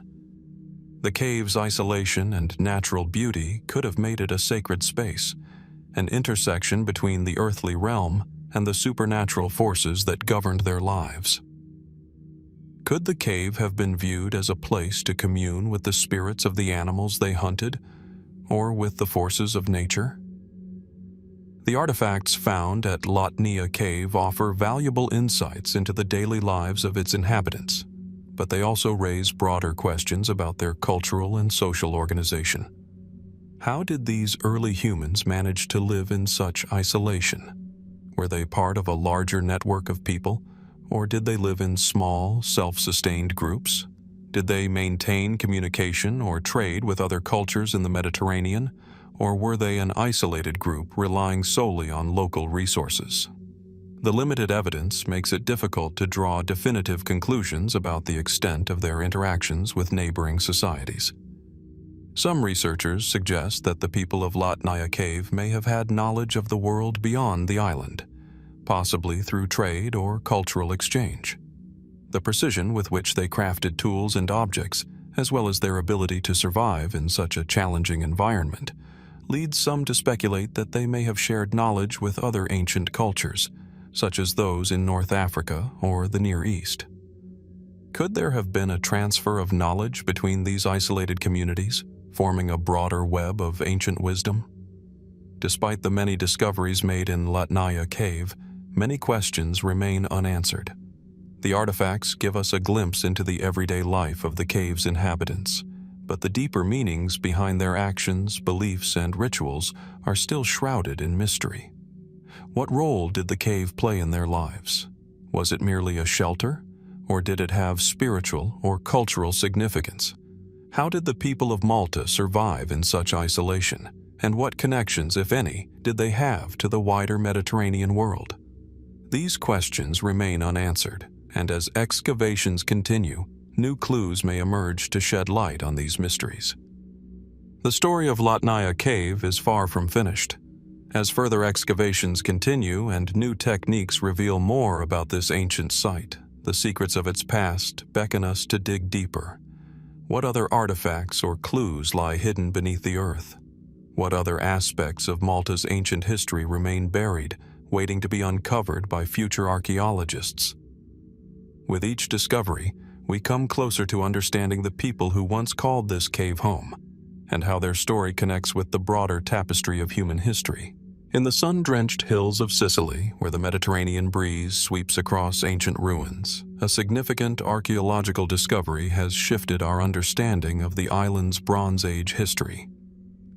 The cave's isolation and natural beauty could have made it a sacred space, an intersection between the earthly realm and the supernatural forces that governed their lives. Could the cave have been viewed as a place to commune with the spirits of the animals they hunted, or with the forces of nature? The artifacts found at Latnaya Cave offer valuable insights into the daily lives of its inhabitants, but they also raise broader questions about their cultural and social organization. How did these early humans manage to live in such isolation? Were they part of a larger network of people, or did they live in small, self-sustained groups? Did they maintain communication or trade with other cultures in the Mediterranean, or were they an isolated group relying solely on local resources? The limited evidence makes it difficult to draw definitive conclusions about the extent of their interactions with neighboring societies. Some researchers suggest that the people of Latnaya Cave may have had knowledge of the world beyond the island, possibly through trade or cultural exchange. The precision with which they crafted tools and objects, as well as their ability to survive in such a challenging environment, leads some to speculate that they may have shared knowledge with other ancient cultures, such as those in North Africa or the Near East. Could there have been a transfer of knowledge between these isolated communities, forming a broader web of ancient wisdom? Despite the many discoveries made in Latnaya Cave, many questions remain unanswered. The artifacts give us a glimpse into the everyday life of the cave's inhabitants, but the deeper meanings behind their actions, beliefs, and rituals are still shrouded in mystery. What role did the cave play in their lives? Was it merely a shelter, or did it have spiritual or cultural significance? How did the people of Malta survive in such isolation, and what connections, if any, did they have to the wider Mediterranean world? These questions remain unanswered, and as excavations continue, new clues may emerge to shed light on these mysteries. The story of Latnaya Cave is far from finished. As further excavations continue and new techniques reveal more about this ancient site, the secrets of its past beckon us to dig deeper. What other artifacts or clues lie hidden beneath the earth? What other aspects of Malta's ancient history remain buried, waiting to be uncovered by future archaeologists? With each discovery, we come closer to understanding the people who once called this cave home, and how their story connects with the broader tapestry of human history. In the sun-drenched hills of Sicily, where the Mediterranean breeze sweeps across ancient ruins, a significant archaeological discovery has shifted our understanding of the island's Bronze Age history.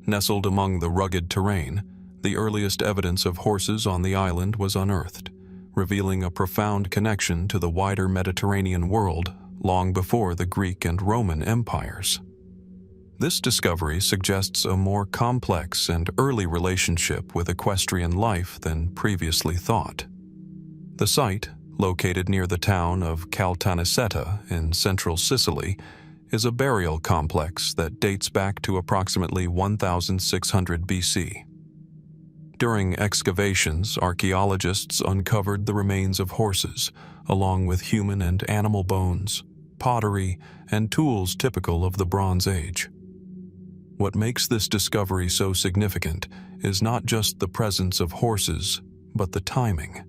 Nestled among the rugged terrain, the earliest evidence of horses on the island was unearthed, revealing a profound connection to the wider Mediterranean world long before the Greek and Roman empires. This discovery suggests a more complex and early relationship with equestrian life than previously thought. The site, located near the town of Caltanissetta in central Sicily, is a burial complex that dates back to approximately 1600 BC. During excavations, archaeologists uncovered the remains of horses, along with human and animal bones, pottery, and tools typical of the Bronze Age. What makes this discovery so significant is not just the presence of horses, but the timing.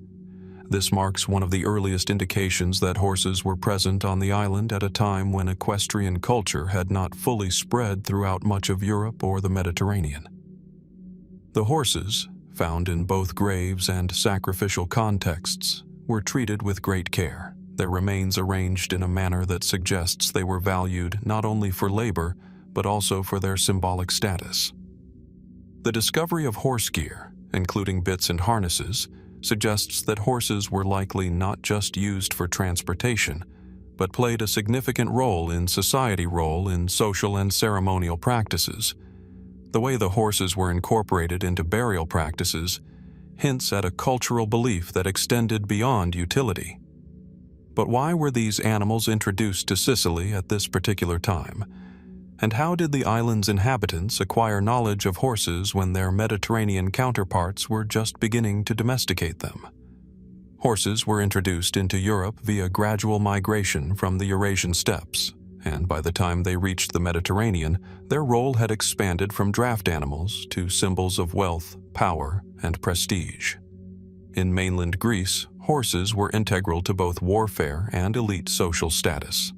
This marks one of the earliest indications that horses were present on the island at a time when equestrian culture had not fully spread throughout much of Europe or the Mediterranean. The horses, found in both graves and sacrificial contexts, were treated with great care, their remains arranged in a manner that suggests they were valued not only for labor, but also for their symbolic status. The discovery of horse gear, including bits and harnesses, suggests that horses were likely not just used for transportation, but played a significant role in social and ceremonial practices. The way the horses were incorporated into burial practices hints at a cultural belief that extended beyond utility. But why were these animals introduced to Sicily at this particular time? And how did the island's inhabitants acquire knowledge of horses when their Mediterranean counterparts were just beginning to domesticate them? Horses were introduced into Europe via gradual migration from the Eurasian steppes, and by the time they reached the Mediterranean, their role had expanded from draft animals to symbols of wealth, power, and prestige. In mainland Greece, horses were integral to both warfare and elite social status.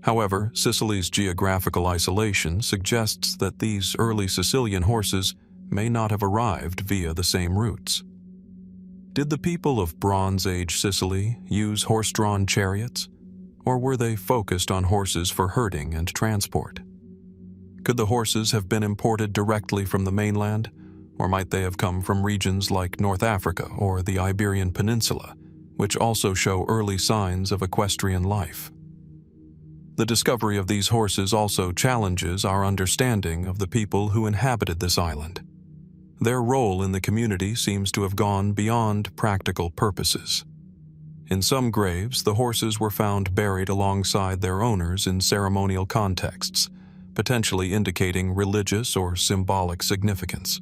However, Sicily's geographical isolation suggests that these early Sicilian horses may not have arrived via the same routes. Did the people of Bronze Age Sicily use horse-drawn chariots, or were they focused on horses for herding and transport? Could the horses have been imported directly from the mainland, or might they have come from regions like North Africa or the Iberian Peninsula, which also show early signs of equestrian life? The discovery of these horses also challenges our understanding of the people who inhabited this island. Their role in the community seems to have gone beyond practical purposes. In some graves, the horses were found buried alongside their owners in ceremonial contexts, potentially indicating religious or symbolic significance.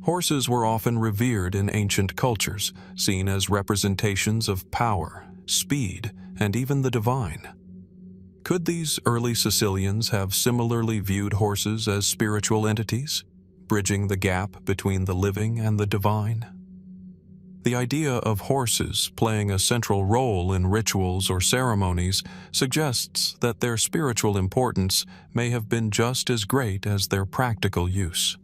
Horses were often revered in ancient cultures, seen as representations of power, speed, and even the divine. Could these early Sicilians have similarly viewed horses as spiritual entities, bridging the gap between the living and the divine? The idea of horses playing a central role in rituals or ceremonies suggests that their spiritual importance may have been just as great as their practical use.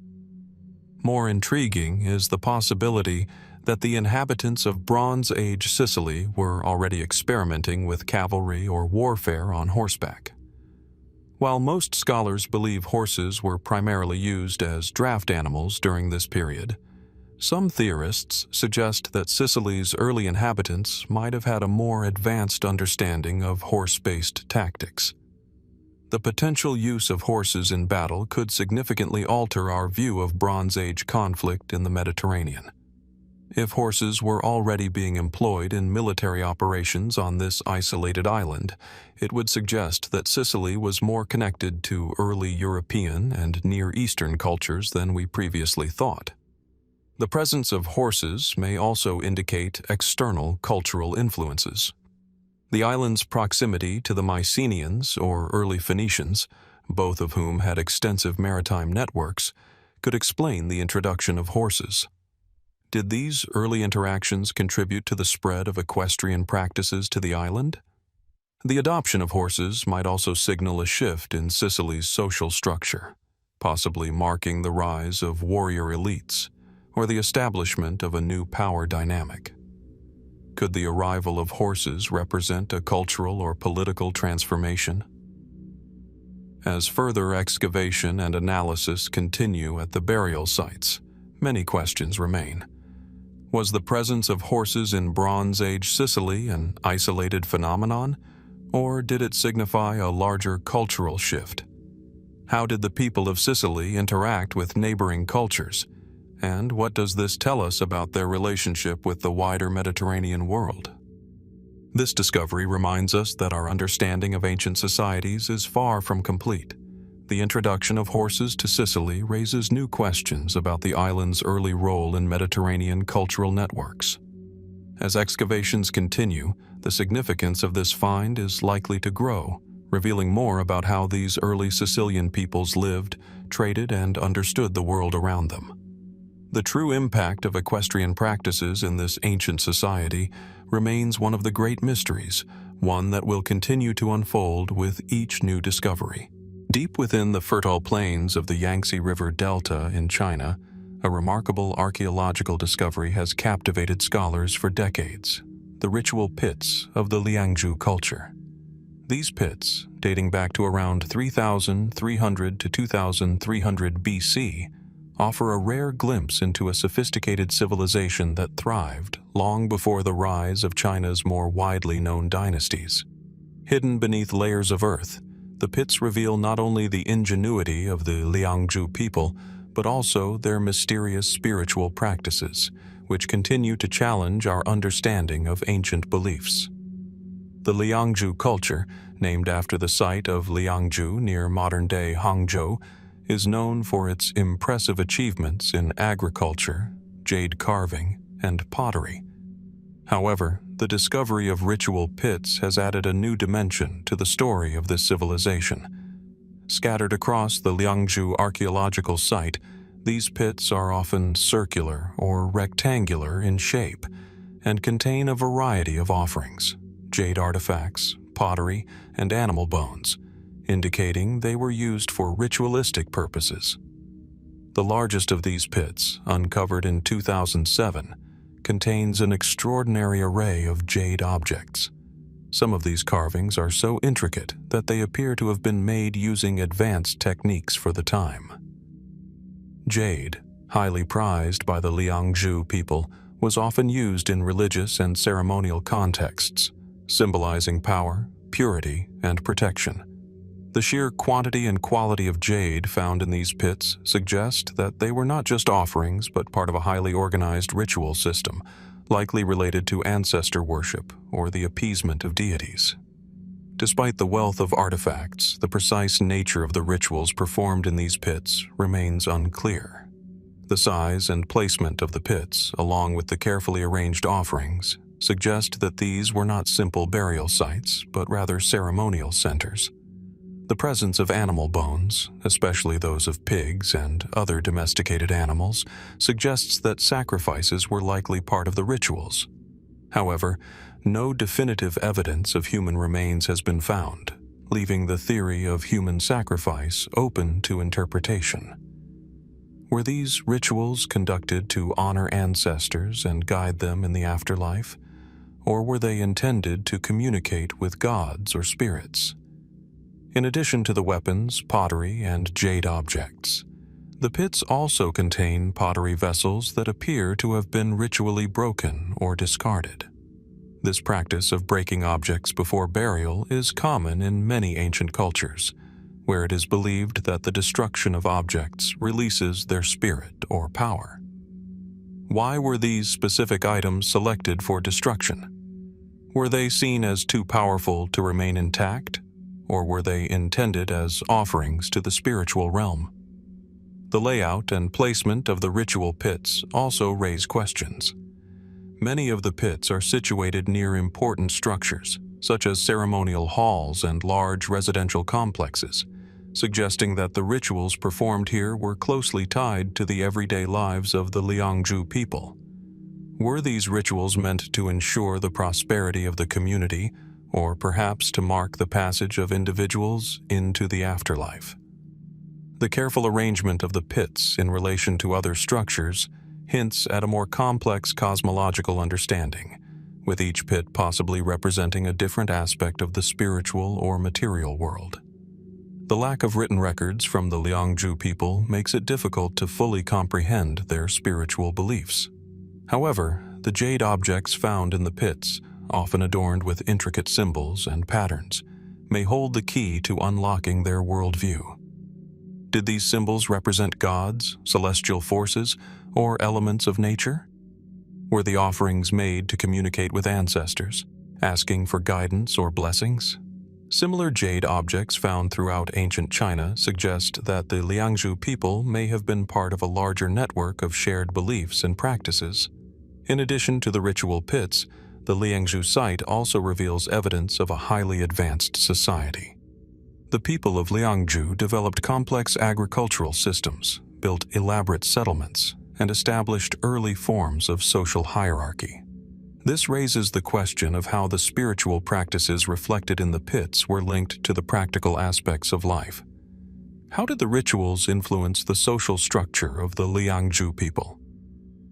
More intriguing is the possibility that the inhabitants of Bronze Age Sicily were already experimenting with cavalry or warfare on horseback. While most scholars believe horses were primarily used as draft animals during this period, some theorists suggest that Sicily's early inhabitants might have had a more advanced understanding of horse-based tactics. The potential use of horses in battle could significantly alter our view of Bronze Age conflict in the Mediterranean. If horses were already being employed in military operations on this isolated island, it would suggest that Sicily was more connected to early European and Near Eastern cultures than we previously thought. The presence of horses may also indicate external cultural influences. The island's proximity to the Mycenaeans or early Phoenicians, both of whom had extensive maritime networks, could explain the introduction of horses. Did these early interactions contribute to the spread of equestrian practices to the island? The adoption of horses might also signal a shift in Sicily's social structure, possibly marking the rise of warrior elites or the establishment of a new power dynamic. Could the arrival of horses represent a cultural or political transformation? As further excavation and analysis continue at the burial sites, many questions remain. Was the presence of horses in Bronze Age Sicily an isolated phenomenon, or did it signify a larger cultural shift? How did the people of Sicily interact with neighboring cultures, and what does this tell us about their relationship with the wider Mediterranean world? This discovery reminds us that our understanding of ancient societies is far from complete. The introduction of horses to Sicily raises new questions about the island's early role in Mediterranean cultural networks. As excavations continue, the significance of this find is likely to grow, revealing more about how these early Sicilian peoples lived, traded, and understood the world around them. The true impact of equestrian practices in this ancient society remains one of the great mysteries, one that will continue to unfold with each new discovery. Deep within the fertile plains of the Yangtze River Delta in China, a remarkable archaeological discovery has captivated scholars for decades: the ritual pits of the Liangzhu culture. These pits, dating back to around 3,300 to 2,300 BC, offer a rare glimpse into a sophisticated civilization that thrived long before the rise of China's more widely known dynasties. Hidden beneath layers of earth, the pits reveal not only the ingenuity of the Liangzhu people, but also their mysterious spiritual practices, which continue to challenge our understanding of ancient beliefs. The Liangzhu culture, named after the site of Liangzhu near modern-day Hangzhou, is known for its impressive achievements in agriculture, jade carving, and pottery. However, the discovery of ritual pits has added a new dimension to the story of this civilization. Scattered across the Liangzhu archaeological site, these pits are often circular or rectangular in shape and contain a variety of offerings: jade artifacts, pottery, and animal bones, indicating they were used for ritualistic purposes. The largest of these pits, uncovered in 2007, contains an extraordinary array of jade objects. Some of these carvings are so intricate that they appear to have been made using advanced techniques for the time. Jade, highly prized by the Liangzhu people, was often used in religious and ceremonial contexts, symbolizing power, purity, and protection. The sheer quantity and quality of jade found in these pits suggest that they were not just offerings but part of a highly organized ritual system, likely related to ancestor worship or the appeasement of deities. Despite the wealth of artifacts, the precise nature of the rituals performed in these pits remains unclear. The size and placement of the pits, along with the carefully arranged offerings, suggest that these were not simple burial sites but rather ceremonial centers. The presence of animal bones, especially those of pigs and other domesticated animals, suggests that sacrifices were likely part of the rituals. However, no definitive evidence of human remains has been found, leaving the theory of human sacrifice open to interpretation. Were these rituals conducted to honor ancestors and guide them in the afterlife, or were they intended to communicate with gods or spirits? In addition to the weapons, pottery, and jade objects, the pits also contain pottery vessels that appear to have been ritually broken or discarded. This practice of breaking objects before burial is common in many ancient cultures, where it is believed that the destruction of objects releases their spirit or power. Why were these specific items selected for destruction? Were they seen as too powerful to remain intact? Or were they intended as offerings to the spiritual realm? The layout and placement of the ritual pits also raise questions. Many of the pits are situated near important structures, such as ceremonial halls and large residential complexes, suggesting that the rituals performed here were closely tied to the everyday lives of the Liangzhu people. Were these rituals meant to ensure the prosperity of the community, or perhaps to mark the passage of individuals into the afterlife? The careful arrangement of the pits in relation to other structures hints at a more complex cosmological understanding, with each pit possibly representing a different aspect of the spiritual or material world. The lack of written records from the Liangzhu people makes it difficult to fully comprehend their spiritual beliefs. However, the jade objects found in the pits, often adorned with intricate symbols and patterns, may hold the key to unlocking their worldview. Did these symbols represent gods, celestial forces, or elements of nature? Were the offerings made to communicate with ancestors, asking for guidance or blessings? Similar jade objects found throughout ancient China suggest that the Liangzhu people may have been part of a larger network of shared beliefs and practices. In addition to the ritual pits, the Liangzhu site also reveals evidence of a highly advanced society. The people of Liangzhu developed complex agricultural systems, built elaborate settlements, and established early forms of social hierarchy. This raises the question of how the spiritual practices reflected in the pits were linked to the practical aspects of life. How did the rituals influence the social structure of the Liangzhu people?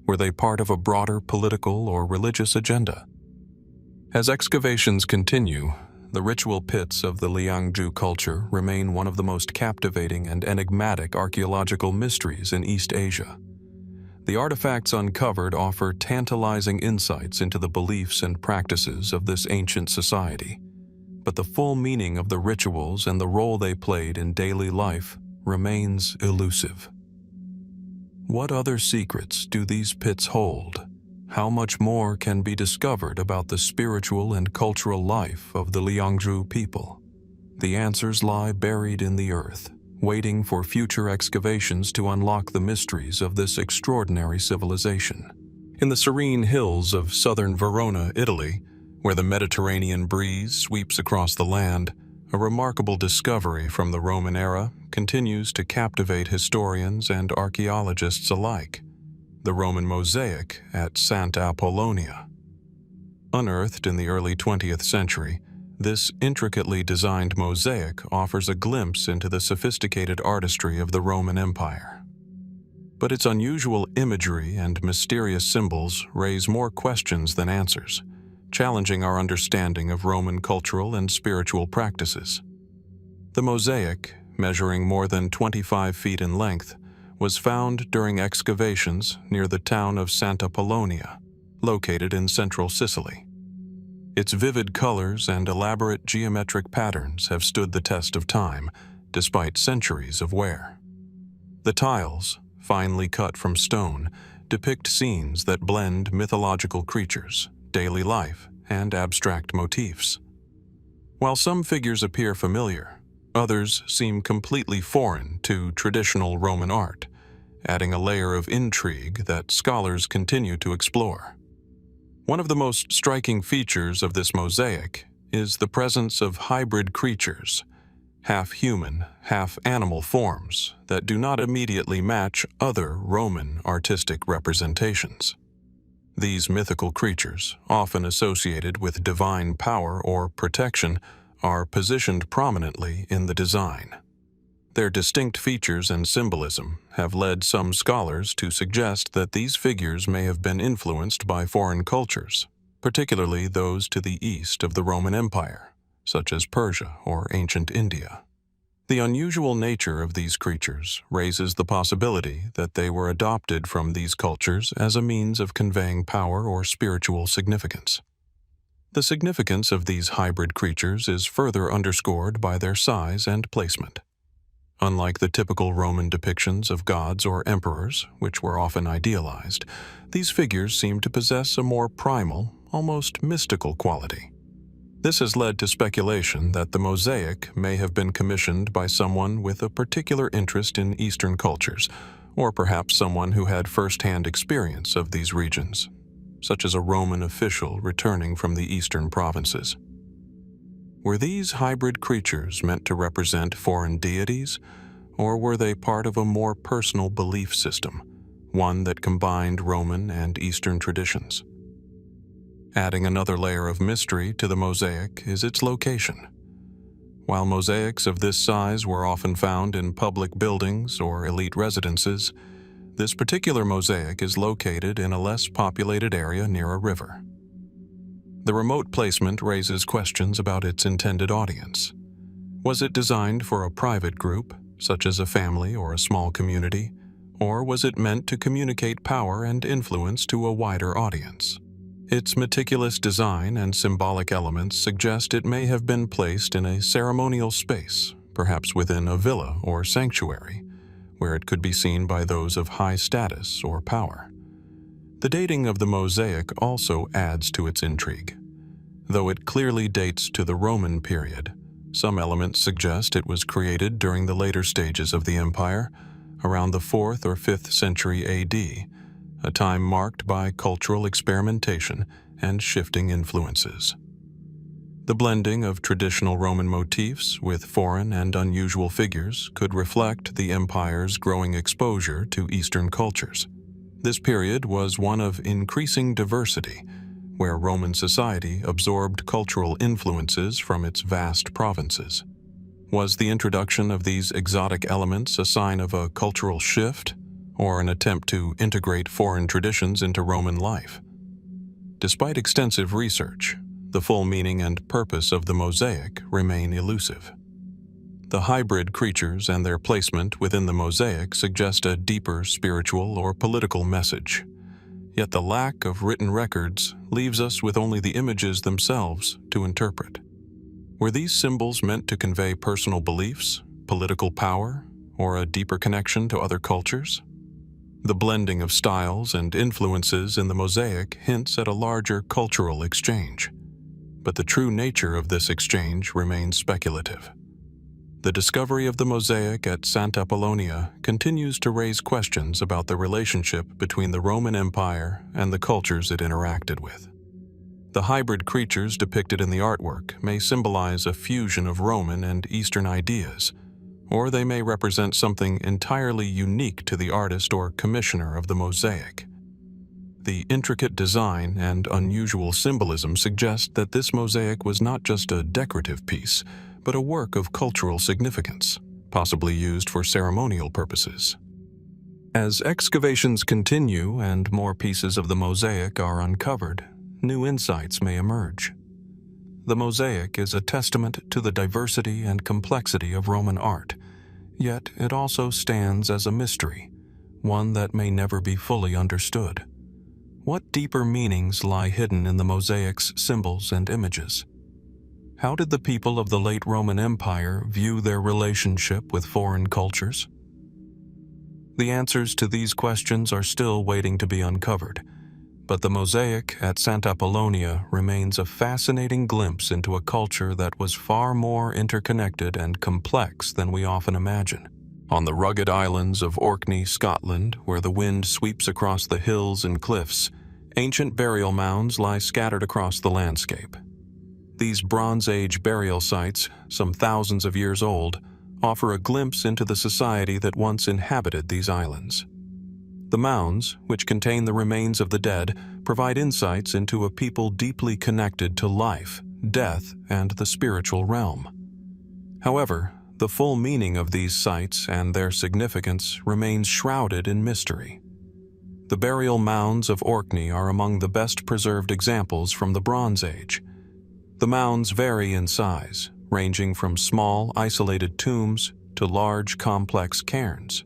Were they part of a broader political or religious agenda? As excavations continue, the ritual pits of the Liangzhu culture remain one of the most captivating and enigmatic archaeological mysteries in East Asia. The artifacts uncovered offer tantalizing insights into the beliefs and practices of this ancient society, but the full meaning of the rituals and the role they played in daily life remains elusive. What other secrets do these pits hold? How much more can be discovered about the spiritual and cultural life of the Liangzhu people? The answers lie buried in the earth, waiting for future excavations to unlock the mysteries of this extraordinary civilization. In the serene hills of southern Verona, Italy, where the Mediterranean breeze sweeps across the land, a remarkable discovery from the Roman era continues to captivate historians and archaeologists alike: the Roman mosaic at Santa Apollonia. Unearthed in the early 20th century, this intricately designed mosaic offers a glimpse into the sophisticated artistry of the Roman Empire. But its unusual imagery and mysterious symbols raise more questions than answers, challenging our understanding of Roman cultural and spiritual practices. The mosaic, measuring more than 25 feet in length, was found during excavations near the town of Santa Apollonia, located in central Sicily. Its vivid colors and elaborate geometric patterns have stood the test of time, despite centuries of wear. The tiles, finely cut from stone, depict scenes that blend mythological creatures, daily life, and abstract motifs. While some figures appear familiar, others seem completely foreign to traditional Roman art, adding a layer of intrigue that scholars continue to explore. One of the most striking features of this mosaic is the presence of hybrid creatures, half-human, half-animal forms that do not immediately match other Roman artistic representations. These mythical creatures, often associated with divine power or protection, are positioned prominently in the design. Their distinct features and symbolism have led some scholars to suggest that these figures may have been influenced by foreign cultures, particularly those to the east of the Roman Empire, such as Persia or ancient India. The unusual nature of these creatures raises the possibility that they were adopted from these cultures as a means of conveying power or spiritual significance. The significance of these hybrid creatures is further underscored by their size and placement. Unlike the typical Roman depictions of gods or emperors, which were often idealized, these figures seem to possess a more primal, almost mystical quality. This has led to speculation that the mosaic may have been commissioned by someone with a particular interest in Eastern cultures, or perhaps someone who had first-hand experience of these regions, such as a Roman official returning from the eastern provinces. Were these hybrid creatures meant to represent foreign deities, or were they part of a more personal belief system, one that combined Roman and Eastern traditions? Adding another layer of mystery to the mosaic is its location. While mosaics of this size were often found in public buildings or elite residences, this particular mosaic is located in a less populated area near a river. The remote placement raises questions about its intended audience. Was it designed for a private group, such as a family or a small community, or was it meant to communicate power and influence to a wider audience? Its meticulous design and symbolic elements suggest it may have been placed in a ceremonial space, perhaps within a villa or sanctuary, where it could be seen by those of high status or power. The dating of the mosaic also adds to its intrigue. Though it clearly dates to the Roman period, some elements suggest it was created during the later stages of the empire, around the 4th or 5th century AD, a time marked by cultural experimentation and shifting influences. The blending of traditional Roman motifs with foreign and unusual figures could reflect the empire's growing exposure to Eastern cultures. This period was one of increasing diversity, where Roman society absorbed cultural influences from its vast provinces. Was the introduction of these exotic elements a sign of a cultural shift, or an attempt to integrate foreign traditions into Roman life? Despite extensive research, the full meaning and purpose of the mosaic remain elusive. The hybrid creatures and their placement within the mosaic suggest a deeper spiritual or political message, yet the lack of written records leaves us with only the images themselves to interpret. Were these symbols meant to convey personal beliefs, political power, or a deeper connection to other cultures? The blending of styles and influences in the mosaic hints at a larger cultural exchange, but the true nature of this exchange remains speculative. The discovery of the mosaic at Santa Apollonia continues to raise questions about the relationship between the Roman Empire and the cultures it interacted with. The hybrid creatures depicted in the artwork may symbolize a fusion of Roman and Eastern ideas, or they may represent something entirely unique to the artist or commissioner of the mosaic. The intricate design and unusual symbolism suggest that this mosaic was not just a decorative piece, but a work of cultural significance, possibly used for ceremonial purposes. As excavations continue and more pieces of the mosaic are uncovered, new insights may emerge. The mosaic is a testament to the diversity and complexity of Roman art, yet it also stands as a mystery, one that may never be fully understood. What deeper meanings lie hidden in the mosaic's symbols and images? How did the people of the late Roman Empire view their relationship with foreign cultures? The answers to these questions are still waiting to be uncovered, but the mosaic at Santa Apollonia remains a fascinating glimpse into a culture that was far more interconnected and complex than we often imagine. On the rugged islands of Orkney, Scotland, where the wind sweeps across the hills and cliffs, ancient burial mounds lie scattered across the landscape. These Bronze Age burial sites, some thousands of years old, offer a glimpse into the society that once inhabited these islands. The mounds, which contain the remains of the dead, provide insights into a people deeply connected to life, death, and the spiritual realm. However, the full meaning of these sites and their significance remains shrouded in mystery. The burial mounds of Orkney are among the best preserved examples from the Bronze Age. The mounds vary in size, ranging from small, isolated tombs to large, complex cairns.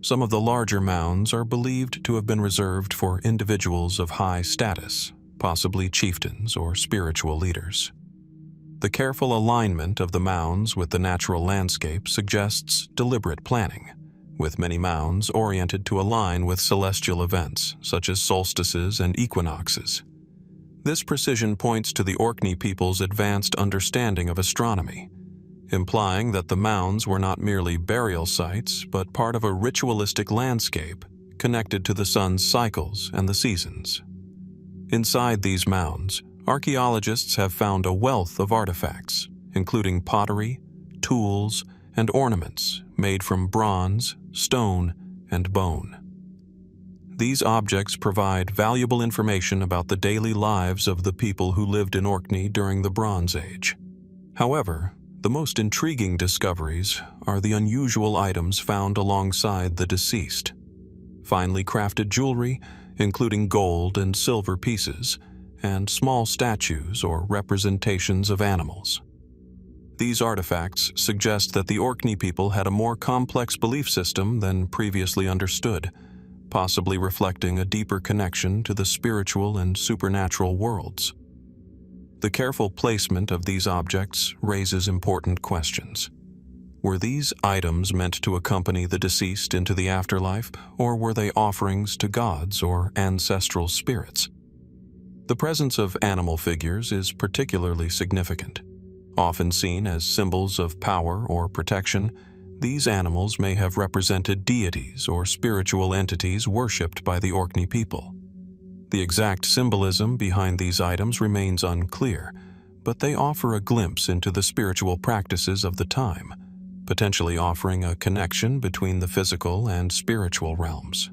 Some of the larger mounds are believed to have been reserved for individuals of high status, possibly chieftains or spiritual leaders. The careful alignment of the mounds with the natural landscape suggests deliberate planning, with many mounds oriented to align with celestial events such as solstices and equinoxes. This precision points to the Orkney people's advanced understanding of astronomy, implying that the mounds were not merely burial sites but part of a ritualistic landscape connected to the sun's cycles and the seasons. Inside these mounds, archaeologists have found a wealth of artifacts, including pottery, tools, and ornaments made from bronze, stone, and bone. These objects provide valuable information about the daily lives of the people who lived in Orkney during the Bronze Age. However, the most intriguing discoveries are the unusual items found alongside the deceased. Finely crafted jewelry, including gold and silver pieces, and small statues or representations of animals. These artifacts suggest that the Orkney people had a more complex belief system than previously understood, possibly reflecting a deeper connection to the spiritual and supernatural worlds. The careful placement of these objects raises important questions. Were these items meant to accompany the deceased into the afterlife, or were they offerings to gods or ancestral spirits? The presence of animal figures is particularly significant. Often seen as symbols of power or protection, these animals may have represented deities or spiritual entities worshipped by the Orkney people. The exact symbolism behind these items remains unclear, but they offer a glimpse into the spiritual practices of the time, potentially offering a connection between the physical and spiritual realms.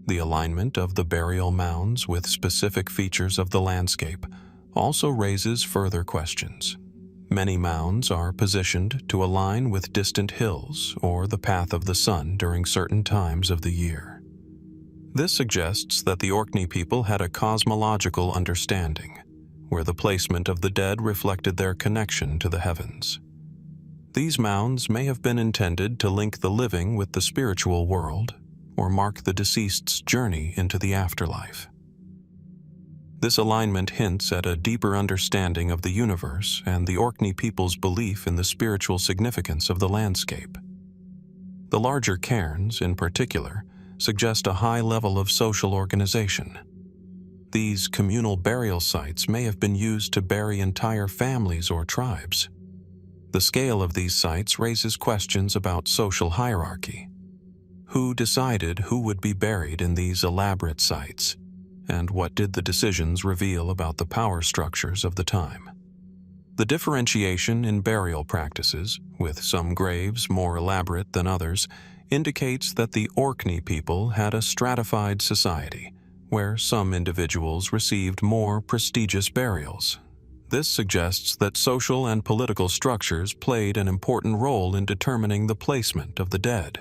The alignment of the burial mounds with specific features of the landscape also raises further questions. Many mounds are positioned to align with distant hills or the path of the sun during certain times of the year. This suggests that the Orkney people had a cosmological understanding, where the placement of the dead reflected their connection to the heavens. These mounds may have been intended to link the living with the spiritual world, or mark the deceased's journey into the afterlife. This alignment hints at a deeper understanding of the universe and the Orkney people's belief in the spiritual significance of the landscape. The larger cairns, in particular, suggest a high level of social organization. These communal burial sites may have been used to bury entire families or tribes. The scale of these sites raises questions about social hierarchy. Who decided who would be buried in these elaborate sites? And what did the decisions reveal about the power structures of the time? The differentiation in burial practices, with some graves more elaborate than others, indicates that the Orkney people had a stratified society, where some individuals received more prestigious burials. This suggests that social and political structures played an important role in determining the placement of the dead.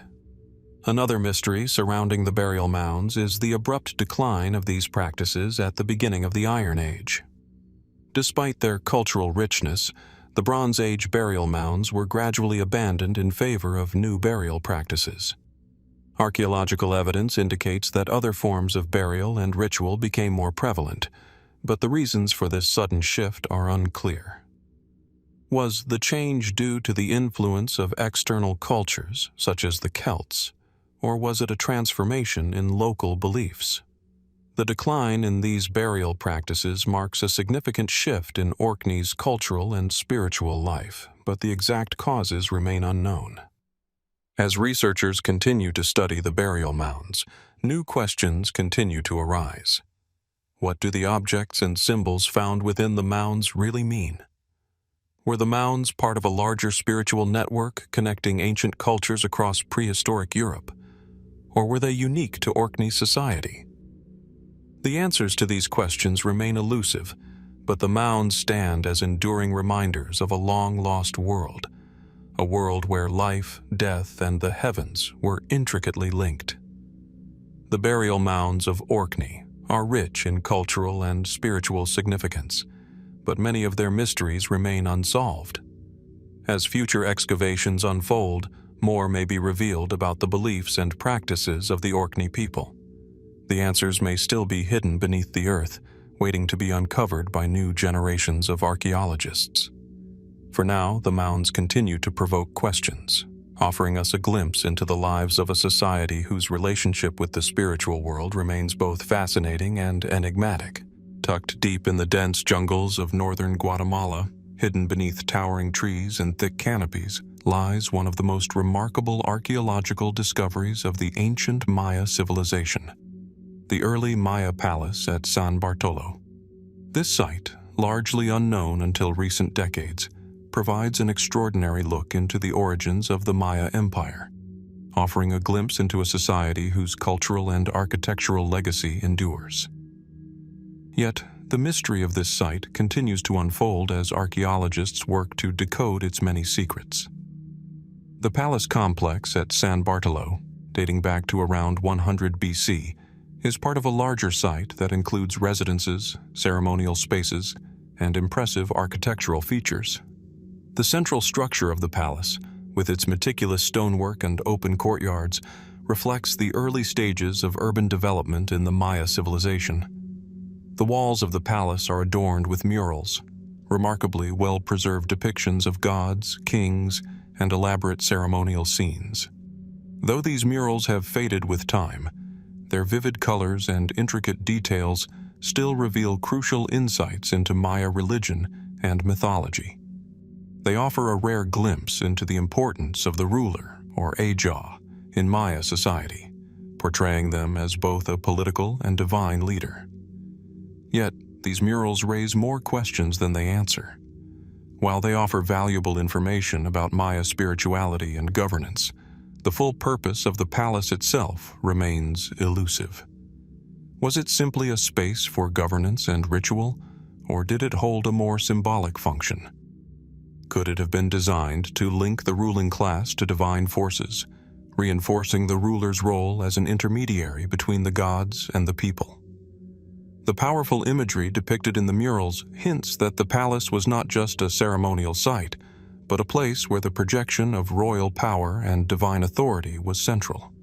Another mystery surrounding the burial mounds is the abrupt decline of these practices at the beginning of the Iron Age. Despite their cultural richness, the Bronze Age burial mounds were gradually abandoned in favor of new burial practices. Archaeological evidence indicates that other forms of burial and ritual became more prevalent, but the reasons for this sudden shift are unclear. Was the change due to the influence of external cultures, such as the Celts, or was it a transformation in local beliefs? The decline in these burial practices marks a significant shift in Orkney's cultural and spiritual life, but the exact causes remain unknown. As researchers continue to study the burial mounds, new questions continue to arise. What do the objects and symbols found within the mounds really mean? Were the mounds part of a larger spiritual network connecting ancient cultures across prehistoric Europe? Or were they unique to Orkney society? The answers to these questions remain elusive, but the mounds stand as enduring reminders of a long-lost world, a world where life, death, and the heavens were intricately linked. The burial mounds of Orkney are rich in cultural and spiritual significance, but many of their mysteries remain unsolved. As future excavations unfold, more may be revealed about the beliefs and practices of the Orkney people. The answers may still be hidden beneath the earth, waiting to be uncovered by new generations of archaeologists. For now, the mounds continue to provoke questions, offering us a glimpse into the lives of a society whose relationship with the spiritual world remains both fascinating and enigmatic. Tucked deep in the dense jungles of northern Guatemala, hidden beneath towering trees and thick canopies, lies one of the most remarkable archaeological discoveries of the ancient Maya civilization, the early Maya palace at San Bartolo. This site, largely unknown until recent decades, provides an extraordinary look into the origins of the Maya Empire, offering a glimpse into a society whose cultural and architectural legacy endures. Yet, the mystery of this site continues to unfold as archaeologists work to decode its many secrets. The palace complex at San Bartolo, dating back to around 100 BC, is part of a larger site that includes residences, ceremonial spaces, and impressive architectural features. The central structure of the palace, with its meticulous stonework and open courtyards, reflects the early stages of urban development in the Maya civilization. The walls of the palace are adorned with murals, remarkably well-preserved depictions of gods, kings, and elaborate ceremonial scenes. Though these murals have faded with time, their vivid colors and intricate details still reveal crucial insights into Maya religion and mythology. They offer a rare glimpse into the importance of the ruler, or Ajah, in Maya society, portraying them as both a political and divine leader. Yet, these murals raise more questions than they answer. While they offer valuable information about Maya spirituality and governance, the full purpose of the palace itself remains elusive. Was it simply a space for governance and ritual, or did it hold a more symbolic function? Could it have been designed to link the ruling class to divine forces, reinforcing the ruler's role as an intermediary between the gods and the people? The powerful imagery depicted in the murals hints that the palace was not just a ceremonial site, but a place where the projection of royal power and divine authority was central.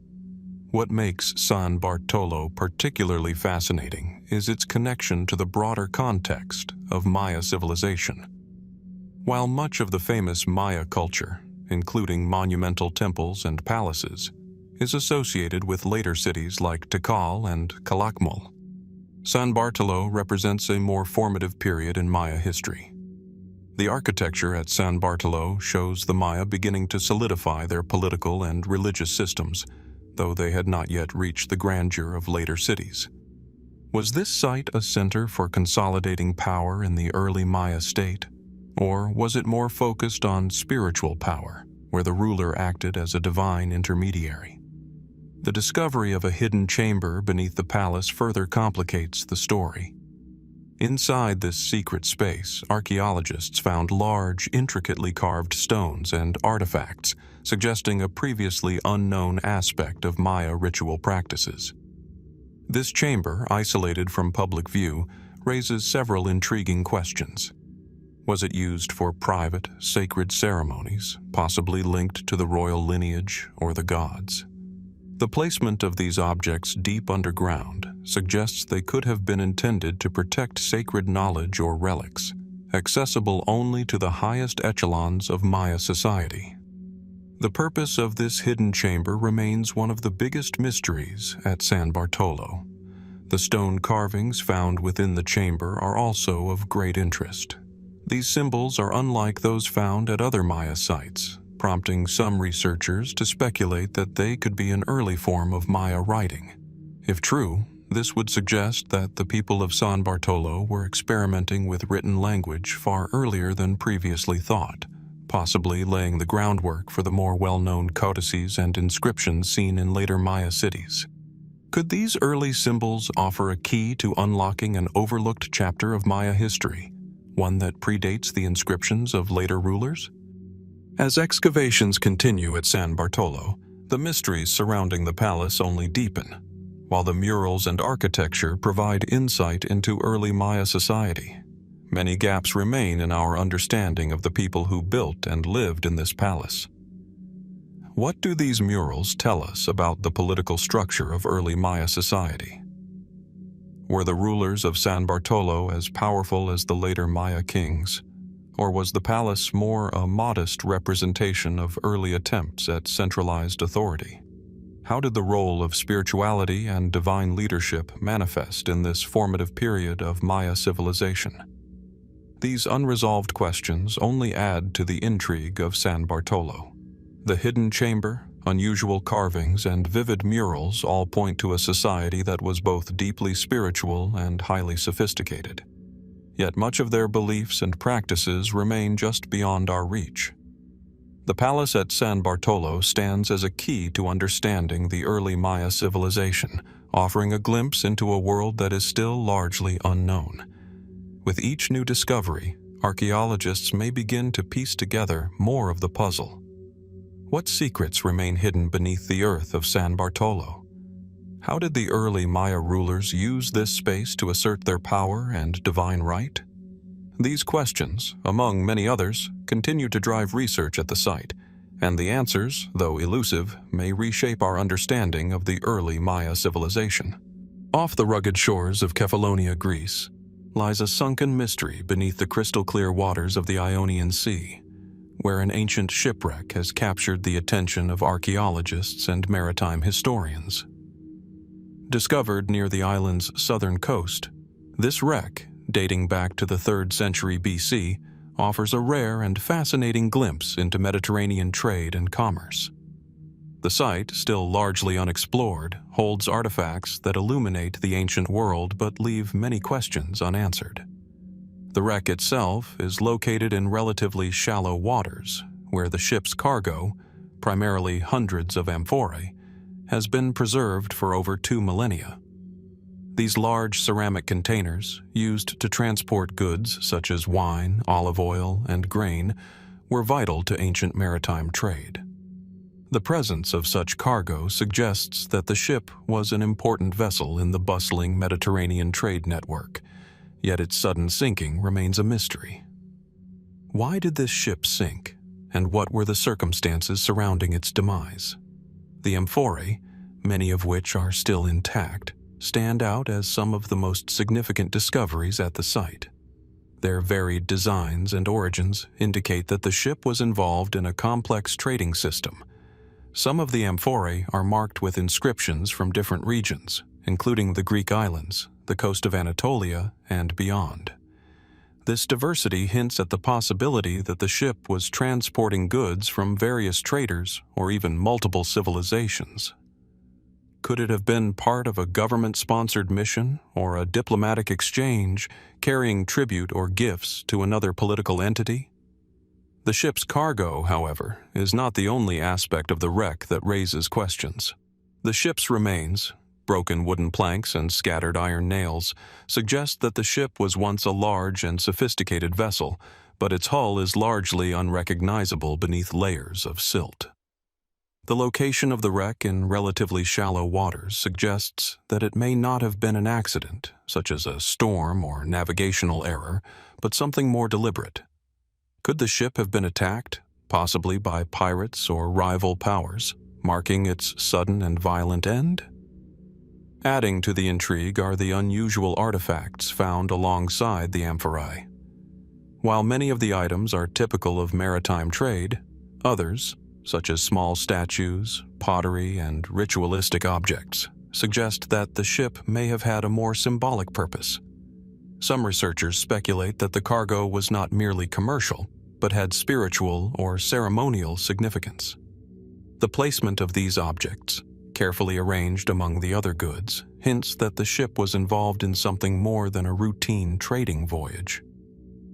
What makes San Bartolo particularly fascinating is its connection to the broader context of Maya civilization. While much of the famous Maya culture, including monumental temples and palaces, is associated with later cities like Tikal and Calakmul, San Bartolo represents a more formative period in Maya history. The architecture at San Bartolo shows the Maya beginning to solidify their political and religious systems, though they had not yet reached the grandeur of later cities. Was this site a center for consolidating power in the early Maya state? Or was it more focused on spiritual power, where the ruler acted as a divine intermediary? The discovery of a hidden chamber beneath the palace further complicates the story. Inside this secret space, archaeologists found large, intricately carved stones and artifacts, suggesting a previously unknown aspect of Maya ritual practices. This chamber, isolated from public view, raises several intriguing questions. Was it used for private, sacred ceremonies, possibly linked to the royal lineage or the gods? The placement of these objects deep underground suggests they could have been intended to protect sacred knowledge or relics, accessible only to the highest echelons of Maya society. The purpose of this hidden chamber remains one of the biggest mysteries at San Bartolo. The stone carvings found within the chamber are also of great interest. These symbols are unlike those found at other Maya sites, prompting some researchers to speculate that they could be an early form of Maya writing. If true, this would suggest that the people of San Bartolo were experimenting with written language far earlier than previously thought, possibly laying the groundwork for the more well-known codices and inscriptions seen in later Maya cities. Could these early symbols offer a key to unlocking an overlooked chapter of Maya history, one that predates the inscriptions of later rulers? As excavations continue at San Bartolo, the mysteries surrounding the palace only deepen, while the murals and architecture provide insight into early Maya society. Many gaps remain in our understanding of the people who built and lived in this palace. What do these murals tell us about the political structure of early Maya society? Were the rulers of San Bartolo as powerful as the later Maya kings? Or was the palace more a modest representation of early attempts at centralized authority? How did the role of spirituality and divine leadership manifest in this formative period of Maya civilization? These unresolved questions only add to the intrigue of San Bartolo. The hidden chamber, unusual carvings, and vivid murals all point to a society that was both deeply spiritual and highly sophisticated. Yet much of their beliefs and practices remain just beyond our reach. The palace at San Bartolo stands as a key to understanding the early Maya civilization, offering a glimpse into a world that is still largely unknown. With each new discovery, archaeologists may begin to piece together more of the puzzle. What secrets remain hidden beneath the earth of San Bartolo? How did the early Maya rulers use this space to assert their power and divine right? These questions, among many others, continue to drive research at the site, and the answers, though elusive, may reshape our understanding of the early Maya civilization. Off the rugged shores of Kefalonia, Greece, lies a sunken mystery beneath the crystal-clear waters of the Ionian Sea, where an ancient shipwreck has captured the attention of archaeologists and maritime historians. Discovered near the island's southern coast, this wreck, dating back to the 3rd century BC, offers a rare and fascinating glimpse into Mediterranean trade and commerce. The site, still largely unexplored, holds artifacts that illuminate the ancient world but leave many questions unanswered. The wreck itself is located in relatively shallow waters, where the ship's cargo, primarily hundreds of amphorae, has been preserved for over 2 millennia. These large ceramic containers, used to transport goods such as wine, olive oil, and grain, were vital to ancient maritime trade. The presence of such cargo suggests that the ship was an important vessel in the bustling Mediterranean trade network, yet its sudden sinking remains a mystery. Why did this ship sink, and what were the circumstances surrounding its demise? The amphorae, many of which are still intact, stand out as some of the most significant discoveries at the site. Their varied designs and origins indicate that the ship was involved in a complex trading system. Some of the amphorae are marked with inscriptions from different regions, including the Greek islands, the coast of Anatolia, and beyond. This diversity hints at the possibility that the ship was transporting goods from various traders or even multiple civilizations. Could it have been part of a government-sponsored mission or a diplomatic exchange carrying tribute or gifts to another political entity? The ship's cargo, however, is not the only aspect of the wreck that raises questions. The ship's remains, broken wooden planks and scattered iron nails, suggest that the ship was once a large and sophisticated vessel, but its hull is largely unrecognizable beneath layers of silt. The location of the wreck in relatively shallow waters suggests that it may not have been an accident, such as a storm or navigational error, but something more deliberate. Could the ship have been attacked, possibly by pirates or rival powers, marking its sudden and violent end? Adding to the intrigue are the unusual artifacts found alongside the amphorae. While many of the items are typical of maritime trade, others, such as small statues, pottery, and ritualistic objects, suggest that the ship may have had a more symbolic purpose. Some researchers speculate that the cargo was not merely commercial, but had spiritual or ceremonial significance. The placement of these objects, carefully arranged among the other goods, hints that the ship was involved in something more than a routine trading voyage.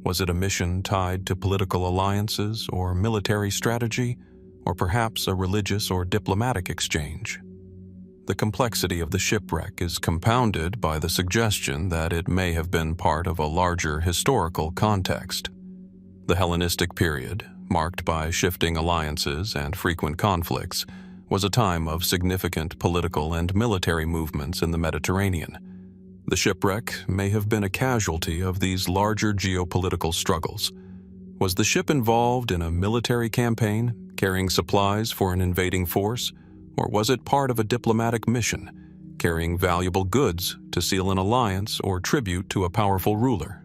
Was it a mission tied to political alliances or military strategy, or perhaps a religious or diplomatic exchange? The complexity of the shipwreck is compounded by the suggestion that it may have been part of a larger historical context. The Hellenistic period, marked by shifting alliances and frequent conflicts, was a time of significant political and military movements in the Mediterranean. The shipwreck may have been a casualty of these larger geopolitical struggles. Was the ship involved in a military campaign, carrying supplies for an invading force, or was it part of a diplomatic mission, carrying valuable goods to seal an alliance or tribute to a powerful ruler?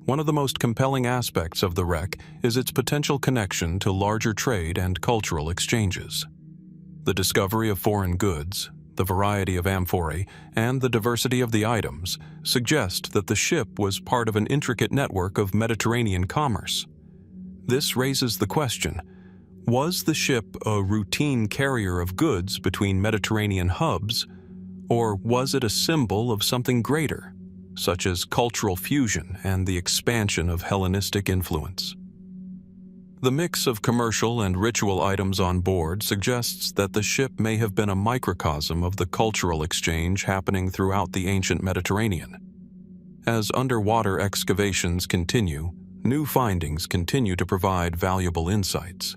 One of the most compelling aspects of the wreck is its potential connection to larger trade and cultural exchanges. The discovery of foreign goods, the variety of amphorae, and the diversity of the items suggest that the ship was part of an intricate network of Mediterranean commerce. This raises the question, was the ship a routine carrier of goods between Mediterranean hubs, or was it a symbol of something greater, such as cultural fusion and the expansion of Hellenistic influence? The mix of commercial and ritual items on board suggests that the ship may have been a microcosm of the cultural exchange happening throughout the ancient Mediterranean. As underwater excavations continue, new findings continue to provide valuable insights,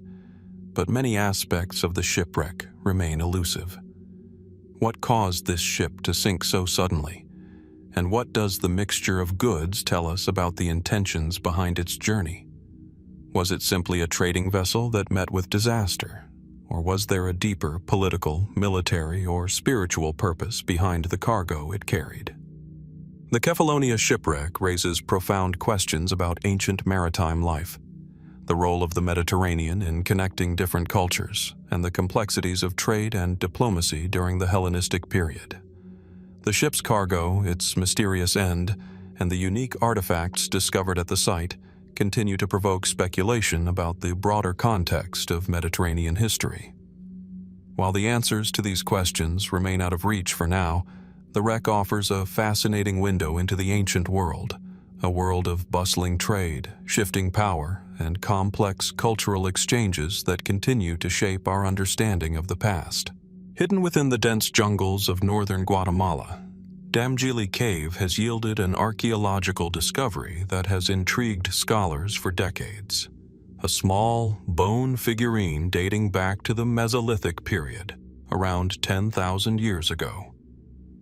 but many aspects of the shipwreck remain elusive. What caused this ship to sink so suddenly? And what does the mixture of goods tell us about the intentions behind its journey? Was it simply a trading vessel that met with disaster? Or was there a deeper political, military, or spiritual purpose behind the cargo it carried? The Kefalonia shipwreck raises profound questions about ancient maritime life, the role of the Mediterranean in connecting different cultures, and the complexities of trade and diplomacy during the Hellenistic period. The ship's cargo, its mysterious end, and the unique artifacts discovered at the site continue to provoke speculation about the broader context of Mediterranean history. While the answers to these questions remain out of reach for now, the wreck offers a fascinating window into the ancient world, a world of bustling trade, shifting power, and complex cultural exchanges that continue to shape our understanding of the past. Hidden within the dense jungles of northern Guatemala, Damgili Cave has yielded an archaeological discovery that has intrigued scholars for decades. A small, bone figurine dating back to the Mesolithic period, around 10,000 years ago.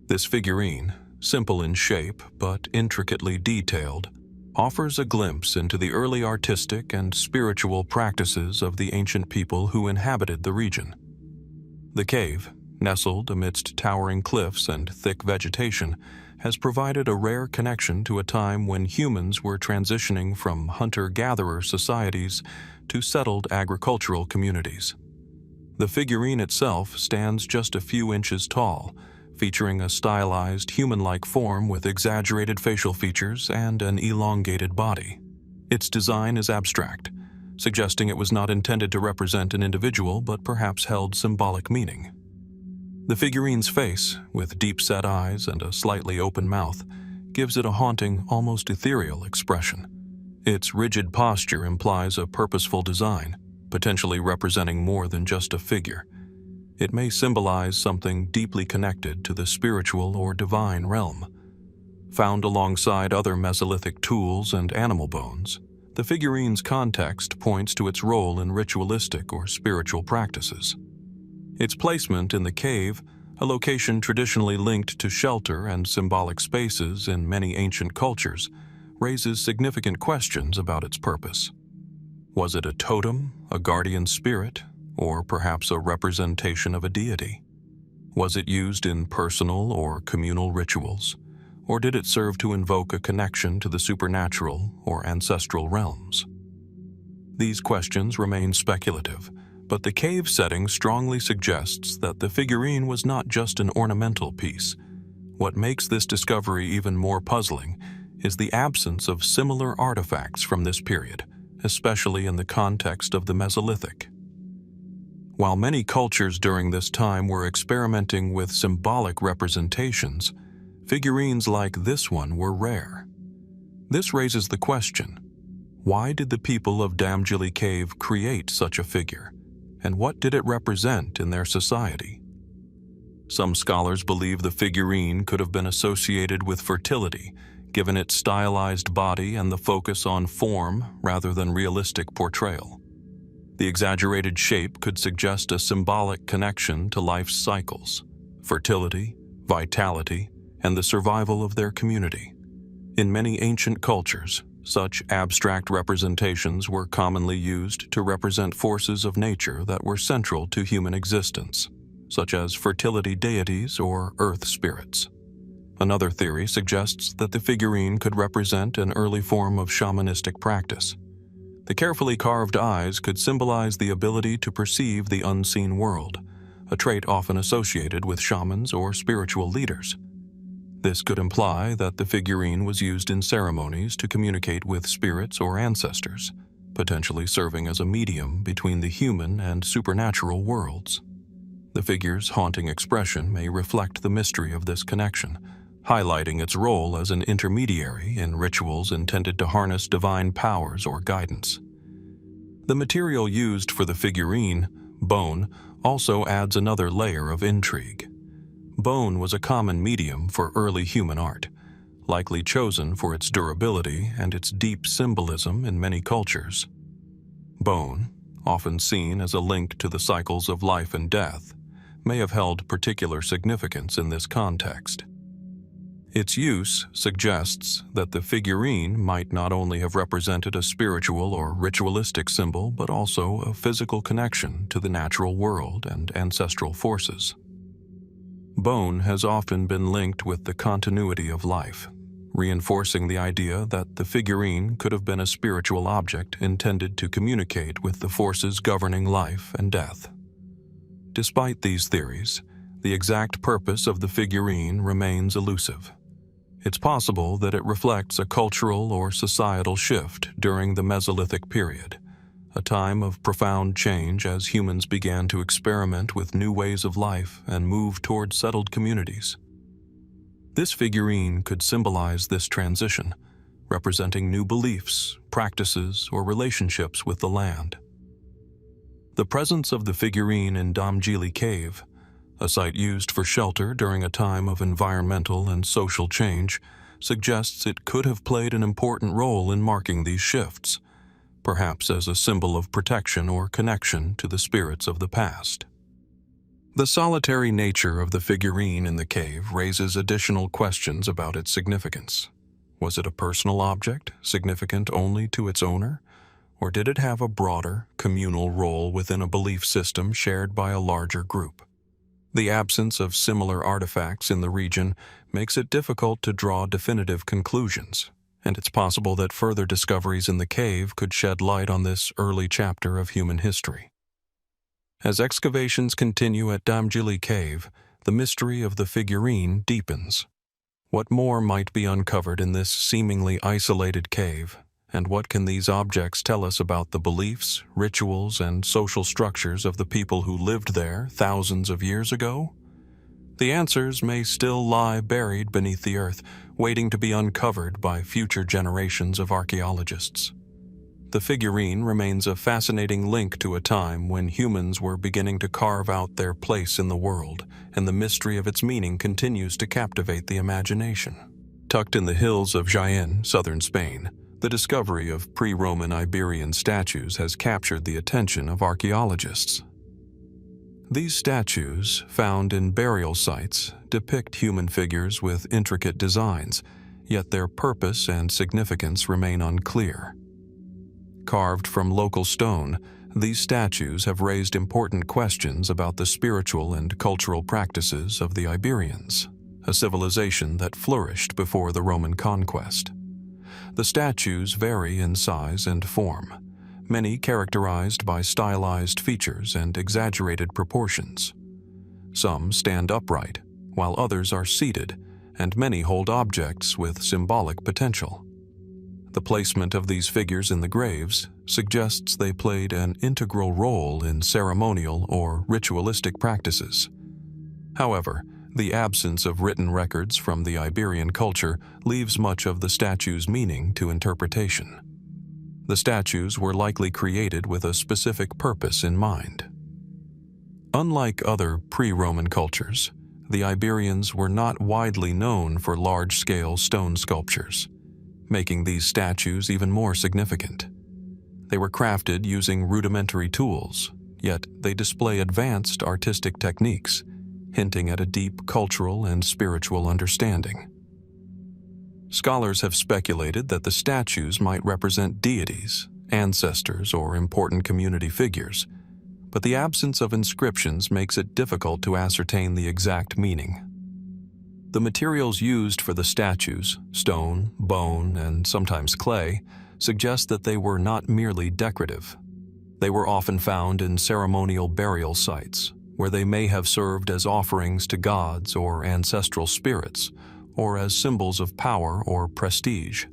This figurine, simple in shape but intricately detailed, offers a glimpse into the early artistic and spiritual practices of the ancient people who inhabited the region. The cave, nestled amidst towering cliffs and thick vegetation, has provided a rare connection to a time when humans were transitioning from hunter-gatherer societies to settled agricultural communities. The figurine itself stands just a few inches tall, featuring a stylized human-like form with exaggerated facial features and an elongated body. Its design is abstract, suggesting it was not intended to represent an individual but perhaps held symbolic meaning. The figurine's face, with deep-set eyes and a slightly open mouth, gives it a haunting, almost ethereal expression. Its rigid posture implies a purposeful design, potentially representing more than just a figure. It may symbolize something deeply connected to the spiritual or divine realm. Found alongside other Mesolithic tools and animal bones, the figurine's context points to its role in ritualistic or spiritual practices. Its placement in the cave, a location traditionally linked to shelter and symbolic spaces in many ancient cultures, raises significant questions about its purpose. Was it a totem, a guardian spirit, or perhaps a representation of a deity? Was it used in personal or communal rituals, or did it serve to invoke a connection to the supernatural or ancestral realms? These questions remain speculative, but the cave setting strongly suggests that the figurine was not just an ornamental piece. What makes this discovery even more puzzling is the absence of similar artifacts from this period, especially in the context of the Mesolithic. While many cultures during this time were experimenting with symbolic representations, figurines like this one were rare. This raises the question, why did the people of Damgili Cave create such a figure, and what did it represent in their society? Some scholars believe the figurine could have been associated with fertility, given its stylized body and the focus on form rather than realistic portrayal. The exaggerated shape could suggest a symbolic connection to life's cycles, fertility, vitality, and the survival of their community. In many ancient cultures, such abstract representations were commonly used to represent forces of nature that were central to human existence, such as fertility deities or earth spirits. Another theory suggests that the figurine could represent an early form of shamanistic practice. The carefully carved eyes could symbolize the ability to perceive the unseen world, a trait often associated with shamans or spiritual leaders. This could imply that the figurine was used in ceremonies to communicate with spirits or ancestors, potentially serving as a medium between the human and supernatural worlds. The figure's haunting expression may reflect the mystery of this connection, highlighting its role as an intermediary in rituals intended to harness divine powers or guidance. The material used for the figurine, bone, also adds another layer of intrigue. Bone was a common medium for early human art, likely chosen for its durability and its deep symbolism in many cultures. Bone, often seen as a link to the cycles of life and death, may have held particular significance in this context. Its use suggests that the figurine might not only have represented a spiritual or ritualistic symbol, but also a physical connection to the natural world and ancestral forces. Bone has often been linked with the continuity of life, reinforcing the idea that the figurine could have been a spiritual object intended to communicate with the forces governing life and death. Despite these theories, the exact purpose of the figurine remains elusive. It's possible that it reflects a cultural or societal shift during the Mesolithic period, a time of profound change as humans began to experiment with new ways of life and move toward settled communities. This figurine could symbolize this transition, representing new beliefs, practices, or relationships with the land. The presence of the figurine in Damjili Cave, a site used for shelter during a time of environmental and social change, suggests it could have played an important role in marking these shifts, perhaps as a symbol of protection or connection to the spirits of the past. The solitary nature of the figurine in the cave raises additional questions about its significance. Was it a personal object, significant only to its owner? Or did it have a broader, communal role within a belief system shared by a larger group? The absence of similar artifacts in the region makes it difficult to draw definitive conclusions, and it's possible that further discoveries in the cave could shed light on this early chapter of human history. As excavations continue at Damjili Cave, the mystery of the figurine deepens. What more might be uncovered in this seemingly isolated cave, and what can these objects tell us about the beliefs, rituals, and social structures of the people who lived there thousands of years ago? The answers may still lie buried beneath the earth, waiting to be uncovered by future generations of archaeologists. The figurine remains a fascinating link to a time when humans were beginning to carve out their place in the world, and the mystery of its meaning continues to captivate the imagination. Tucked in the hills of Jaén, southern Spain, the discovery of pre-Roman Iberian statues has captured the attention of archaeologists. These statues, found in burial sites, depict human figures with intricate designs, yet their purpose and significance remain unclear. Carved from local stone, these statues have raised important questions about the spiritual and cultural practices of the Iberians, a civilization that flourished before the Roman conquest. The statues vary in size and form, many characterized by stylized features and exaggerated proportions. Some stand upright, while others are seated, and many hold objects with symbolic potential. The placement of these figures in the graves suggests they played an integral role in ceremonial or ritualistic practices. However, the absence of written records from the Iberian culture leaves much of the statue's meaning to interpretation. The statues were likely created with a specific purpose in mind. Unlike other pre-Roman cultures, the Iberians were not widely known for large-scale stone sculptures, making these statues even more significant. They were crafted using rudimentary tools, yet they display advanced artistic techniques, hinting at a deep cultural and spiritual understanding. Scholars have speculated that the statues might represent deities, ancestors, or important community figures, but the absence of inscriptions makes it difficult to ascertain the exact meaning. The materials used for the statues, stone, bone, and sometimes clay, suggest that they were not merely decorative. They were often found in ceremonial burial sites, where they may have served as offerings to gods or ancestral spirits, or as symbols of power or prestige.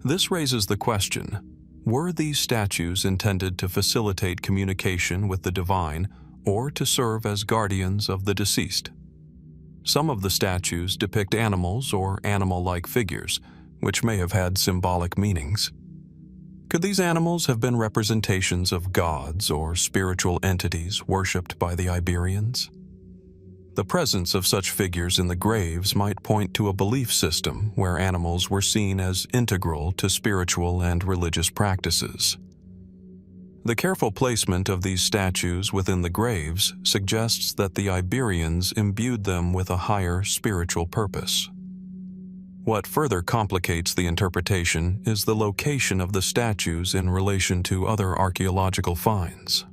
This raises the question, were these statues intended to facilitate communication with the divine or to serve as guardians of the deceased? Some of the statues depict animals or animal-like figures, which may have had symbolic meanings. Could these animals have been representations of gods or spiritual entities worshipped by the Iberians? The presence of such figures in the graves might point to a belief system where animals were seen as integral to spiritual and religious practices. The careful placement of these statues within the graves suggests that the Iberians imbued them with a higher spiritual purpose. What further complicates the interpretation is the location of the statues in relation to other archaeological finds.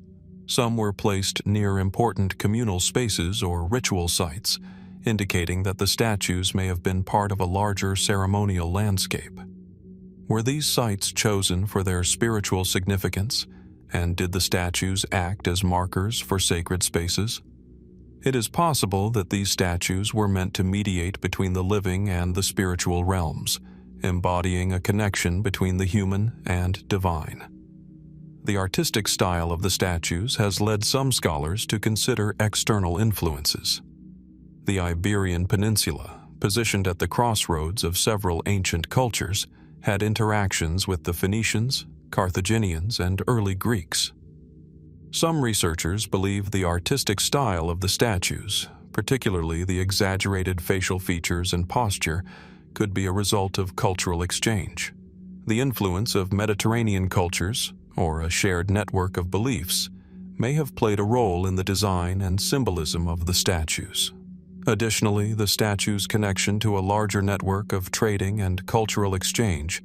Some were placed near important communal spaces or ritual sites, indicating that the statues may have been part of a larger ceremonial landscape. Were these sites chosen for their spiritual significance, and did the statues act as markers for sacred spaces? It is possible that these statues were meant to mediate between the living and the spiritual realms, embodying a connection between the human and divine. The artistic style of the statues has led some scholars to consider external influences. The Iberian Peninsula, positioned at the crossroads of several ancient cultures, had interactions with the Phoenicians, Carthaginians, and early Greeks. Some researchers believe the artistic style of the statues, particularly the exaggerated facial features and posture, could be a result of cultural exchange. The influence of Mediterranean cultures, or a shared network of beliefs, may have played a role in the design and symbolism of the statues. Additionally, the statues' connection to a larger network of trading and cultural exchange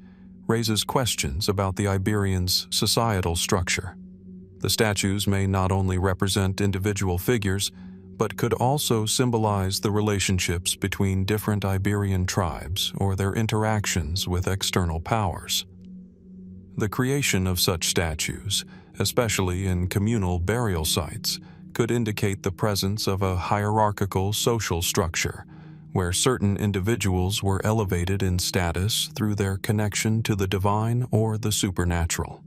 raises questions about the Iberians' societal structure. The statues may not only represent individual figures, but could also symbolize the relationships between different Iberian tribes or their interactions with external powers. The creation of such statues, especially in communal burial sites, could indicate the presence of a hierarchical social structure, where certain individuals were elevated in status through their connection to the divine or the supernatural.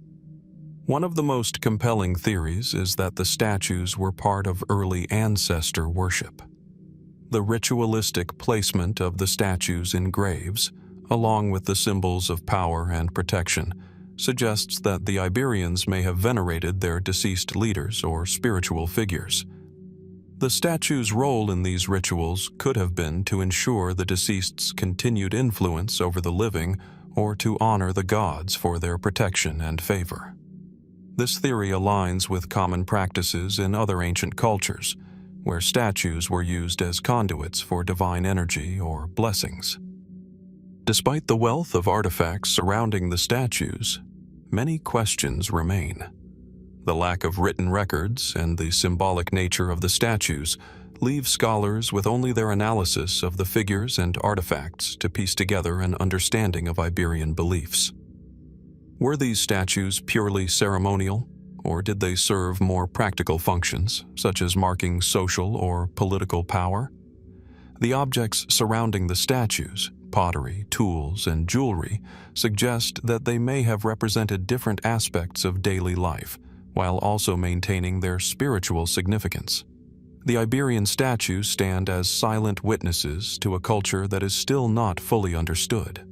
One of the most compelling theories is that the statues were part of early ancestor worship. The ritualistic placement of the statues in graves, along with the symbols of power and protection, suggests that the Iberians may have venerated their deceased leaders or spiritual figures. The statues' role in these rituals could have been to ensure the deceased's continued influence over the living or to honor the gods for their protection and favor. This theory aligns with common practices in other ancient cultures, where statues were used as conduits for divine energy or blessings. Despite the wealth of artifacts surrounding the statues, many questions remain. The lack of written records and the symbolic nature of the statues leave scholars with only their analysis of the figures and artifacts to piece together an understanding of Iberian beliefs. Were these statues purely ceremonial, or did they serve more practical functions, such as marking social or political power? The objects surrounding the statues, pottery, tools, and jewelry, suggest that they may have represented different aspects of daily life, while also maintaining their spiritual significance. The Iberian statues stand as silent witnesses to a culture that is still not fully understood.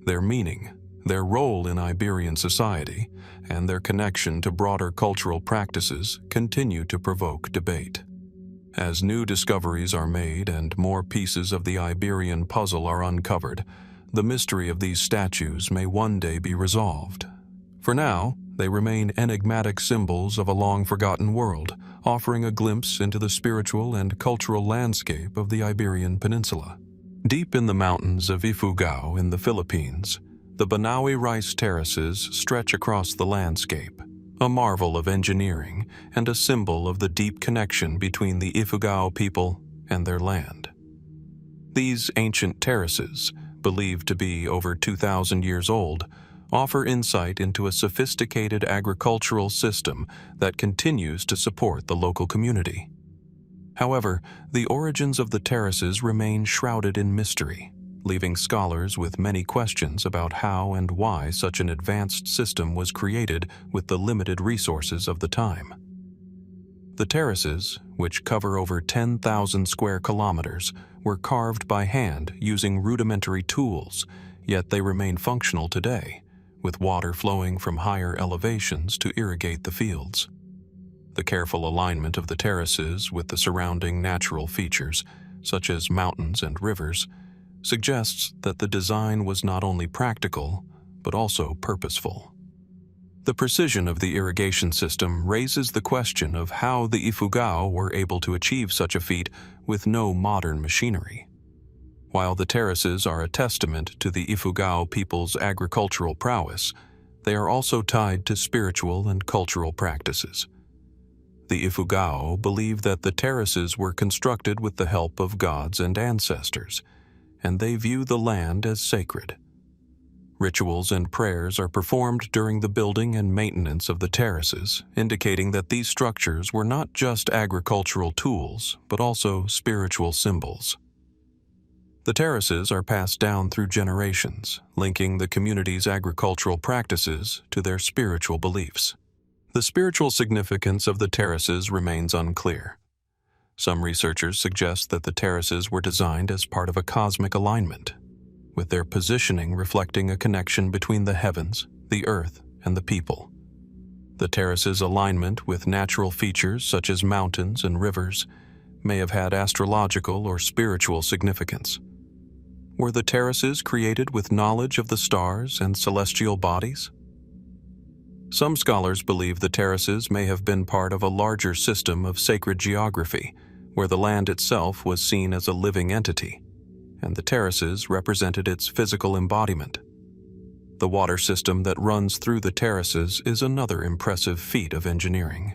Their meaning, their role in Iberian society, and their connection to broader cultural practices continue to provoke debate. As new discoveries are made and more pieces of the Iberian puzzle are uncovered, the mystery of these statues may one day be resolved. For now, they remain enigmatic symbols of a long-forgotten world, offering a glimpse into the spiritual and cultural landscape of the Iberian Peninsula. Deep in the mountains of Ifugao in the Philippines, the Banaue rice terraces stretch across the landscape, a marvel of engineering and a symbol of the deep connection between the Ifugao people and their land. These ancient terraces, believed to be over 2,000 years old, offer insight into a sophisticated agricultural system that continues to support the local community. However, the origins of the terraces remain shrouded in mystery, leaving scholars with many questions about how and why such an advanced system was created with the limited resources of the time. The terraces, which cover over 10,000 square kilometers, were carved by hand using rudimentary tools, yet they remain functional today, with water flowing from higher elevations to irrigate the fields. The careful alignment of the terraces with the surrounding natural features, such as mountains and rivers, suggests that the design was not only practical, but also purposeful. The precision of the irrigation system raises the question of how the Ifugao were able to achieve such a feat with no modern machinery. While the terraces are a testament to the Ifugao people's agricultural prowess, they are also tied to spiritual and cultural practices. The Ifugao believe that the terraces were constructed with the help of gods and ancestors, and they view the land as sacred. Rituals and prayers are performed during the building and maintenance of the terraces, indicating that these structures were not just agricultural tools, but also spiritual symbols. The terraces are passed down through generations, linking the community's agricultural practices to their spiritual beliefs. The spiritual significance of the terraces remains unclear. Some researchers suggest that the terraces were designed as part of a cosmic alignment, with their positioning reflecting a connection between the heavens, the earth, and the people. The terraces' alignment with natural features such as mountains and rivers may have had astrological or spiritual significance. Were the terraces created with knowledge of the stars and celestial bodies? Some scholars believe the terraces may have been part of a larger system of sacred geography, where the land itself was seen as a living entity, and the terraces represented its physical embodiment. The water system that runs through the terraces is another impressive feat of engineering.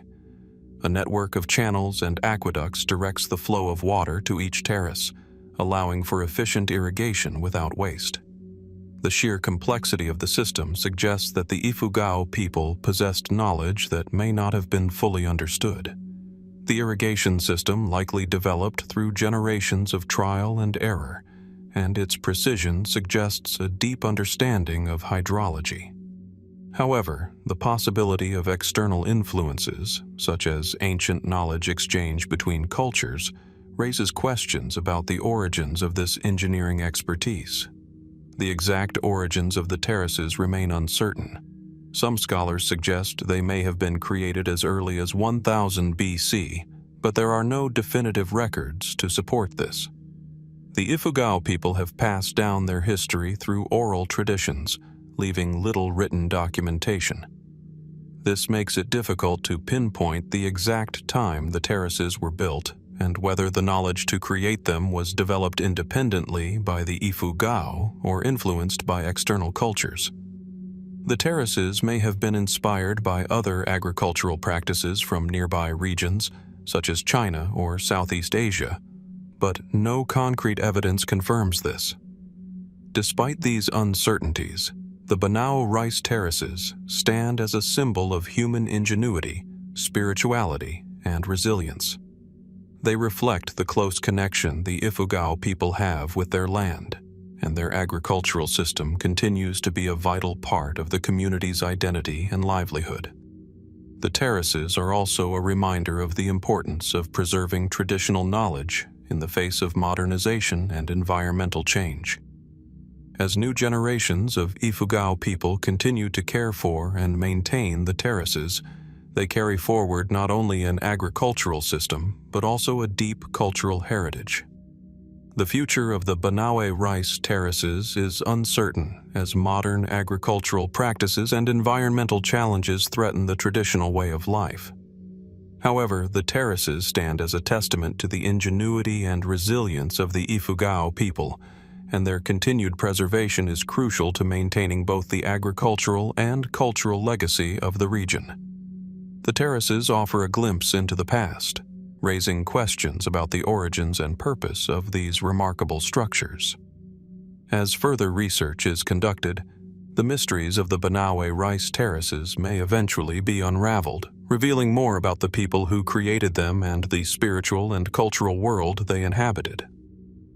A network of channels and aqueducts directs the flow of water to each terrace, allowing for efficient irrigation without waste. The sheer complexity of the system suggests that the Ifugao people possessed knowledge that may not have been fully understood. The irrigation system likely developed through generations of trial and error, and its precision suggests a deep understanding of hydrology. However, the possibility of external influences, such as ancient knowledge exchange between cultures, raises questions about the origins of this engineering expertise. The exact origins of the terraces remain uncertain. Some scholars suggest they may have been created as early as 1000 BC, but there are no definitive records to support this. The Ifugao people have passed down their history through oral traditions, leaving little written documentation. This makes it difficult to pinpoint the exact time the terraces were built and whether the knowledge to create them was developed independently by the Ifugao or influenced by external cultures. The terraces may have been inspired by other agricultural practices from nearby regions, such as China or Southeast Asia, but no concrete evidence confirms this. Despite these uncertainties, the Banao rice terraces stand as a symbol of human ingenuity, spirituality, and resilience. They reflect the close connection the Ifugao people have with their land, and their agricultural system continues to be a vital part of the community's identity and livelihood. The terraces are also a reminder of the importance of preserving traditional knowledge in the face of modernization and environmental change. As new generations of Ifugao people continue to care for and maintain the terraces, they carry forward not only an agricultural system, but also a deep cultural heritage. The future of the Banao rice terraces is uncertain as modern agricultural practices and environmental challenges threaten the traditional way of life. However, the terraces stand as a testament to the ingenuity and resilience of the Ifugao people, and their continued preservation is crucial to maintaining both the agricultural and cultural legacy of the region. The terraces offer a glimpse into the past, raising questions about the origins and purpose of these remarkable structures. As further research is conducted, the mysteries of the Banao rice terraces may eventually be unraveled, revealing more about the people who created them and the spiritual and cultural world they inhabited.